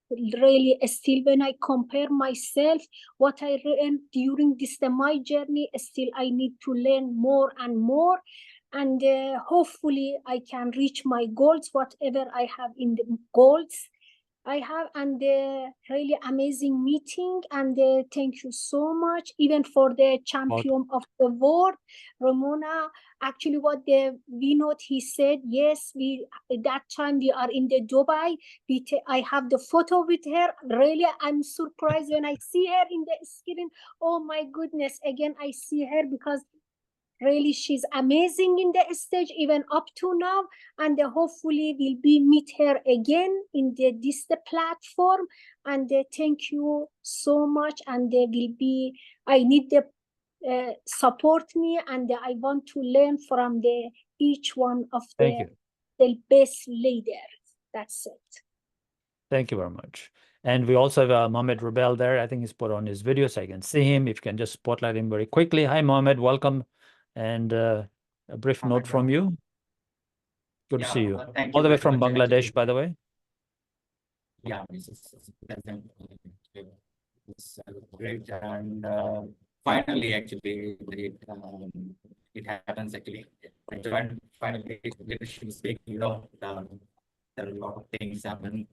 Really, still when I compare myself, what I learned during this my journey, still I need to learn more and more, and hopefully I can reach my goals, whatever I have in the goals I have. And really amazing meeting, and thank you so much, even for the champion of the world, Ramona. Actually, what the Vinod he said, yes, we that time we are in the Dubai. I have the photo with her. Really, I'm surprised when I see her in the screen. Oh my goodness! Again, I see her because really she's amazing in the stage, even up to now, and hopefully we'll be meet her again in this platform. And thank you so much, and will be I need the support me, and I want to learn from each one of the best leaders. That's it. Thank you very much. And we also have Mohammed Rubel there. I think he's put on his video so I can see him. If you can just spotlight him very quickly. Hi, Mohammed, welcome. And a brief note from you. Good to see you. All the way from Bangladesh, by the way. Yeah, this is pleasant. It's great, and finally, actually, it happens. Actually, I joined finally Leadership Speak. You know, there are a lot of things happen,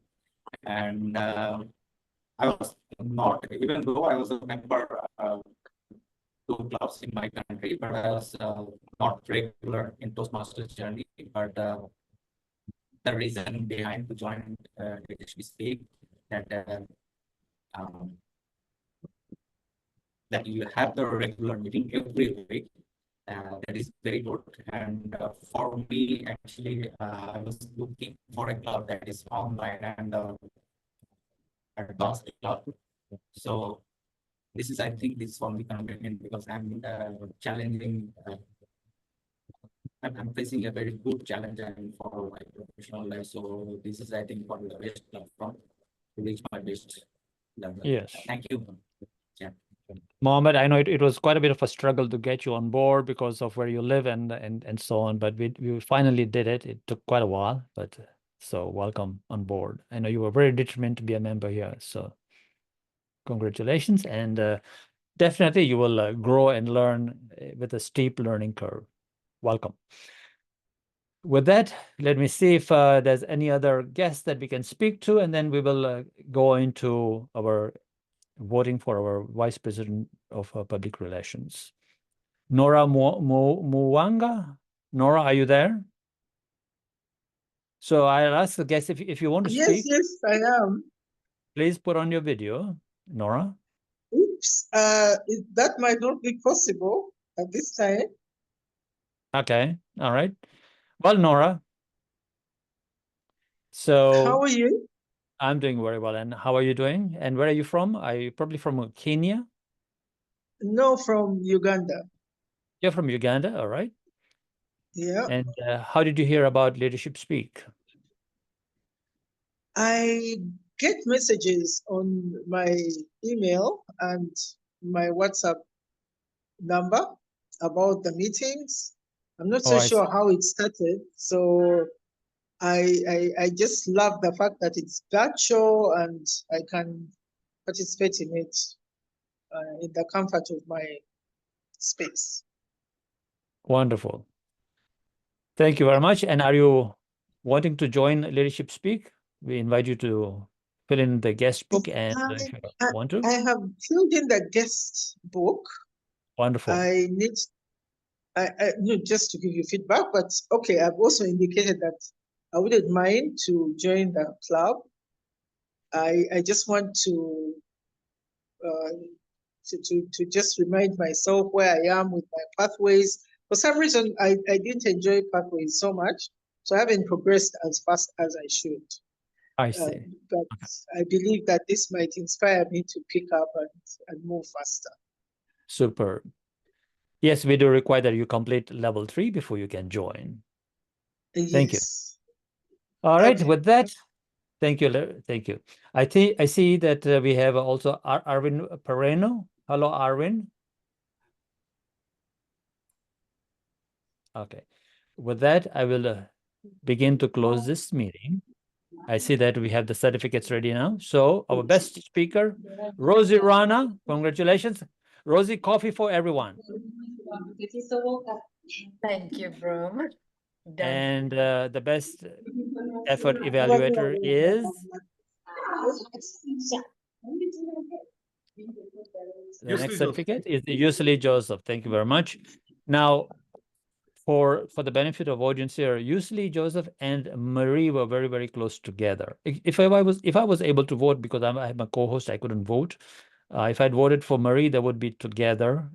and I was not, even though I was a member of 2 clubs in my country, but I was not regular in Toastmasters journey. But the reason behind to join Leadership Speak that that you have the regular meeting every week. That is very good. And for me, actually, I was looking for a club that is online and advanced club. So this is, I think, this for me convenient because I'm challenging. I'm facing a very good challenge and for my professional life. So this is, I think, one of the best platform to reach my best level. Yes. Thank you. Yeah. Mohammed, I know it was quite a bit of a struggle to get you on board because of where you live and so on, but we finally did it. It took quite a while, but so welcome on board. I know you were very determined to be a member here, so congratulations, and definitely you will grow and learn with a steep learning curve. Welcome. With that, let me see if there's any other guests that we can speak to, and then we will go into our voting for our Vice President of Public Relations. Nora Muwanga? Nora, are you there? So I'll ask the guests if you want to speak. Yes, I am. Please put on your video, Nora. Oops, that might not be possible at this time. Okay, all right. Well, Nora, so how are you? I'm doing very well. And how are you doing? And where are you from? Are you probably from Kenya? No, from Uganda. You're from Uganda, all right. Yeah. And how did you hear about Leadership Speak? I get messages on my email and my WhatsApp number about the meetings. I'm not so sure how it started. So I just love the fact that it's virtual and I can participate in it in the comfort of my space. Wonderful. Thank you very much. And are you wanting to join Leadership Speak? We invite you to fill in the guest book and if you want to. I have filled in the guest book. Wonderful. I need, no, just to give you feedback, but okay, I've also indicated that I wouldn't mind to join the club. I just want to just remind myself where I am with my pathways. For some reason, I didn't enjoy pathways so much, so I haven't progressed as fast as I should. I see. But I believe that this might inspire me to pick up and move faster. Super. Yes, we do require that you complete level 3 before you can join. Yes. Thank you. All right, with that, thank you. Thank you. I see that we have also Arvin Pereno. Hello, Arvin. Okay. With that, I will begin to close this meeting. I see that we have the certificates ready now. So our best speaker, Rozy Rana. Congratulations. Rozy, coffee for everyone. Thank you, Brahm. And the best effort evaluator is the next certificate is the Youselee Joseph. Thank you very much. Now, for the benefit of audience here, Youselee Joseph and Marie were very, very close together. If I was able to vote, because I'm a co-host, I couldn't vote. If I'd voted for Marie, they would be together,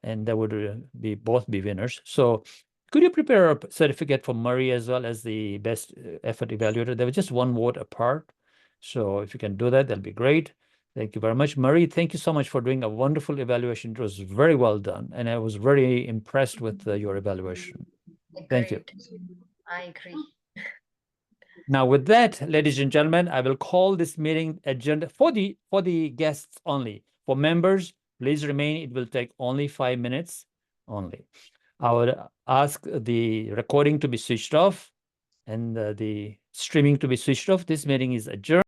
and they would both be winners. So could you prepare a certificate for Marie as well as the best effort evaluator? They were just one vote apart. So if you can do that, that'll be great. Thank you very much. Marie, thank you so much for doing a wonderful evaluation. It was very well done. And I was very impressed with your evaluation. Thank you. I agree. Now, with that, ladies and gentlemen, I will call this meeting agenda for the guests only. For members, please remain. It will take only 5 minutes only. I would ask the recording to be switched off and the streaming to be switched off. This meeting is adjourned.